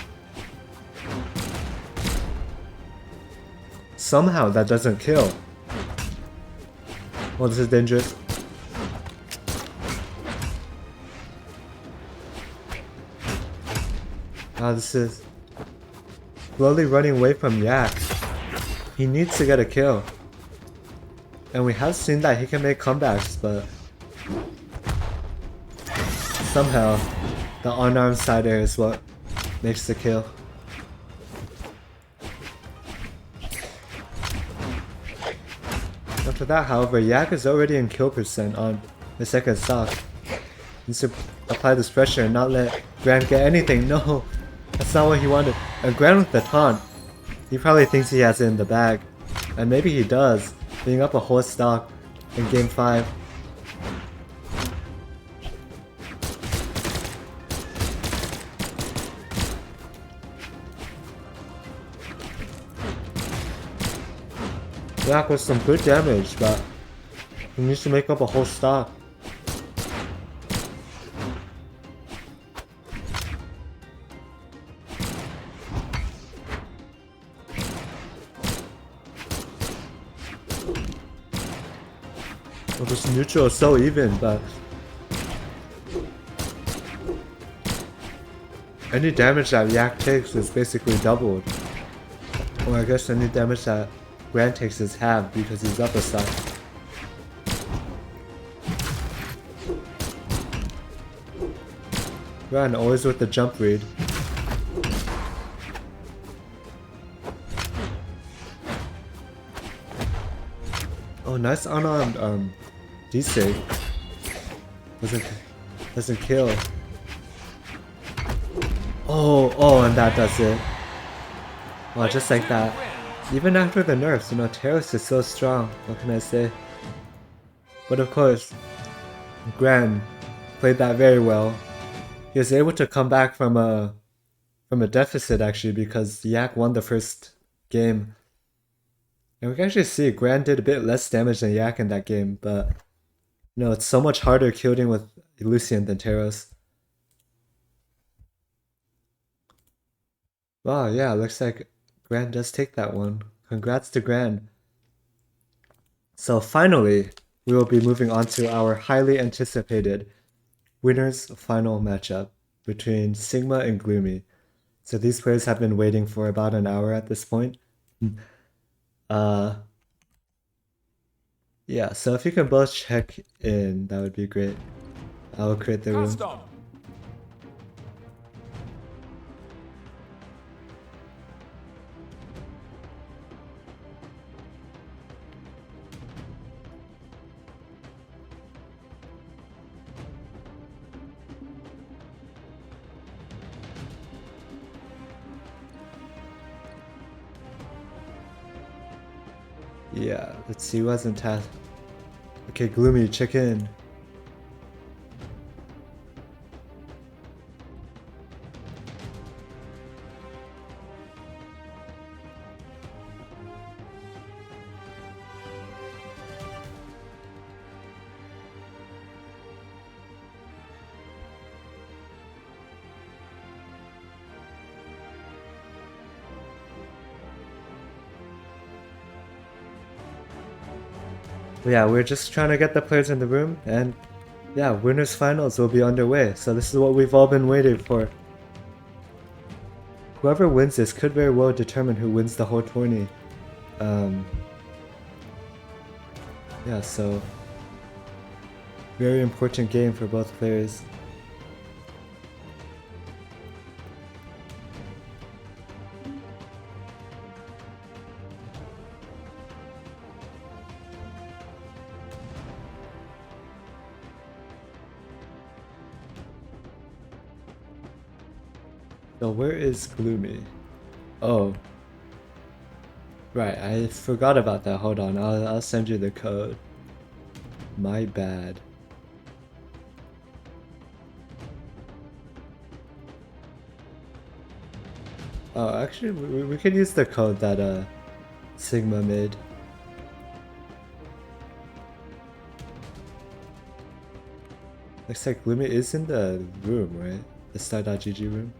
Somehow that doesn't kill. Oh, this is dangerous. Ah, this is slowly running away from Yak. He needs to get a kill. And we have seen that he can make comebacks, but somehow the unarmed side air is what makes the kill. After that, however, Yak is already in kill percent on the second stock. He needs to apply this pressure and not let Grant get anything. No, that's not what he wanted. And Grant with the taunt, he probably thinks he has it in the bag. And maybe he does, being up a whole stock in game 5. Yak with some good damage, but he needs to make up a whole stock. Well, this neutral is so even, but any damage that Yak takes is basically doubled. Or I guess any damage that Grant takes is halved because he's up a stock. Grant always with the jump read. Oh, nice unarmed D-Sig. Doesn't kill. Oh, and that does it. Oh, just like that. Even after the nerfs, you know, Terrace is so strong. What can I say? But of course, Grant played that very well. He was able to come back from a deficit actually because Yak won the first game. And we can actually see Grant did a bit less damage than Yak in that game, but you know, it's so much harder killing with Lucian than Teros. Wow, yeah, looks like Grant does take that one. Congrats to Grant. So finally, we will be moving on to our highly anticipated winners final matchup between Sigma and Gloomy. So these players have been waiting for about an hour at this point. Yeah, so if you can both check in, that would be great. I will create the room. Custom. Yeah, let's see who hasn't tasked. Okay, Gloomy, check in. Yeah, we're just trying to get the players in the room, and yeah, winners finals will be underway. So this is what we've all been waiting for. Whoever wins this could very well determine who wins the whole tourney. Yeah, so very important game for both players. So where is Gloomy? Oh. Right, I forgot about that. Hold on, I'll send you the code. My bad. Oh, actually, we could use the code that Sigma made. Looks like Gloomy is in the room, right? The star.gg room.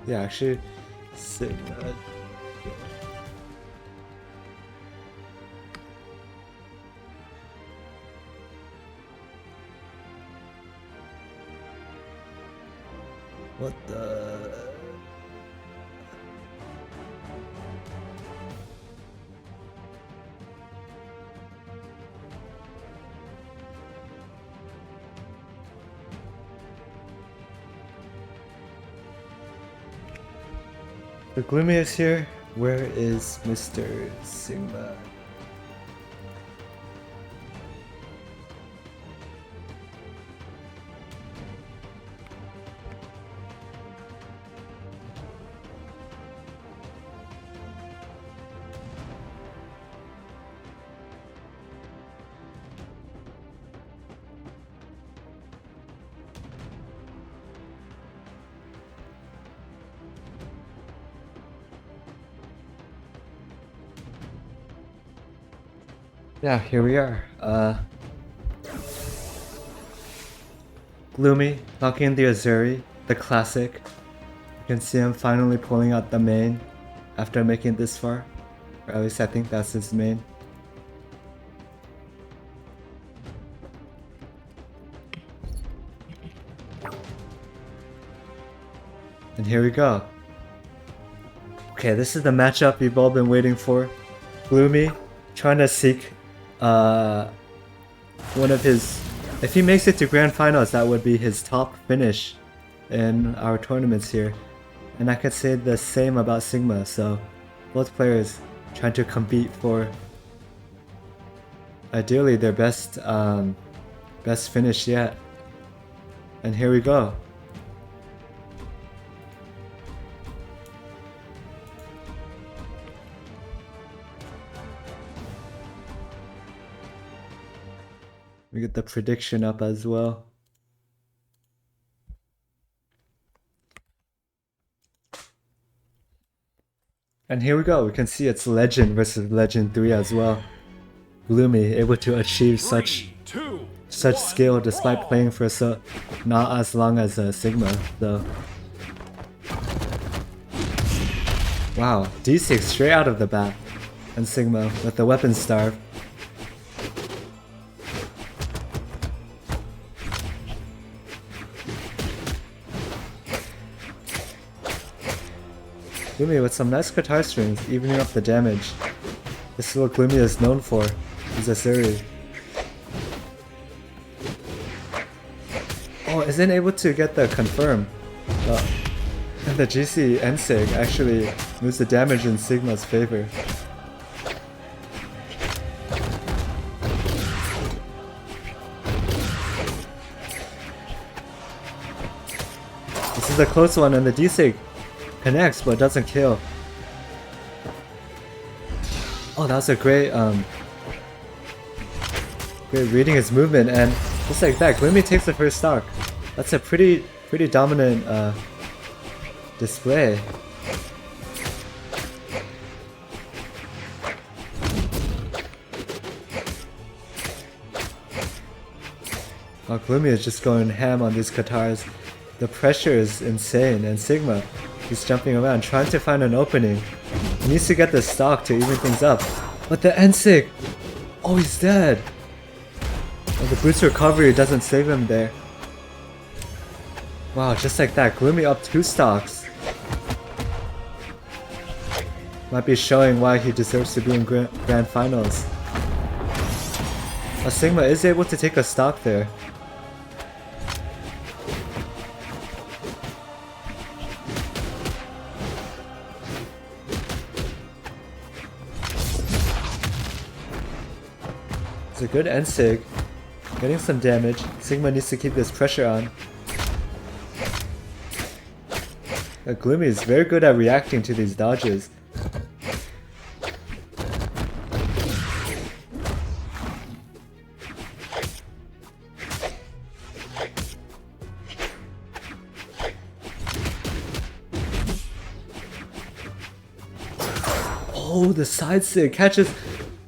Yeah, actually, Sigma. What the? The Gloomy is here. Where is Mr. Sigma? Yeah, here we are. Gloomy, knocking the Azuri, the classic. You can see him finally pulling out the main after making it this far. Or at least I think that's his main. And here we go. Okay, this is the matchup you've all been waiting for. Gloomy trying to seek one of his... If he makes it to Grand Finals, that would be his top finish in our tournaments here. And I could say the same about Sigma, so both players trying to compete for ideally their best finish yet. And here we go. We get the prediction up as well. And here we go. We can see it's Legend versus Legend 3 as well. Gloomy able to achieve such skill despite playing for not as long as Sigma though. Wow, D6 straight out of the bat, and Sigma with the weapon starve. Gloomy with some nice guitar strings, evening up the damage. This is what Gloomy is known for, his Azuri. Oh, isn't able to get the confirm. And the GC Ensig actually moves the damage in Sigma's favor. This is a close one, and the D-Sig connects but doesn't kill. Oh, that was a great reading his movement, and just like that, Gloomy takes the first stock. That's a pretty dominant display. Oh, Gloomy is just going ham on these guitars. The pressure is insane, and Sigma is jumping around trying to find an opening. He needs to get the stock to even things up. But the Ensig! Oh, he's dead! And the Brute's recovery doesn't save him there. Wow, just like that, Gloomy up 2 stocks. Might be showing why he deserves to be in Grand Finals. Sigma is able to take a stock there. It's a good Ensig. Getting some damage. Sigma needs to keep this pressure on. Gloomy is very good at reacting to these dodges. Oh, the side sig catches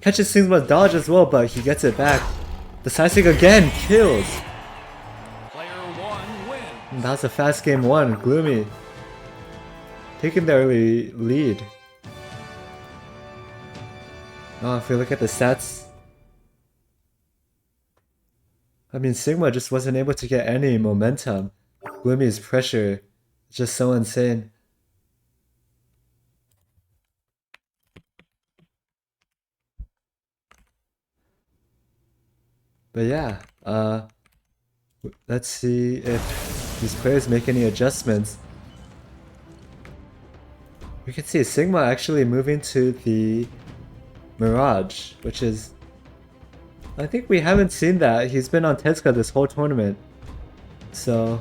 Catches Sigma's dodge as well, but he gets it back. The side stick again kills. Player 1 wins. And that's a fast game 1. Gloomy taking the early lead. Oh, if we look at the stats, I mean, Sigma just wasn't able to get any momentum. Gloomy's pressure is just so insane. But yeah, let's see if these players make any adjustments. We can see Sigma actually moving to the Mirage, which is... I think we haven't seen that. He's been on Tezuka this whole tournament. So...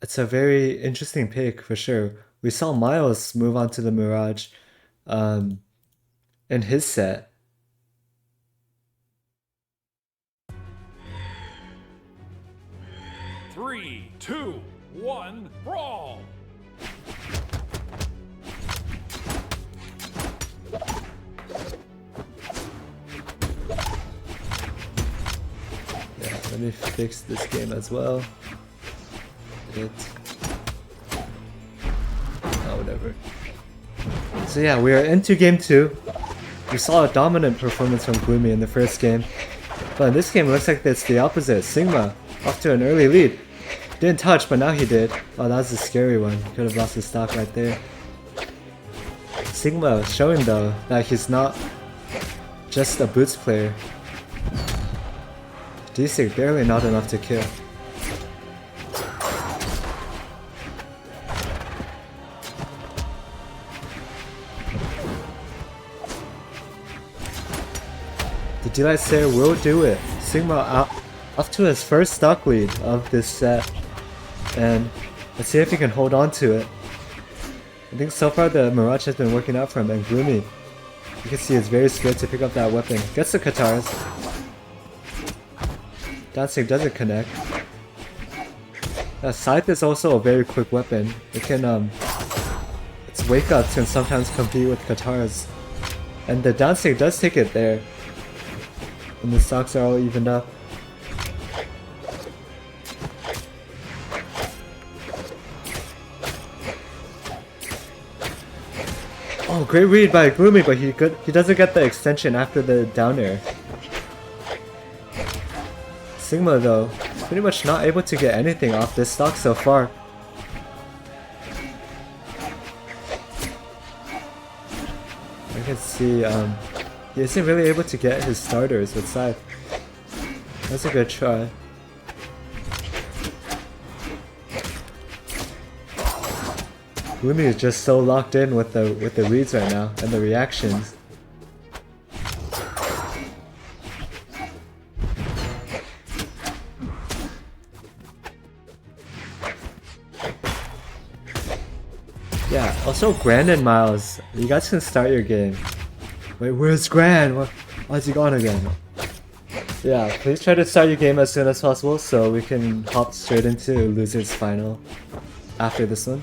it's a very interesting pick for sure. We saw Miles move on to the Mirage in his set. Three, two, one, brawl. Yeah, let me fix this game as well. Whatever. So yeah, we are into game 2. We saw a dominant performance from Gloomy in the first game, but in this game it looks like it's the opposite. Sigma off to an early lead. Didn't touch, but now he did. Oh, that was a scary one. Could have lost his stock right there. Sigma showing though that he's not just a boots player. D6 barely not enough to kill. The Delight Slayer will do it. Sigma up to his first stock lead of this set. And let's see if he can hold on to it. I think so far the Mirage has been working out for him, and Gloomy, you can see is very scared to pick up that weapon. Gets the Katars. Dancing doesn't connect. That Scythe is also a very quick weapon. It can its wake ups can sometimes compete with Katars. And the dancing does take it there. And the stocks are all evened up. Oh, great read by Gloomy, but he doesn't get the extension after the down air. Sigma though, pretty much not able to get anything off this stock so far. I can see he isn't really able to get his starters with Scythe. That's a good try. Gloomy is just so locked in with the reads right now and the reactions. Yeah, also Grand and Miles, you guys can start your game. Wait, where's Grand? Why's he gone again? Yeah, please try to start your game as soon as possible so we can hop straight into Losers Final after this one.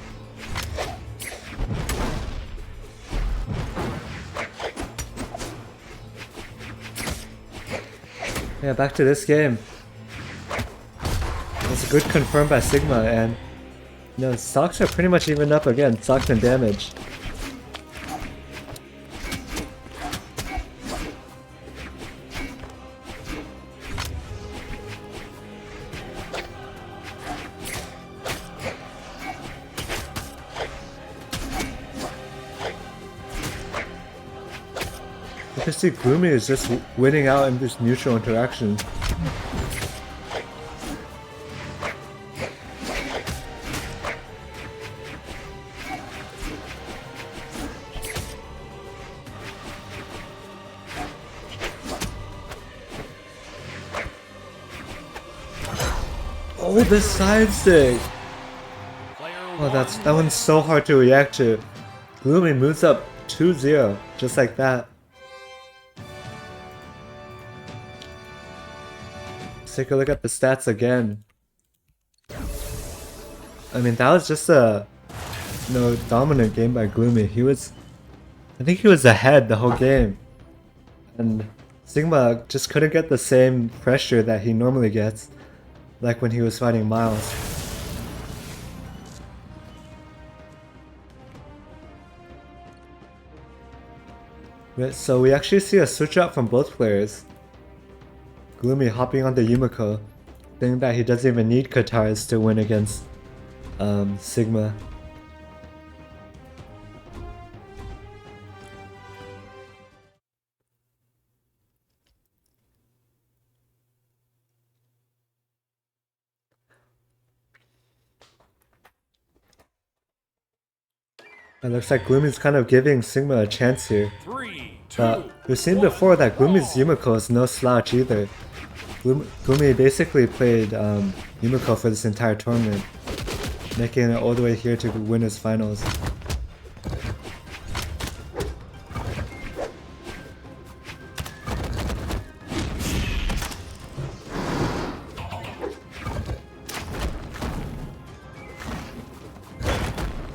Yeah, back to this game. It's a good confirm by Sigma, and you know, stocks are pretty much evened up again, stocks and damage. You can see Gloomy is just winning out in this neutral interaction. Oh, the side stick! Oh, that one's so hard to react to. Gloomy moves up 2-0, just like that. Let's take a look at the stats again. I mean, that was just a dominant game by Gloomy. I think he was ahead the whole game. And Sigma just couldn't get the same pressure that he normally gets, like when he was fighting Miles. So we actually see a switch up from both players. Gloomy hopping on the Yumiko, saying that he doesn't even need Katars to win against Sigma. It looks like Gloomy's kind of giving Sigma a chance here. 3, 2, But we've seen 1, before that Gloomy's brawl. Yumiko is no slouch either. Gloomy basically played Yumiko for this entire tournament, making it all the way here to win his finals.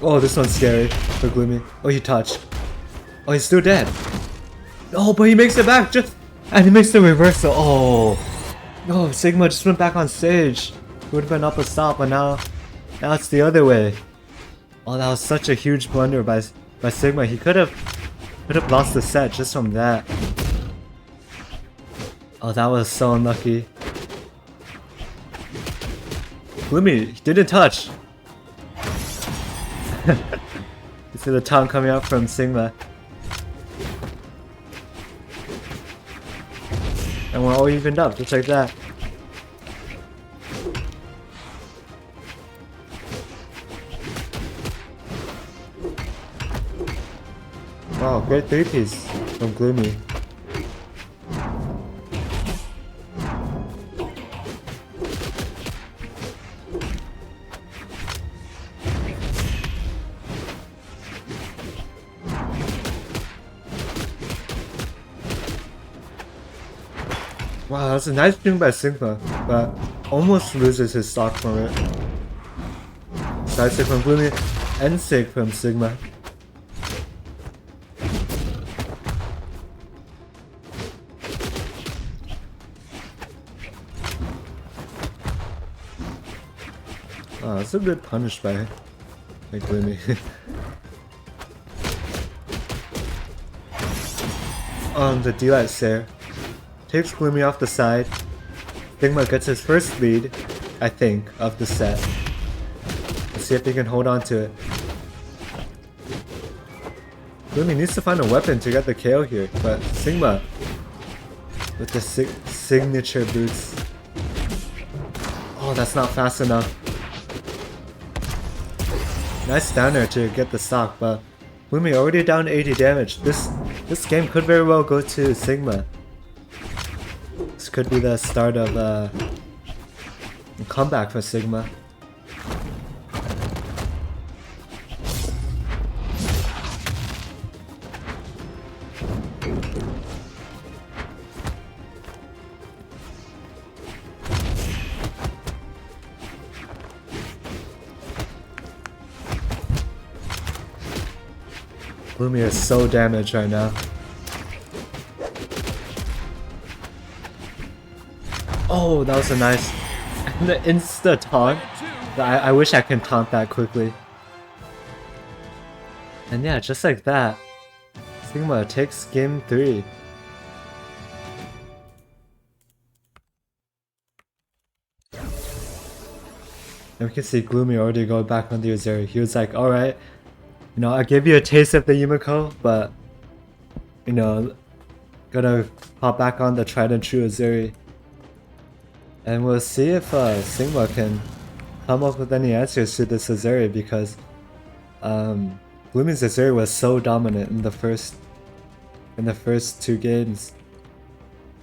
Oh, this one's scary for Gloomy. Oh, he touched. Oh, he's still dead. Oh, but he makes it back just, and he makes the reversal. Oh, Sigma just went back on stage. It would have been up a stop, but now it's the other way. Oh, that was such a huge blunder by Sigma. He could have lost the set just from that. Oh, that was so unlucky. Gloomy didn't touch. You see the taunt coming out from Sigma. And we're all evened up, just like that. Wow, great 3-piece from Gloomy. Wow, that's a nice thing by Sigma, but almost loses his stock from it. Side sig from Gloomy, and sig from Sigma. Oh, that's a good punish by Gloomy. The D-Light Stare takes Gloomy off the side. Sigma gets his first lead, I think, of the set. Let's see if he can hold on to it. Gloomy needs to find a weapon to get the KO here, but Sigma with the signature boots. Oh, that's not fast enough. Nice downer to get the stock, but Gloomy already down 80 damage. This game could very well go to Sigma. This could be the start of a comeback for Sigma. Gloomy is so damaged right now. Oh, that was a nice... And the insta taunt. I wish I could taunt that quickly. And yeah, just like that, Sigma takes game 3. And we can see Gloomy already go back on the Uzuri. He was like, alright, you know, I gave you a taste of the Yumiko, but, you know, gonna hop back on the tried and true Uzuri. And we'll see if Sigma can come up with any answers to this Uzuri, because Gloomy's Uzuri was so dominant in the first 2 games.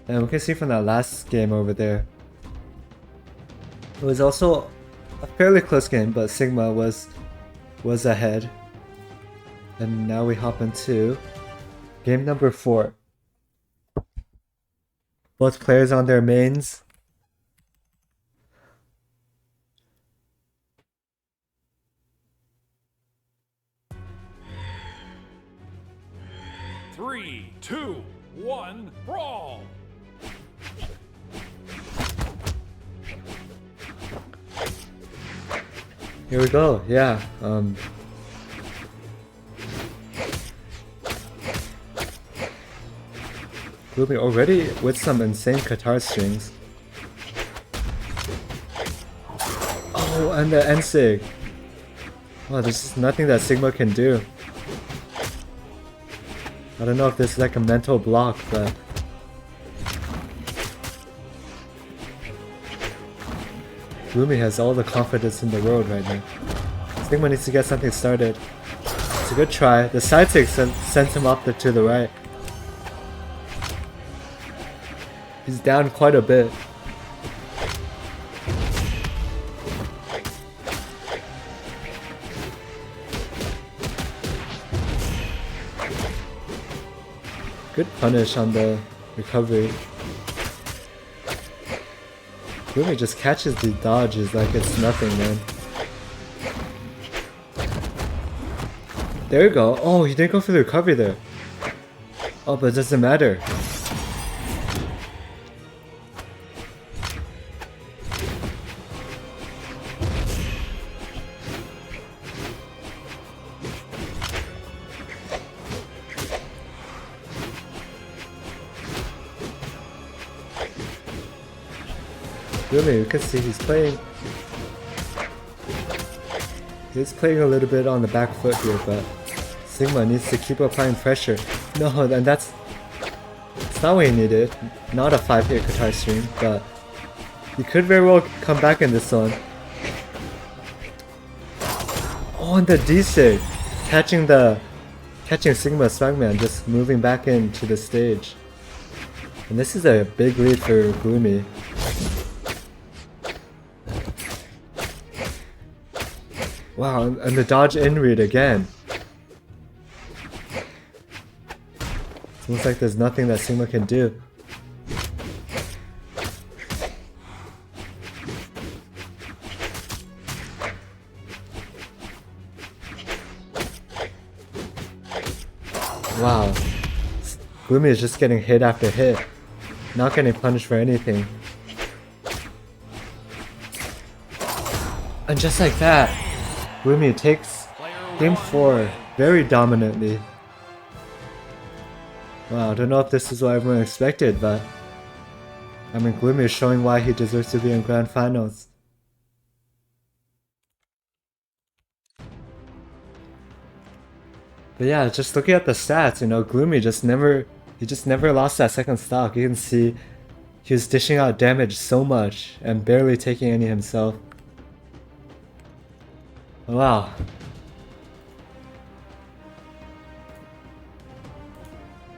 And we can see from that last game over there, it was also a fairly close game, but Sigma was ahead. And now we hop into game number 4. Both players on their mains. Three, two, 1, brawl! Here we go, yeah. Gloomy already with some insane guitar strings. Oh, and the N-Sig. Oh, there's just nothing that Sigma can do. I don't know if this is like a mental block, but... Gloomy has all the confidence in the world right now. Sigma needs to get something started. It's a good try. The side stick sends him up to the right. He's down quite a bit. Good punish on the recovery. Gloomy just catches the dodges like it's nothing, man. There you go. Oh, he didn't go for the recovery there. Oh, but it doesn't matter. Really, you can see he's playing a little bit on the back foot here, but Sigma needs to keep applying pressure. No, and that's not what he needed. Not a 5-hit guitar string, but he could very well come back in this one. Oh, and the D-Sig! Catching Sigma Swagman, just moving back into the stage. And this is a big lead for Gloomy. Wow, and the dodge in read again. It looks like there's nothing that Sigma can do. Wow. Gloomy is just getting hit after hit. Not getting punished for anything. And just like that, Gloomy takes game 4 very dominantly. Wow, I don't know if this is what everyone expected, but I mean, Gloomy is showing why he deserves to be in Grand Finals. But yeah, just looking at the stats, you know, Gloomy just never lost that second stock. You can see he was dishing out damage so much and barely taking any himself. Wow.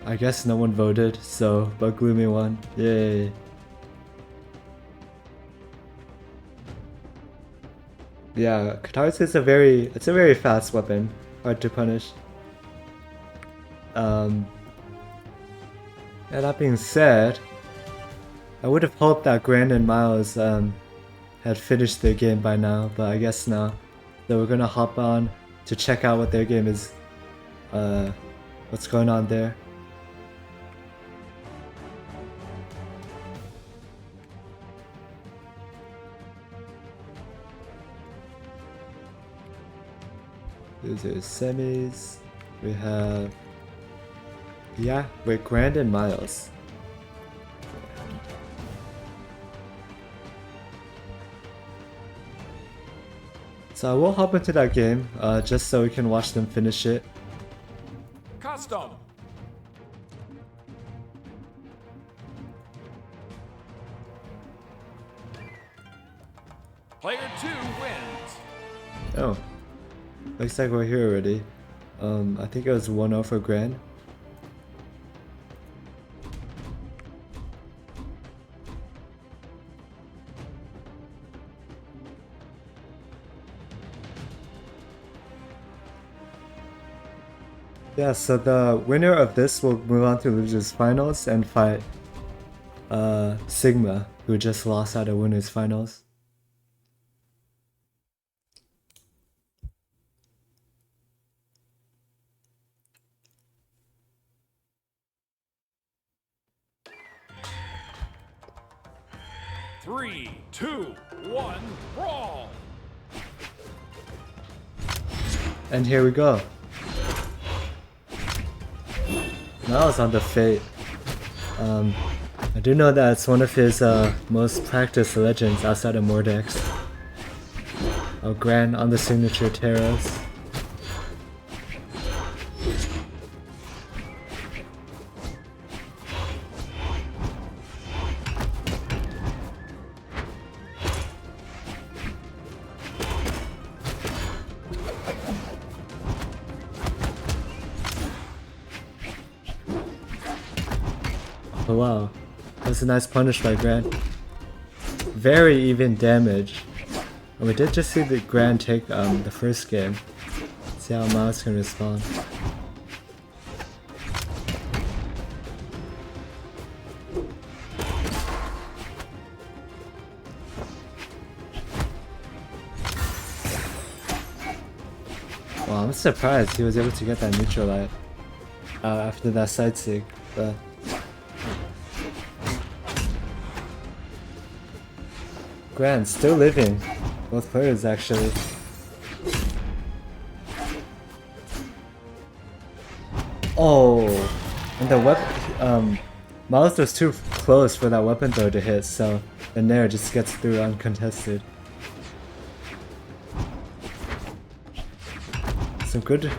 I guess no one voted, so but Gloomy won. Yay. Yeah, Katar's is a very fast weapon, hard to punish. Yeah, that being said, I would have hoped that Grand and Miles had finished their game by now, but I guess not. So we're gonna hop on to check out what their game is, what's going on there. These are semis. We have, yeah, with Grand and Miles. So I will hop into that game, just so we can watch them finish it. Custom! Player 2 wins! Oh. Looks like we're here already. I think it was 1-0 for Grand. Yeah, so the winner of this will move on to losers finals and fight Sigma, who just lost at the winners finals. 3, 2, 1, brawl! And here we go. Now it's on the Fate. I do know that it's one of his most practiced legends outside of Mordex. Oh, Gran on the signature Terras. Oh wow, that's a nice punish by Gran. Very even damage. And we did just see the Gran take the first game. See how Miles can respond. Well, I'm surprised he was able to get that neutral light after that side sig, but Gran still living. Both players actually. Oh, and the weapon. Miles was too close for that weapon throw to hit, so the Nair just gets through uncontested. Some good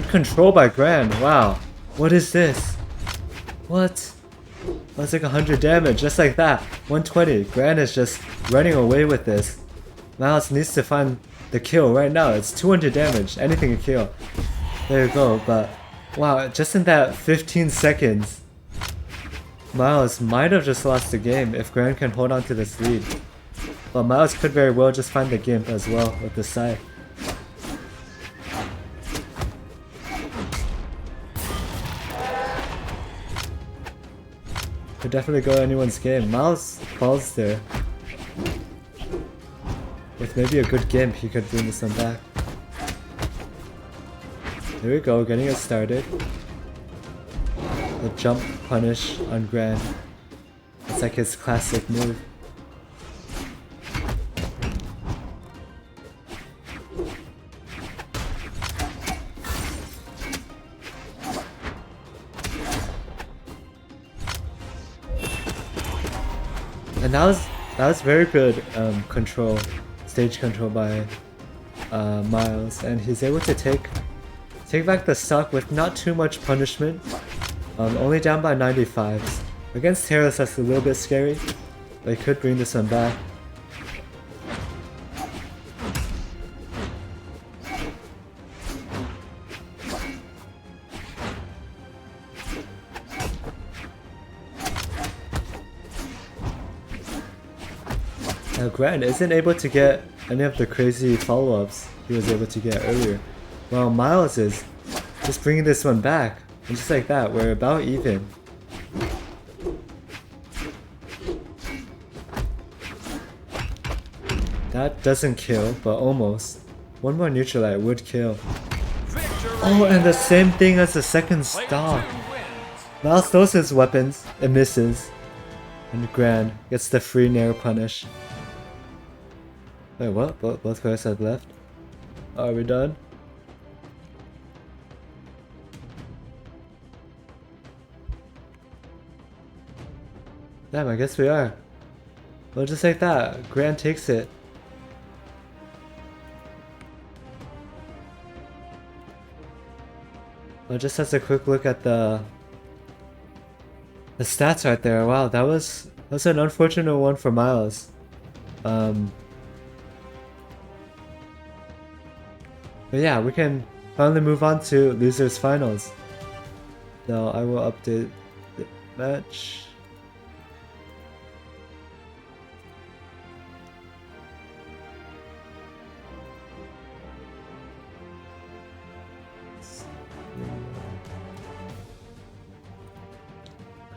control by Gran. Wow, what is this? What? That's like 100 damage, just like that. 120. Gran is just running away with this. Miles needs to find the kill right now. It's 200 damage. Anything can kill. There you go. But wow, just in that 15 seconds, Miles might have just lost the game if Gran can hold on to this lead. But Miles could very well just find the Gimp as well with the side. Could definitely go anyone's game. Miles falls there. With maybe a good Gimp, he could bring this one back. There we go, getting it started. The jump punish on Gran. It's like his classic move. And that was very good control, stage control by Miles, and he's able to take back the stock with not too much punishment. Only down by 95s. Against Terras, that's a little bit scary, but he could bring this one back. Now Gran isn't able to get any of the crazy follow-ups he was able to get earlier. Well, Miles is just bringing this one back. And just like that, we're about even. That doesn't kill, but almost. One more neutral light would kill. Oh, and the same thing as the second stock. Miles throws his weapons, it misses. And Gran gets the free Nair punish. Wait, what? Both players have left? Are we done? Damn, I guess we are. Well, just like that, Gran takes it. Well, just as a quick look at the stats right there. Wow, that was an unfortunate one for Miles. But yeah, we can finally move on to losers finals. Now I will update the match.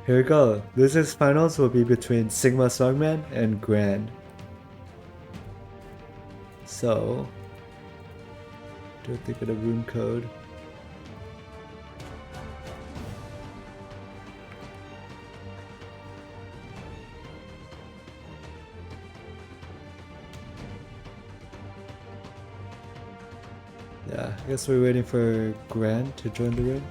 Here we go. Losers finals will be between Sigma Songman and Gran. So, don't think of the rune code. Yeah, I guess we're waiting for Gran to join the room.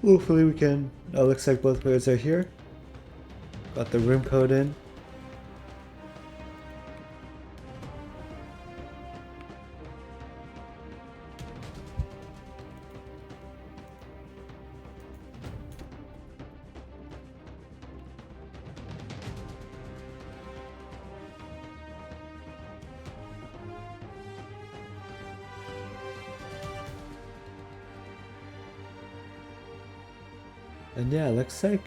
Hopefully we can. Oh, looks like both players are here. Got the room code in. And yeah, looks like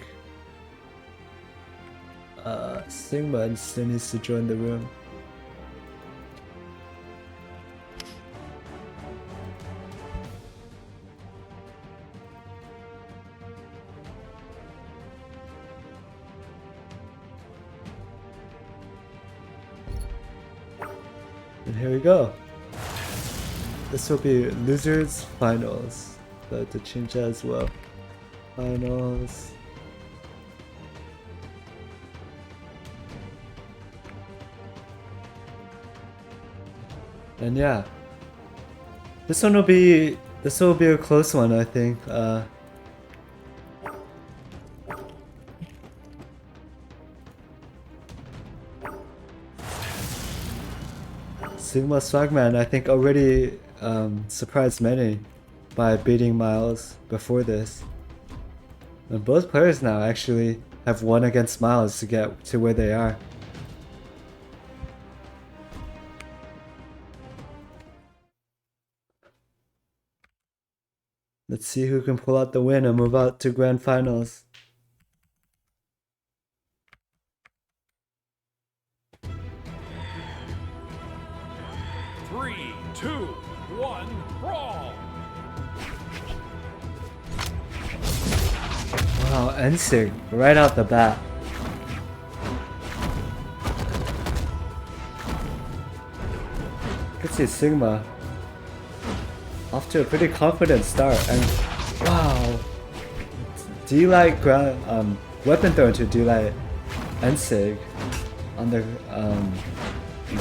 Sigma still needs to join the room. And here we go. This will be losers finals. So to change that as well. Finals. And yeah, this will be a close one, I think. Sigma Swagman, I think, already surprised many by beating Miles before this. And both players now actually have won against Miles to get to where they are. Let's see who can pull out the win and move out to Grand Finals. Three, two, one, brawl! Wow, Ensig right out the bat. You can see Sigma off to a pretty confident start, and wow, D-Light weapon throw into D-Light Ensig on the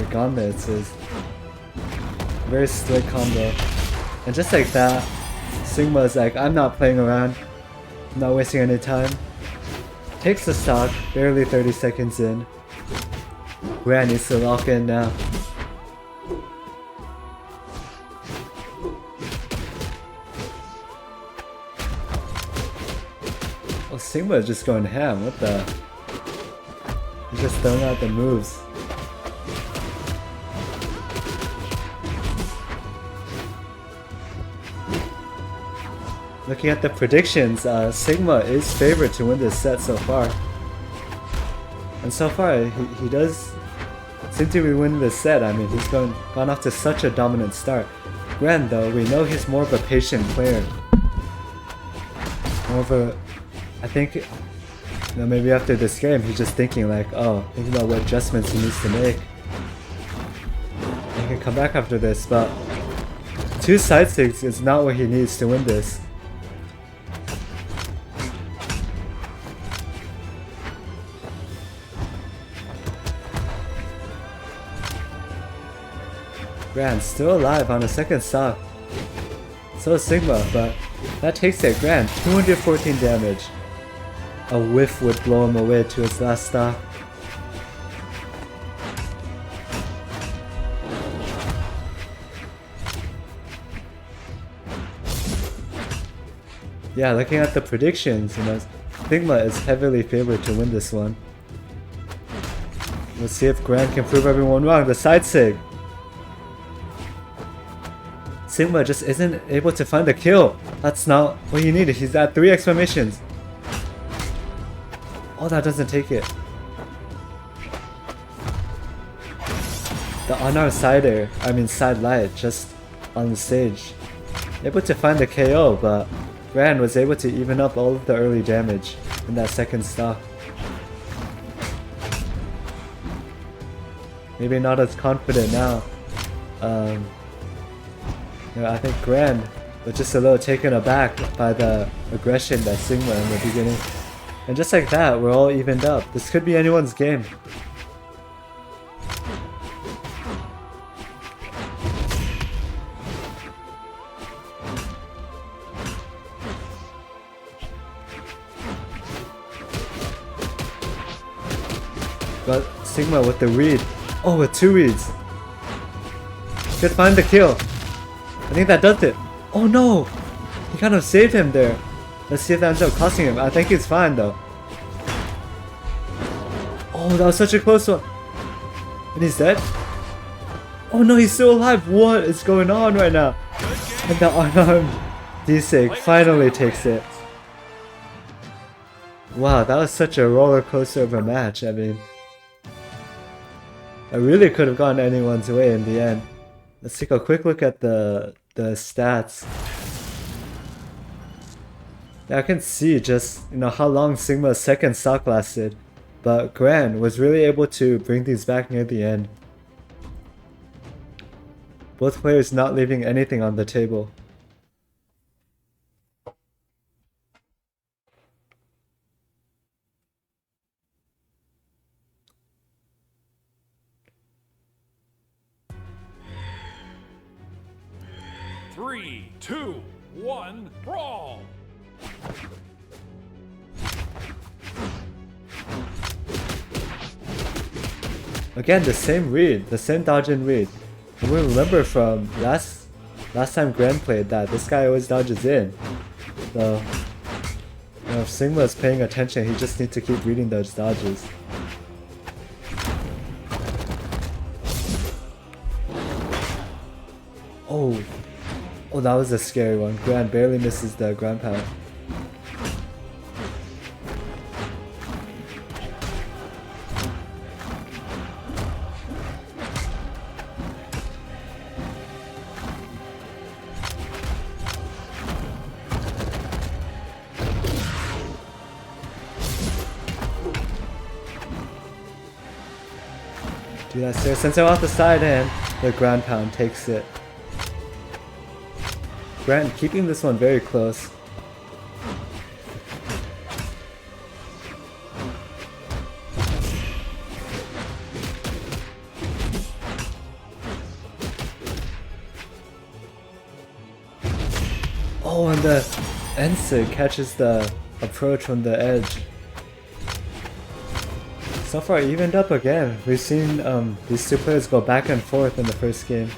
gauntlets is very slick combo, and just like that, Sigma is like, I'm not playing around, I'm not wasting any time. Takes the stock, barely 30 seconds in. Gran needs to lock in now. Oh, Sigma is just going ham, what the? He's just throwing out the moves. Looking at the predictions, Sigma is favored to win this set so far. And so far, he does seem to be winning this set. I mean, he's gone off to such a dominant start. Gran, though, we know he's more of a patient player. More of a... I think, maybe after this game, he's just thinking like, oh, thinking about what adjustments he needs to make. He can come back after this, but 2 side sticks is not what he needs to win this. Gran still alive on a second stock. So is Sigma, but that takes it. Gran, 214 damage. A whiff would blow him away to his last stock. Yeah, looking at the predictions, Sigma is heavily favored to win this one. Let's see if Gran can prove everyone wrong. The side sig. Sigma just isn't able to find the kill. That's not what he needed. He's at 3 exclamations. Oh, that doesn't take it. The unarmed sider, side light, just on the stage. Able to find the KO, but Gran was able to even up all of the early damage in that second stock. maybe not as confident now. I think Grand was just a little taken aback by the aggression that Sigma in the beginning. And just like that, we're all evened up. This could be anyone's game. But Sigma with the read. Oh, with 2 reads. Could find the kill. I think that does it. Oh no! He kind of saved him there. Let's see if that ends up costing him. I think he's fine though. Oh, that was such a close one. And he's dead? Oh no, he's still alive. What is going on right now? And the unarmed D-Sig finally takes it. Wow, that was such a roller coaster of a match. I mean, it really could have gone anyone's way in the end. Let's take a quick look at the stats. Yeah, I can see just how long Sigma's second stock lasted, but Gran was really able to bring these back near the end. Both players not leaving anything on the table. Three, two, one, brawl! Again, the same read, the same dodge and read. And we remember from last time Gran played that this guy always dodges in. So, if Sigma is paying attention, he just needs to keep reading those dodges. Oh, that was a scary one. Gran barely misses the ground pound. Do that stare sends him off the side and the ground pound takes it. Grant keeping this one very close. Oh, and the Ensig catches the approach from the edge. So far evened up again. We've seen these two players go back and forth in the first game.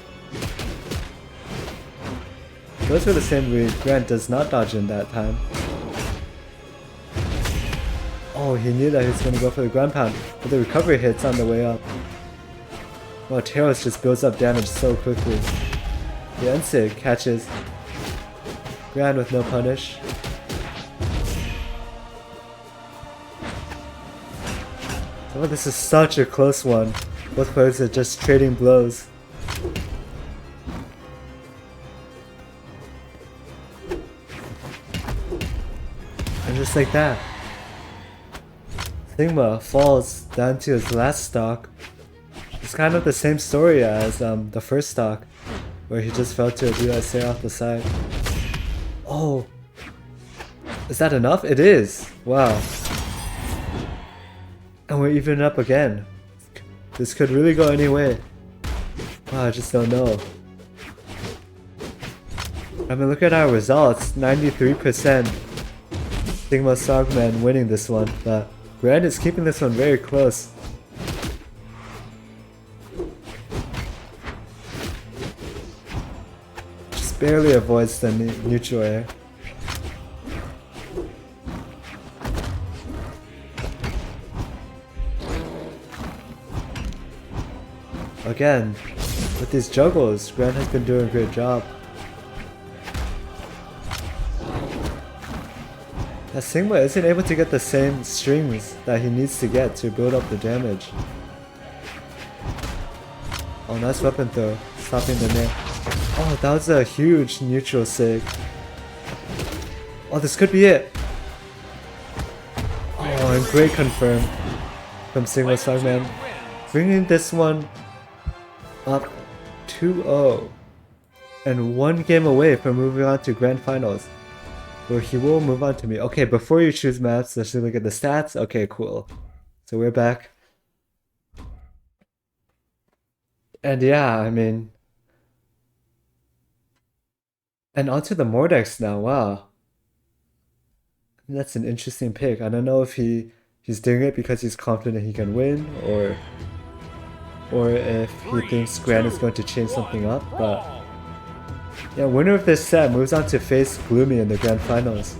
Goes for the same read. Grant does not dodge in that time. Oh, he knew that he was going to go for the ground pound, but the recovery hits on the way up. Wow, Taros just builds up damage so quickly. The Ensig catches Grant with no punish. Oh, this is such a close one. Both players are just trading blows. And just like that, Sigma falls down to his last stock. It's kind of the same story as the first stock, where he just fell to a USA off the side. Oh, is that enough? It is. Wow. And we're even up again. This could really go any way. Wow, I just don't know. I mean, look at our results. 93% Sigma Stockman winning this one, but Grant is keeping this one very close. Just barely avoids the neutral air. Again, with these juggles, Grant has been doing a great job. Now Sigma isn't able to get the same strings that he needs to get to build up the damage. Oh, nice weapon throw, stopping the nair. Oh, that was a huge neutral sig. Oh, this could be it. Oh, and great confirm from Sigma Stockman. Bringing this one up 2-0 and 1 game away from moving on to Grand Finals, where he will move on to me. Okay, before you choose maps, let's look at the stats. Okay, cool. So we're back. And yeah, I mean... And onto the Mordex now, wow. That's an interesting pick. I don't know if he's doing it because he's confident he can win, or if he thinks Gran is going to change something up, but... Yeah, winner of this set moves on to face Gloomy in the Grand Finals.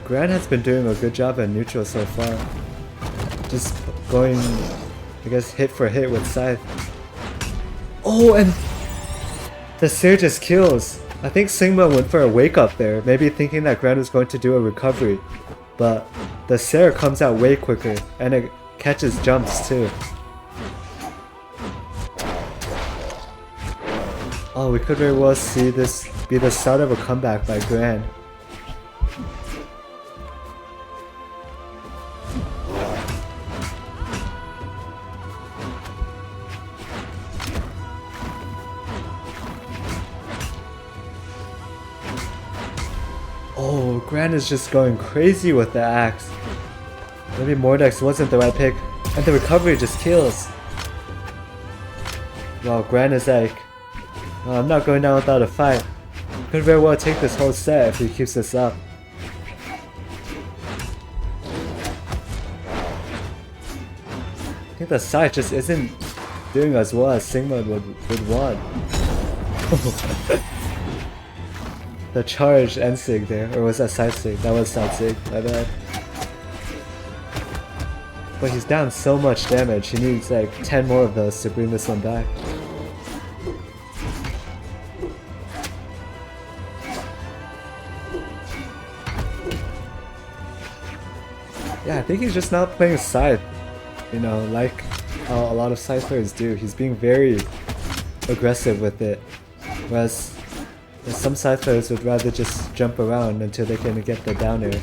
Gran has been doing a good job at neutral so far. Just going, I guess, hit for hit with Scythe. Oh, and the Seer just kills. I think Sigma went for a wake up there, maybe thinking that Gran was going to do a recovery. But the Seer comes out way quicker, and it catches jumps too. Oh, we could very well see this be the start of a comeback by Gran. Oh, Gran is just going crazy with the axe. Maybe Mordex wasn't the right pick, and the recovery just kills. Well, Gran is like, well, I'm not going down without a fight. Could very well take this whole set if he keeps this up. I think the side just isn't doing as well as Sigma would want. The charge end sig there, or was that side sig? That was side sig, my bad. But he's down so much damage, he needs like 10 more of those to bring this one back. Yeah, I think he's just not playing Scythe, you know, like how a lot of Scythe players do. He's being very aggressive with it, whereas some Scythe players would rather just jump around until they can get the down air.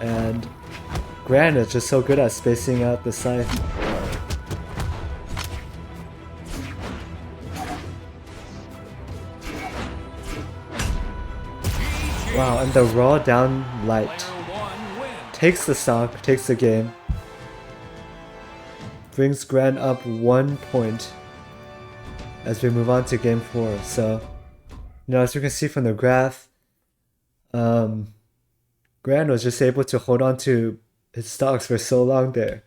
And Gran is just so good at spacing out the Scythe. Wow, and the raw down light takes the stock, takes the game, brings Gran up 1 point as we move on to game 4. So, you know, as you can see from the graph, Gran was just able to hold on to his stocks for so long there.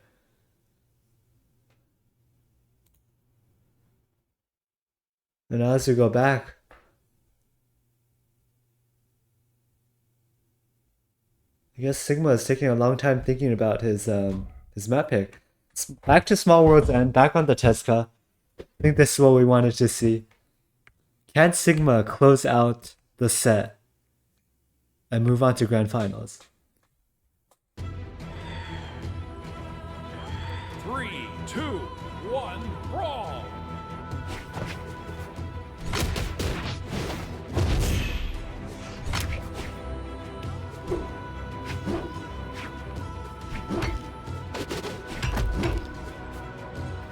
And now as we go back, I guess Sigma is taking a long time thinking about his map pick. Back to Small World's End, back on the Tezuka. I think this is what we wanted to see. Can Sigma close out the set and move on to Grand Finals? 3, 2, 1, brawl!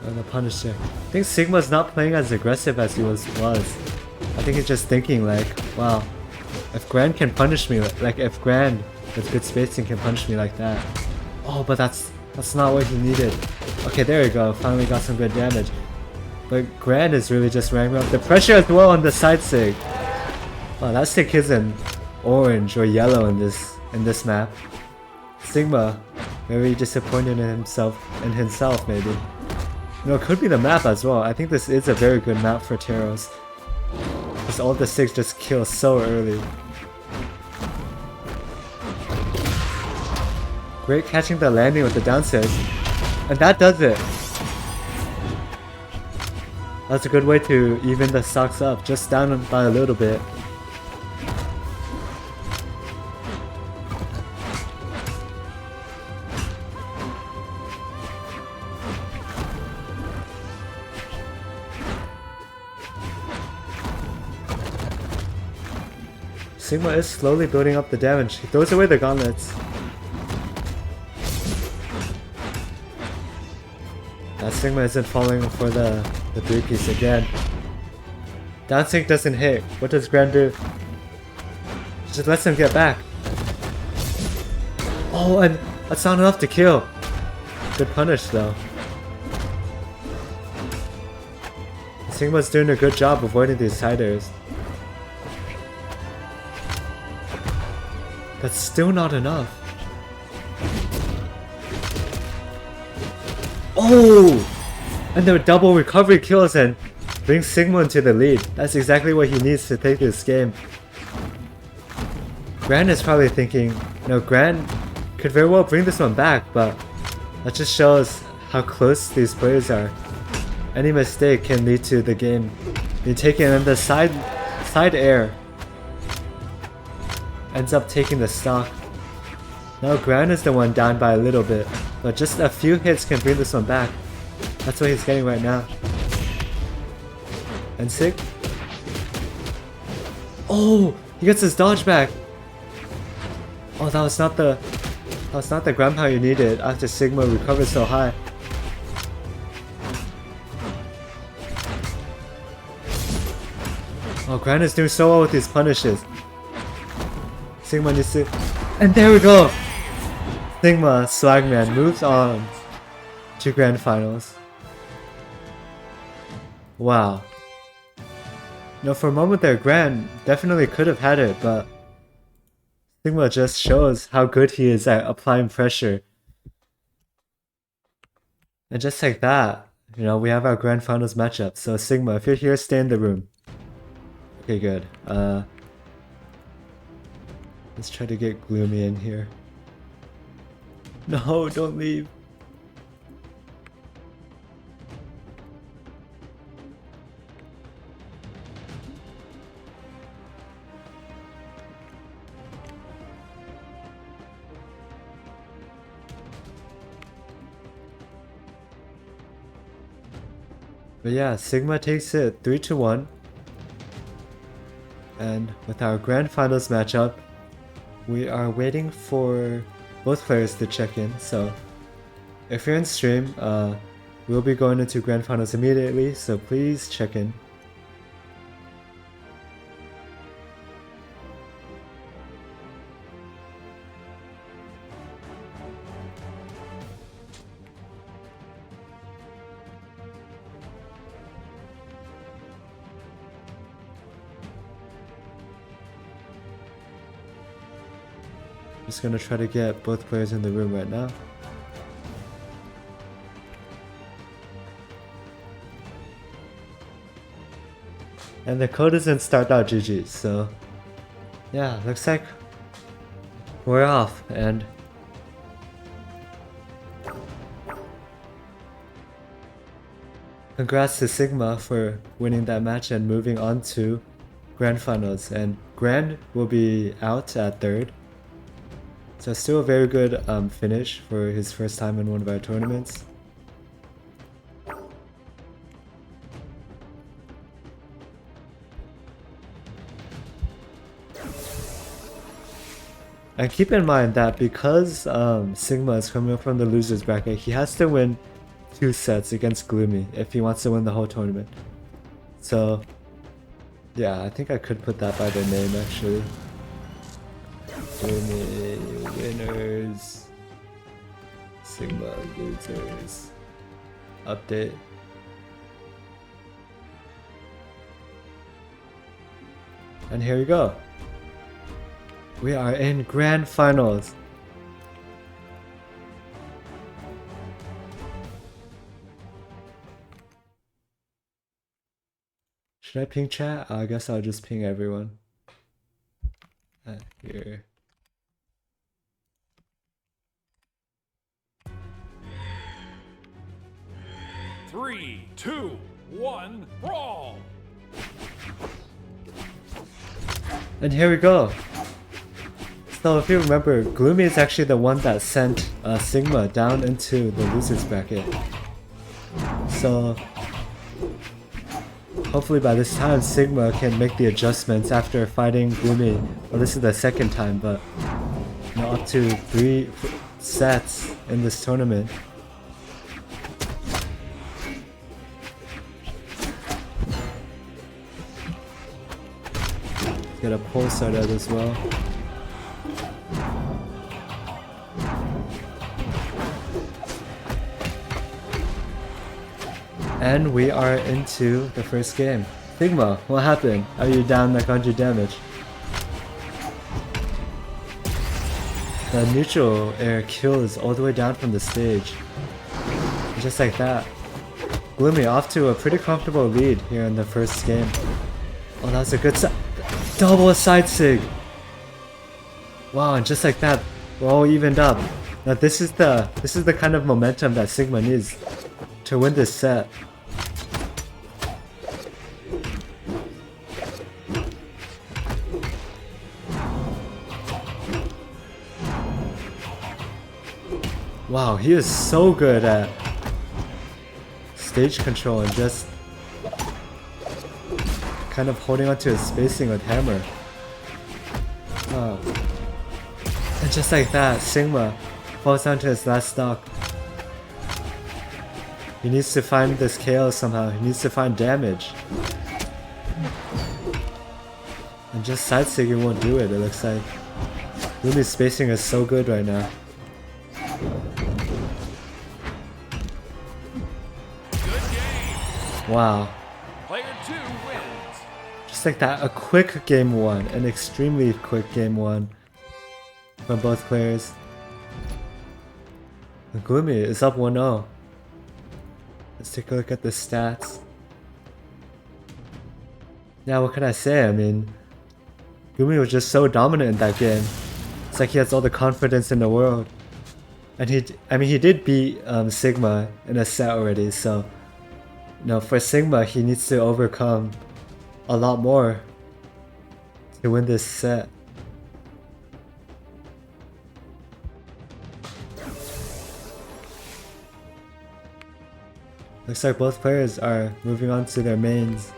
And the Punisher. I think Sigma's not playing as aggressive as he was. I think he's just thinking like, wow, if Gran can punish me, like if Gran with good spacing can punish me like that. Oh, but that's not what he needed. Okay, there we go. Finally got some good damage. But Gran is really just ramping up the pressure as well on the side sig. Oh, that stick isn't orange or yellow in this map. Sigma, very disappointed in himself maybe. You know, it could be the map as well. I think this is a very good map for Teros, because all the sticks just kill so early. Great catching the landing with the down sig. And that does it. That's a good way to even the stocks up, just down by a little bit. Sigma is slowly building up the damage. He throws away the gauntlets. That Sigma isn't falling for the 3-piece again. Down sync doesn't hit. What does Gran do? Just lets him get back. Oh, and that's not enough to kill. Good punish though. Sigma's doing a good job avoiding these side airs. That's still not enough. Oh! And the double recovery kills and brings Sigma into the lead. That's exactly what he needs to take this game. Gran is probably thinking, you know, Gran could very well bring this one back, but that just shows how close these players are. Any mistake can lead to the game being taken, and the side air ends up taking the stock. Now Gran is the one down by a little bit, but just a few hits can bring this one back. That's what he's getting right now. And Sig. Oh, he gets his dodge back. Oh, that was not the ground pound you needed after Sigma recovered so high. Oh, Gran is doing so well with these punishes. Sigma needs to... And there we go! Sigma, Swagman, moves on to Grand Finals. Wow. You know, for a moment there, Gran definitely could have had it, but Sigma just shows how good he is at applying pressure. And just like that, you know, we have our Grand Finals matchup. So Sigma, if you're here, stay in the room. Okay, good. Let's try to get Gloomy in here. No, don't leave. But yeah, Sigma takes it 3-1. And with our Grand Finals matchup, we are waiting for both players to check in. So if you're in stream, we'll be going into Grand Finals immediately, so please check in. Just gonna try to get both players in the room right now. And the code is in start.gg, so yeah, looks like we're off. And congrats to Sigma for winning that match and moving on to Grand Finals. And Gran will be out at 3rd. So still a very good finish for his first time in one of our tournaments. And keep in mind that because Sigma is coming up from the losers bracket, he has to win 2 sets against Gloomy if he wants to win the whole tournament. So yeah, I think I could put that by their name actually. Gloomy winners, Sigma losers. Update. And here we go. We are in Grand Finals. Should I ping chat? I guess I'll just ping everyone. Here. Three, two, one, brawl! And here we go. So if you remember, Gloomy is actually the one that sent Sigma down into the losers bracket. So hopefully by this time Sigma can make the adjustments after fighting Gloomy. Well, this is the second time, but you know, up to 3 sets in this tournament. Get a pulse out of it as well. And we are into the first game. Sigma, what happened? Are you down like 100 damage? The neutral air kills all the way down from the stage. Just like that. Gloomy off to a pretty comfortable lead here in the first game. Oh, that was a good double side sig! Wow, and just like that, we're all evened up. Now this is the kind of momentum that Sigma needs to win this set. Wow, he is so good at stage control and just kind of holding onto his spacing with hammer. Wow. And just like that, Sigma falls down to his last stock. He needs to find this KO somehow. He needs to find damage. And just side sigging won't do it, it looks like. Lumi's spacing is so good right now. Wow. Player 2 wins. Just like that, a quick game one, an extremely quick game one from both players. And Gloomy is up 1-0. Let's take a look at the stats. Now, what can I say? I mean, Gloomy was just so dominant in that game. It's like he has all the confidence in the world. And he did beat Sigma in a set already, so you know, for Sigma, he needs to overcome a lot more to win this set. Looks like both players are moving on to their mains.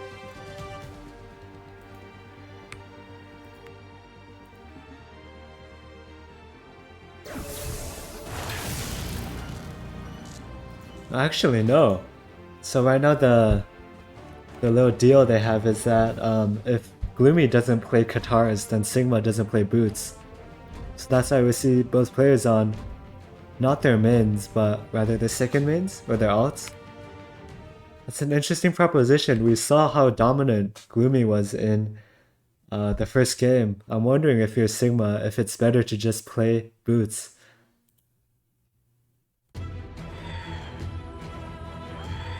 Actually, no. So right now the little deal they have is that if Gloomy doesn't play Katars, then Sigma doesn't play Boots. So that's why we see both players on not their mains, but rather their second mains or their alts. That's an interesting proposition. We saw how dominant Gloomy was in the first game. I'm wondering if you're Sigma, if it's better to just play Boots.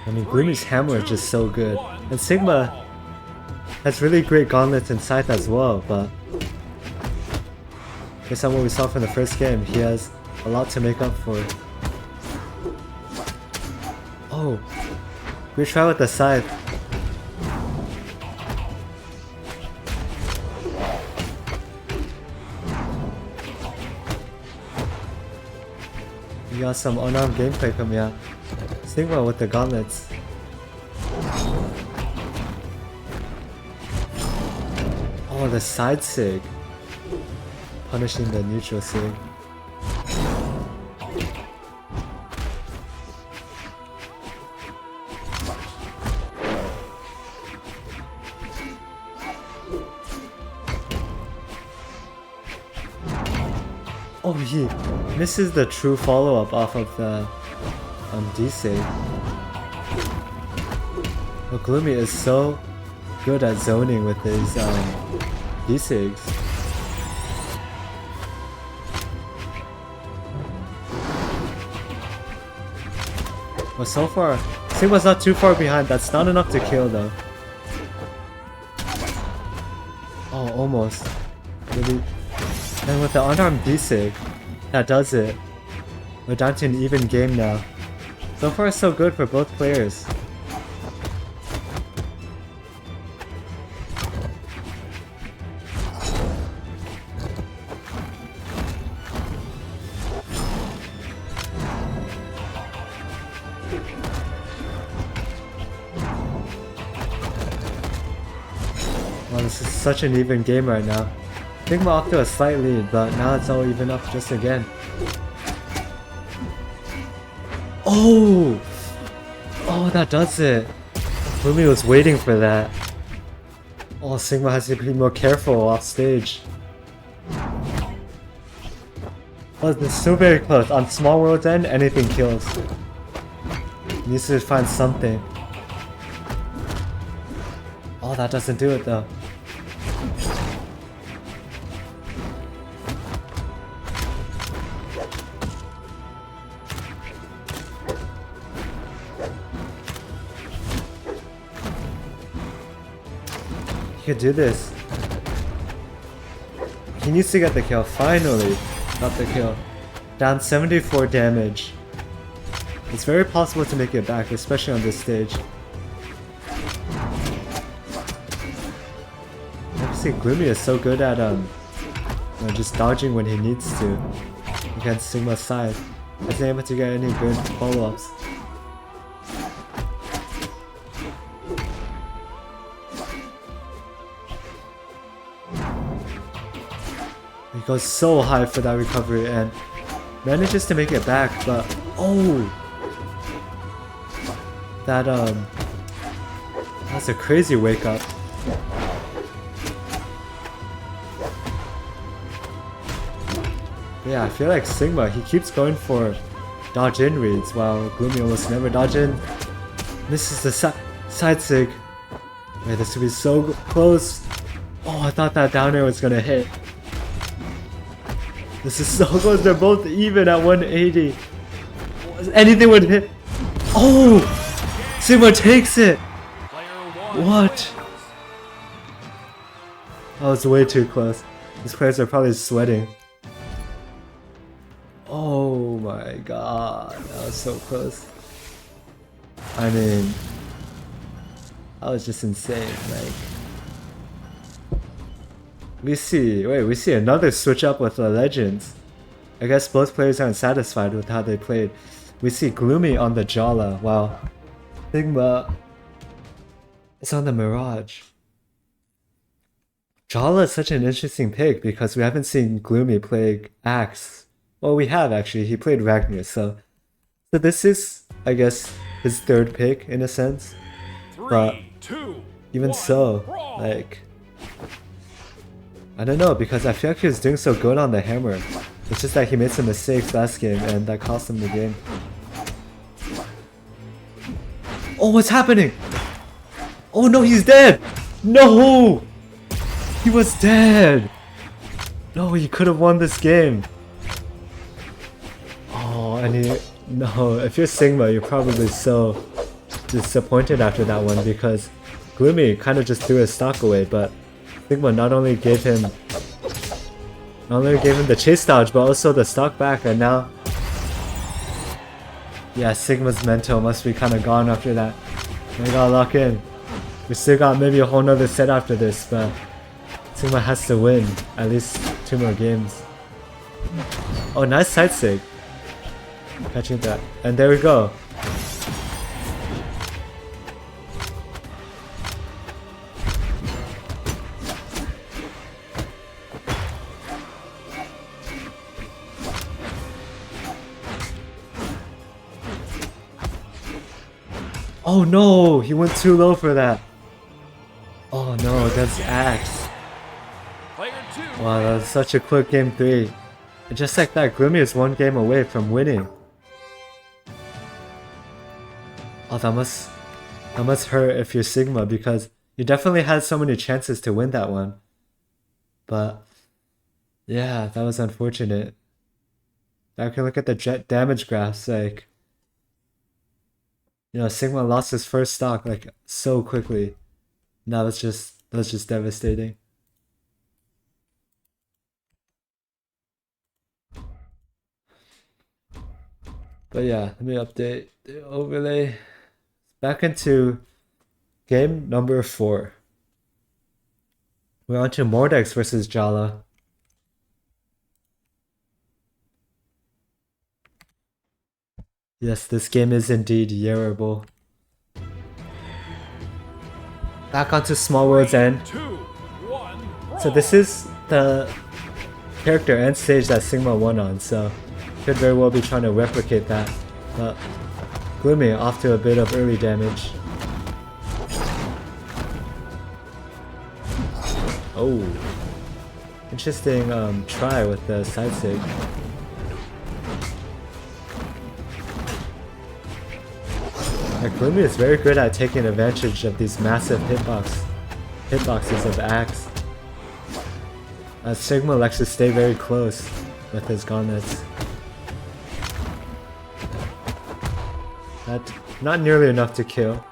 I mean, Gloomy's hammer is just so good. And Sigma has really great gauntlets and scythe as well, but based on what we saw from the first game, he has a lot to make up for. Oh, we try with the scythe. We got some unarmed gameplay coming out. Sigma with the gauntlets. Oh, the side sig. Punishing the neutral sig. Oh, he misses the true follow-up off of the D-sig. Well, Gloomy is so good at zoning with his D-sigs. Well, so far, Sigma's not too far behind. That's not enough to kill though. Oh, almost. Really. And with the unarmed D-sig, that does it. We're down to an even game now. So far so good for both players. Oh, this is such an even game right now. Sigma off to a slight lead, but now it's all even up just again. Oh! Oh, that does it. Lumi was waiting for that. Oh, Sigma has to be more careful off stage. Oh, this is so very close. On Small World's end, anything kills. He needs to find something. Oh, that doesn't do it though. He could do this. He needs to get the kill. Finally got the kill. Down 74 damage. It's very possible to make it back, especially on this stage. Obviously, Gloomy is so good at just dodging when he needs to against Sigma's side. Isn't able to get any good follow-ups. He goes so high for that recovery and manages to make it back, but oh, that's a crazy wake up. But yeah, I feel like Sigma, he keeps going for dodge in reads while Gloomy almost never dodge in. Misses the side sig. Wait, this would be so close. Oh, I thought that down air was gonna hit. This is so close, they're both even at 180. Anything would hit. Oh! Sigma takes it! What? That was way too close. These players are probably sweating. Oh my god, that was so close. I mean, that was just insane, like. We see another switch up with the Legends. I guess both players aren't satisfied with how they played. We see Gloomy on the Jala, while Sigma is on the Mirage. Jala is such an interesting pick because we haven't seen Gloomy play Axe. Well, we have actually, he played Ragnar, so this is, I guess, his third pick in a sense. But even so, like, I don't know, because I feel like he was doing so good on the hammer. It's just that he made some mistakes last game and that cost him the game. Oh, what's happening? Oh no, he's dead! No! He was dead! No, he could have won this game. Oh, and no, if you're Sigma, you're probably so disappointed after that one because Gloomy kind of just threw his stock away, but Sigma not only gave him the chase dodge, but also the stock back, and now, yeah, Sigma's mental must be kind of gone after that. We gotta lock in. We still got maybe a whole nother set after this, but Sigma has to win at least 2 more games. Oh, nice side sig. Catching that, and there we go. Oh no, he went too low for that. Oh no, that's Axe. Wow, that was such a quick game 3. And just like that, Gloomy is 1 game away from winning. Oh, that must hurt if you're Sigma because you definitely had so many chances to win that one. But yeah, that was unfortunate. Now you can look at the damage graphs, like, you know, Sigma lost his first stock like so quickly. Now that's just devastating. But yeah, let me update the overlay. Back into game number 4. We're on to Mordex versus Jala. Yes, this game is indeed yearable. Back onto Small World's End. So this is the character and stage that Sigma won on, so could very well be trying to replicate that. But Gloomy off to a bit of early damage. Oh, interesting try with the side sig. Gloomy is very good at taking advantage of these massive hitboxes of Axe. Sigma likes to stay very close with his gauntlets. That's not nearly enough to kill.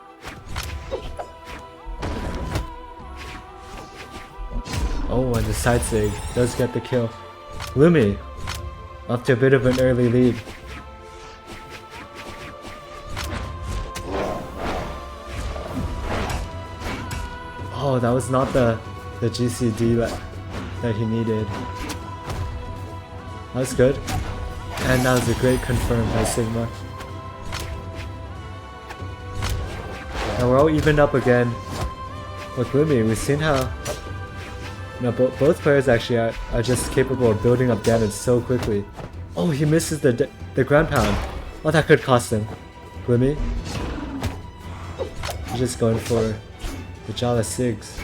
Oh, and the side sig does get the kill. Gloomy up to a bit of an early lead. Oh, that was not the GCD that he needed. That was good. And that was a great confirm by Sigma. Now we're all evened up again. With Gloomy, we've seen how both players actually are just capable of building up damage so quickly. Oh, he misses the ground pound. Oh, that could cost him. Gloomy. He's just going for the Jala Sigs.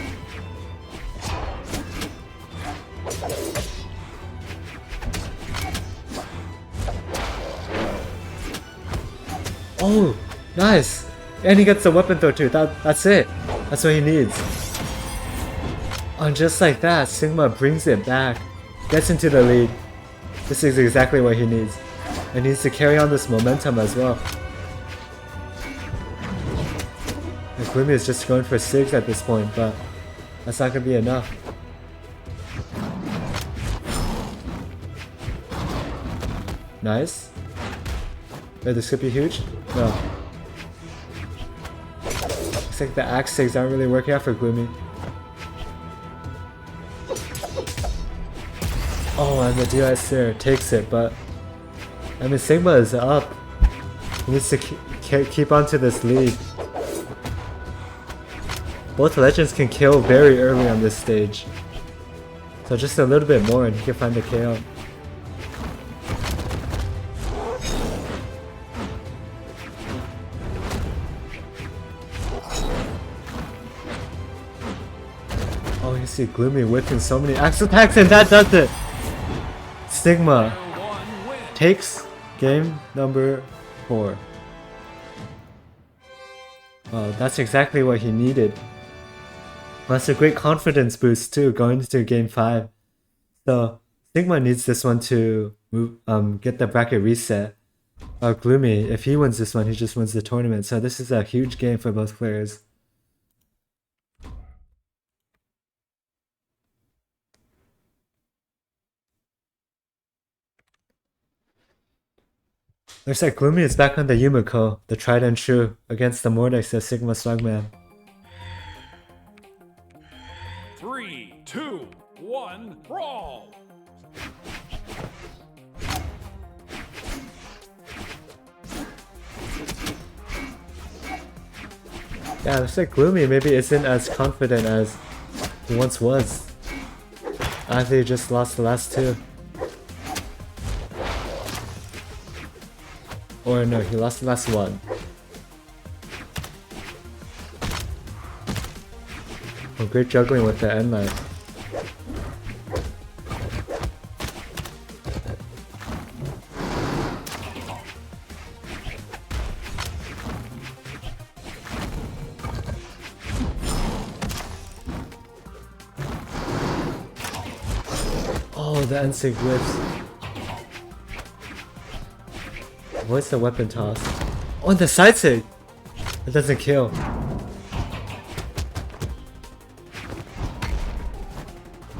Oh, nice! And he gets the weapon throw too. That's it. That's what he needs. And just like that, Sigma brings it back, gets into the lead. This is exactly what he needs. And needs to carry on this momentum as well. And Gloomy is just going for Sigs at this point, but that's not going to be enough. Nice. Wait, this could be huge? No. Looks like the Axe Sigs aren't really working out for Gloomy. Oh, and the DIS there takes it, but I mean, Sigma is up. He needs to keep on to this lead. Both legends can kill very early on this stage. So just a little bit more and he can find the KO. Oh, you see Gloomy whipping so many axe attacks and that does it! Sigma takes game number 4. Well, that's exactly what he needed. That's a great confidence boost too, going into game 5. So Sigma needs this one to move, get the bracket reset. Gloomy, if he wins this one, he just wins the tournament. So this is a huge game for both players. Looks like Gloomy is back on the Yumiko, the tried and true, against the Mordex of Sigma Swagman. 3, 2, 1, brawl! Yeah, looks like Gloomy maybe isn't as confident as he once was. After he just lost the last 2. Or no, he lost the last 1. Oh, great juggling with the end line. Oh, the NSYNC whips. What's the weapon toss? Oh, and the side sig! It doesn't kill.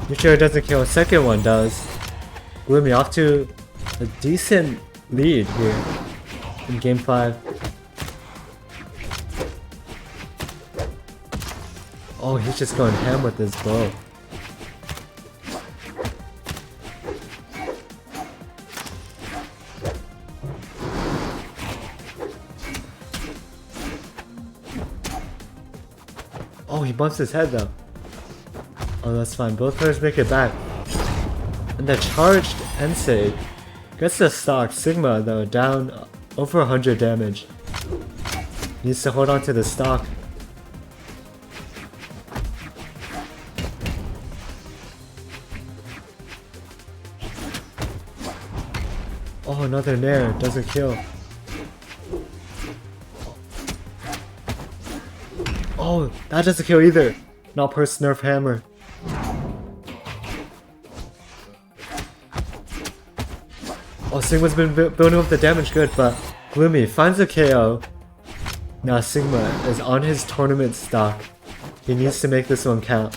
You sure it doesn't kill? Second one does. Gloomy off to a decent lead here in game 5. Oh, he's just going ham with his bow. Oh, he bumps his head though. Oh, that's fine. Both players make it back. And the charged Ensei gets the stock. Sigma, though, down over 100 damage. Needs to hold on to the stock. Oh, another Nair. Doesn't kill. Oh, that doesn't kill either. Not per Nerf hammer. Oh, Sigma's been building up the damage good, but Gloomy finds a KO. Now Sigma is on his tournament stock. He needs to make this one count.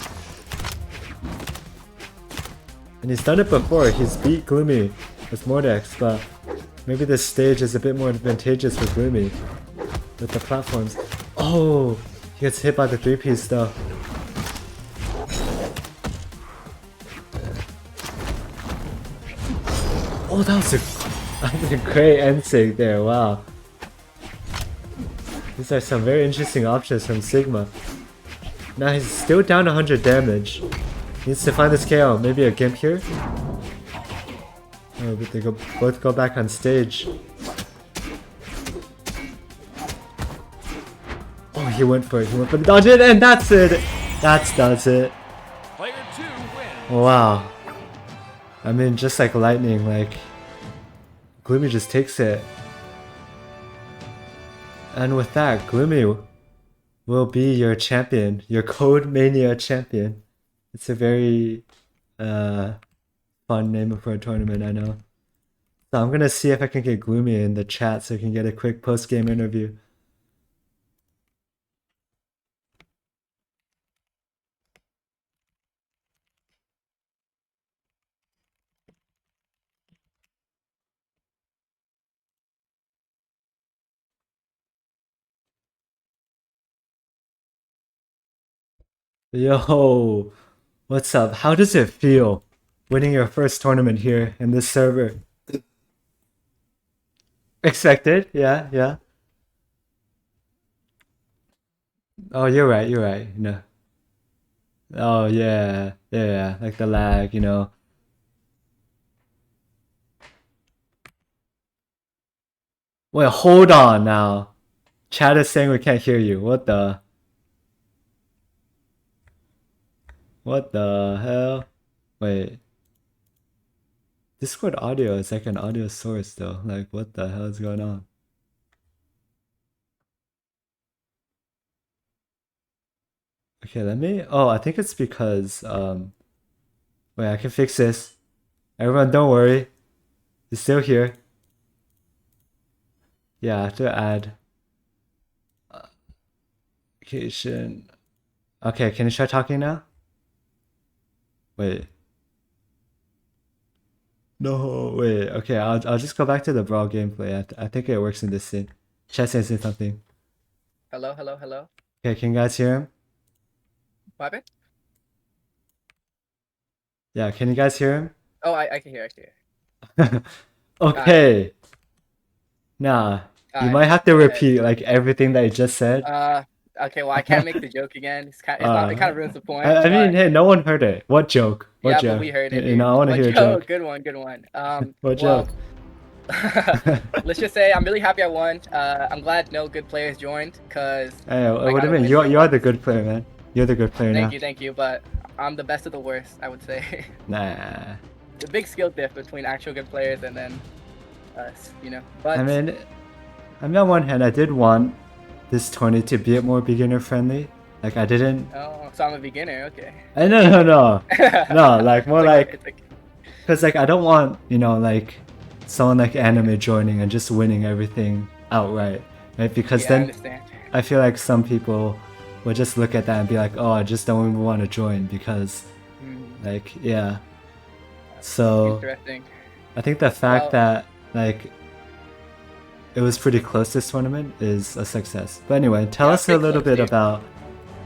And he's done it before. He's beat Gloomy with Mordex, but maybe this stage is a bit more advantageous for Gloomy with the platforms. Oh, he gets hit by the 3-piece though. Oh, that was a great Ensig there, wow. These are some very interesting options from Sigma. Now he's still down 100 damage. Needs to find this KO, maybe a Gimp here? Oh, but they both go back on stage. Oh, he went for the dodge it, and that's it! That does it. Player 2 wins. Wow. I mean, just like lightning, like Gloomy just takes it. And with that, Gloomy will be your champion, your Code Mania champion. It's a very fun name for a tournament, I know. So I'm gonna see if I can get Gloomy in the chat so I can get a quick post-game interview. Yo, what's up? How does it feel winning your first tournament here in this server? Expected? Yeah, yeah. Oh, you're right, you're right. No. Oh, yeah, yeah, like the lag, you know. Wait, hold on now. Chat is saying we can't hear you. What the? What the hell? Wait. Discord audio is like an audio source though. Like, what the hell is going on? Okay, let me... Oh, I think it's because... Wait, I can fix this. Everyone, don't worry. It's still here. Yeah, I have to add... Application... Okay, can you try talking now? Wait. No, wait. Okay, I'll just go back to the Brawl gameplay. I think it works in this scene. Chat saying something. Hello, hello, hello. Okay, can you guys hear him? What happened? Yeah, can you guys hear him? Oh, I can hear, I can hear. Okay. Nah, you might have to repeat like everything that you just said. Okay, well, I can't make the joke again. It kind of ruins the point. I mean, hey, no one heard it. What joke? What yeah, joke? but we heard it. You know, I want to hear a joke. Good one, good one. What joke? Let's just say I'm really happy I won. I'm glad no good players joined, cause. Hey, what do you mean? You are the good player, man. You're the good player now. Thank you. But I'm the best of the worst, I would say. Nah. The big skill diff between actual good players and then us, you know. But I mean, on one hand, I did want this tourney to be more beginner friendly. Like I didn't. Oh, so I'm a beginner. Okay. No. No, like more it's like. Cause like I don't want, you know, like someone like Anime joining and just winning everything outright, right? Because yeah, then I understand. I feel like some people will just look at that and be like, oh, I just don't even want to join because, like, yeah. So Interesting. I think the fact that like it was pretty close this tournament is a success. But anyway, tell us a little bit about,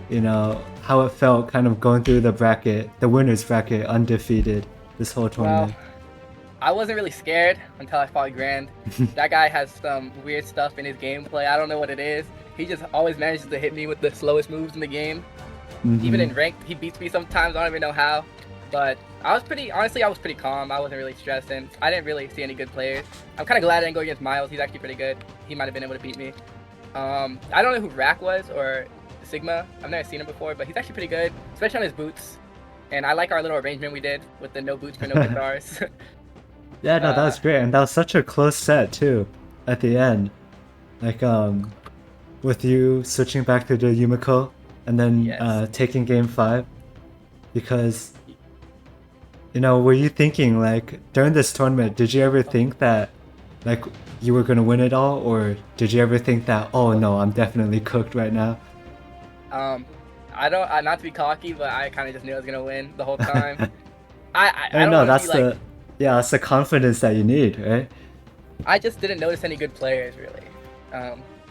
you know, how it felt kind of going through the bracket, the winners bracket, undefeated this whole tournament. Well, I wasn't really scared until I fought Grand. That guy has some weird stuff in his gameplay. I don't know what it is. He just always manages to hit me with the slowest moves in the game. Even in ranked, he beats me sometimes. I don't even know how. But honestly, I was pretty calm. I wasn't really stressed, and I didn't really see any good players. I'm kind of glad I didn't go against Miles. He's actually pretty good. He might have been able to beat me. I don't know who Rack was or Sigma. I've never seen him before, but he's actually pretty good, especially on his boots. And I like our little arrangement we did with the no boots for no guitars. Yeah, no, that was great, and that was such a close set too. At the end, like with you switching back to the Yumiko and then Yes. taking game 5, because were you thinking like during this tournament? Did you ever think that like you were gonna win it all, or did you ever think that, oh no, I'm definitely cooked right now? I don't, not to be cocky, but I kind of just knew I was gonna win the whole time. I I don't know want to that's be like, that's the confidence that you need, right? I just didn't notice any good players really.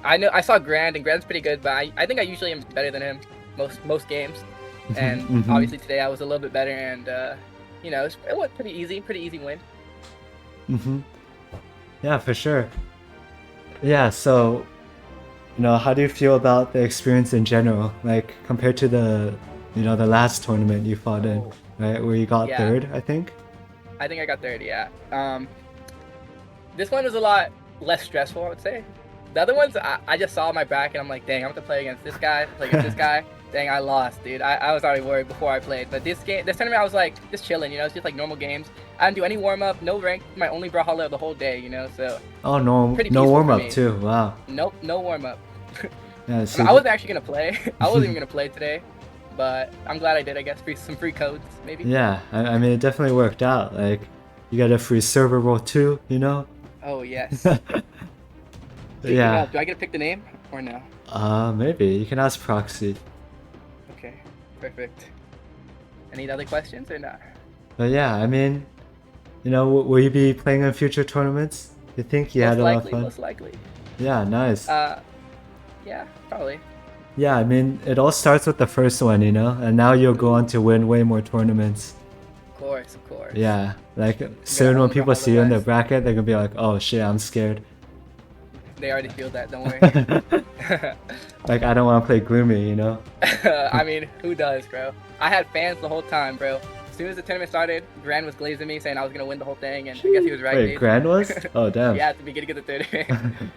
I saw Grand, and Grand's pretty good, but I think I usually am better than him most games. And obviously today I was a little bit better, and it was pretty easy win. Yeah, for sure. Yeah, so how do you feel about the experience in general, like compared to the the last tournament you fought in, right, where you got Yeah. 3rd, I think? I think I got 30, yeah. This one was a lot less stressful, I would say. The other ones, I just saw my back and I'm like, dang, I'm gonna play against this guy, Dang, I lost, dude. I was already worried before I played. But this tournament, I was like, just chilling, it's just like normal games. I didn't do any warm-up, no rank, my only Brawlhalla the whole day, so. Oh, no, Pretty no peaceful for warm-up me. too, wow. Nope, no warm-up. Yeah, so I wasn't actually gonna play. I wasn't even gonna play today. But I'm glad I did, I guess. Some free codes, maybe. yeah, I mean, it definitely worked out. Like, you got a free server role too, Oh, yes. Yeah. Do I get to pick the name or no? Maybe. You can ask Proxy. Okay, perfect. Any other questions or not? But yeah, I mean, will you be playing in future tournaments? You think you had a lot of fun? Most likely. Yeah, nice. Yeah, probably. Yeah, I mean, it all starts with the first one, and now you'll go on to win way more tournaments. Of course. Yeah, like soon when own people Brawlhalla see you in the West. bracket, they're gonna be like, oh shit, I'm scared. They already feel that, don't worry. Like, I don't want to play Gloomy, I mean, who does, bro? I had fans the whole time, bro. As soon as the tournament started, Grand was glazing me, saying I was gonna win the whole thing, and I guess he was right. Wait, dude. Grand was? Oh, damn. Yeah, at the beginning of the tournament.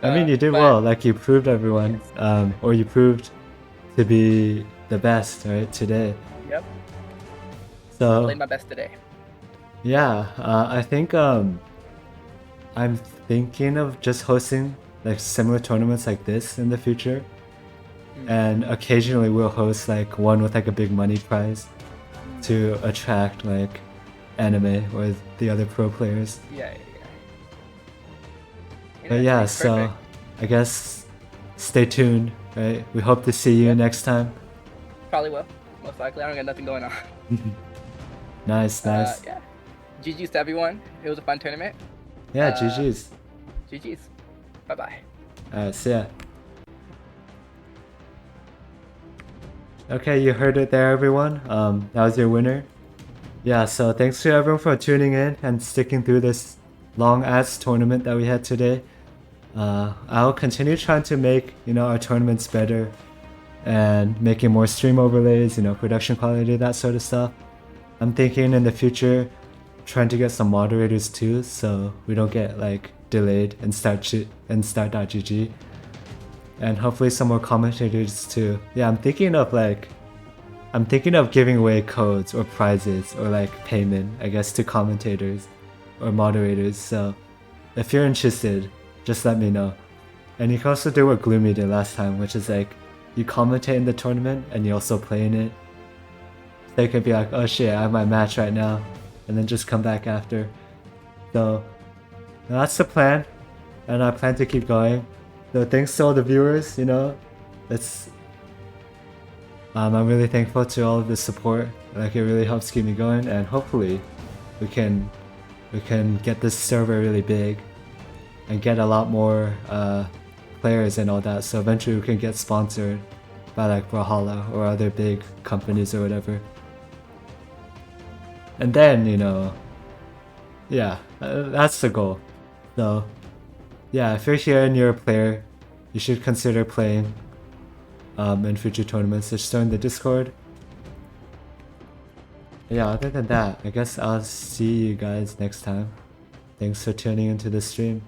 I mean, you did but- well. Like, you proved everyone, or you proved to be the best, right, today. Yep. So, Played my best today. yeah, I think I'm thinking of just hosting like similar tournaments like this in the future, and occasionally we'll host like one with like a big money prize to attract like anime or the other pro players. Yeah. But yeah, Perfect. so I guess stay tuned, right? We hope to see you next time. Probably will. Most likely. I don't got nothing going on. Nice. Yeah. GG's to everyone. It was a fun tournament. Yeah, GG's. GG's. Bye-bye. Alright, see ya. Okay, you heard it there, everyone. That was your winner. Yeah, so thanks to everyone for tuning in and sticking through this long-ass tournament that we had today. I'll continue trying to make, our tournaments better and making more stream overlays, production quality, that sort of stuff. I'm thinking in the future trying to get some moderators too, so we don't get like delayed in start.gg, and hopefully some more commentators too. Yeah, I'm thinking of giving away codes or prizes or like payment, I guess, to commentators or moderators. So if you're interested, just let me know. And you can also do what Gloomy did last time, which is like you commentate in the tournament and you also play in it. They could be like, oh shit, I have my match right now, and then just come back after. So that's the plan, and I plan to keep going. So thanks to all the viewers, I'm really thankful to all of the support. Like, it really helps keep me going, and hopefully we can get this server really big and get a lot more players and all that, so eventually we can get sponsored by like Brawlhalla or other big companies or whatever. And then, yeah, that's the goal. So, yeah, if you're here and you're a player, you should consider playing. in future tournaments. Just join the Discord. Yeah, other than that, I guess I'll see you guys next time. Thanks for tuning into the stream.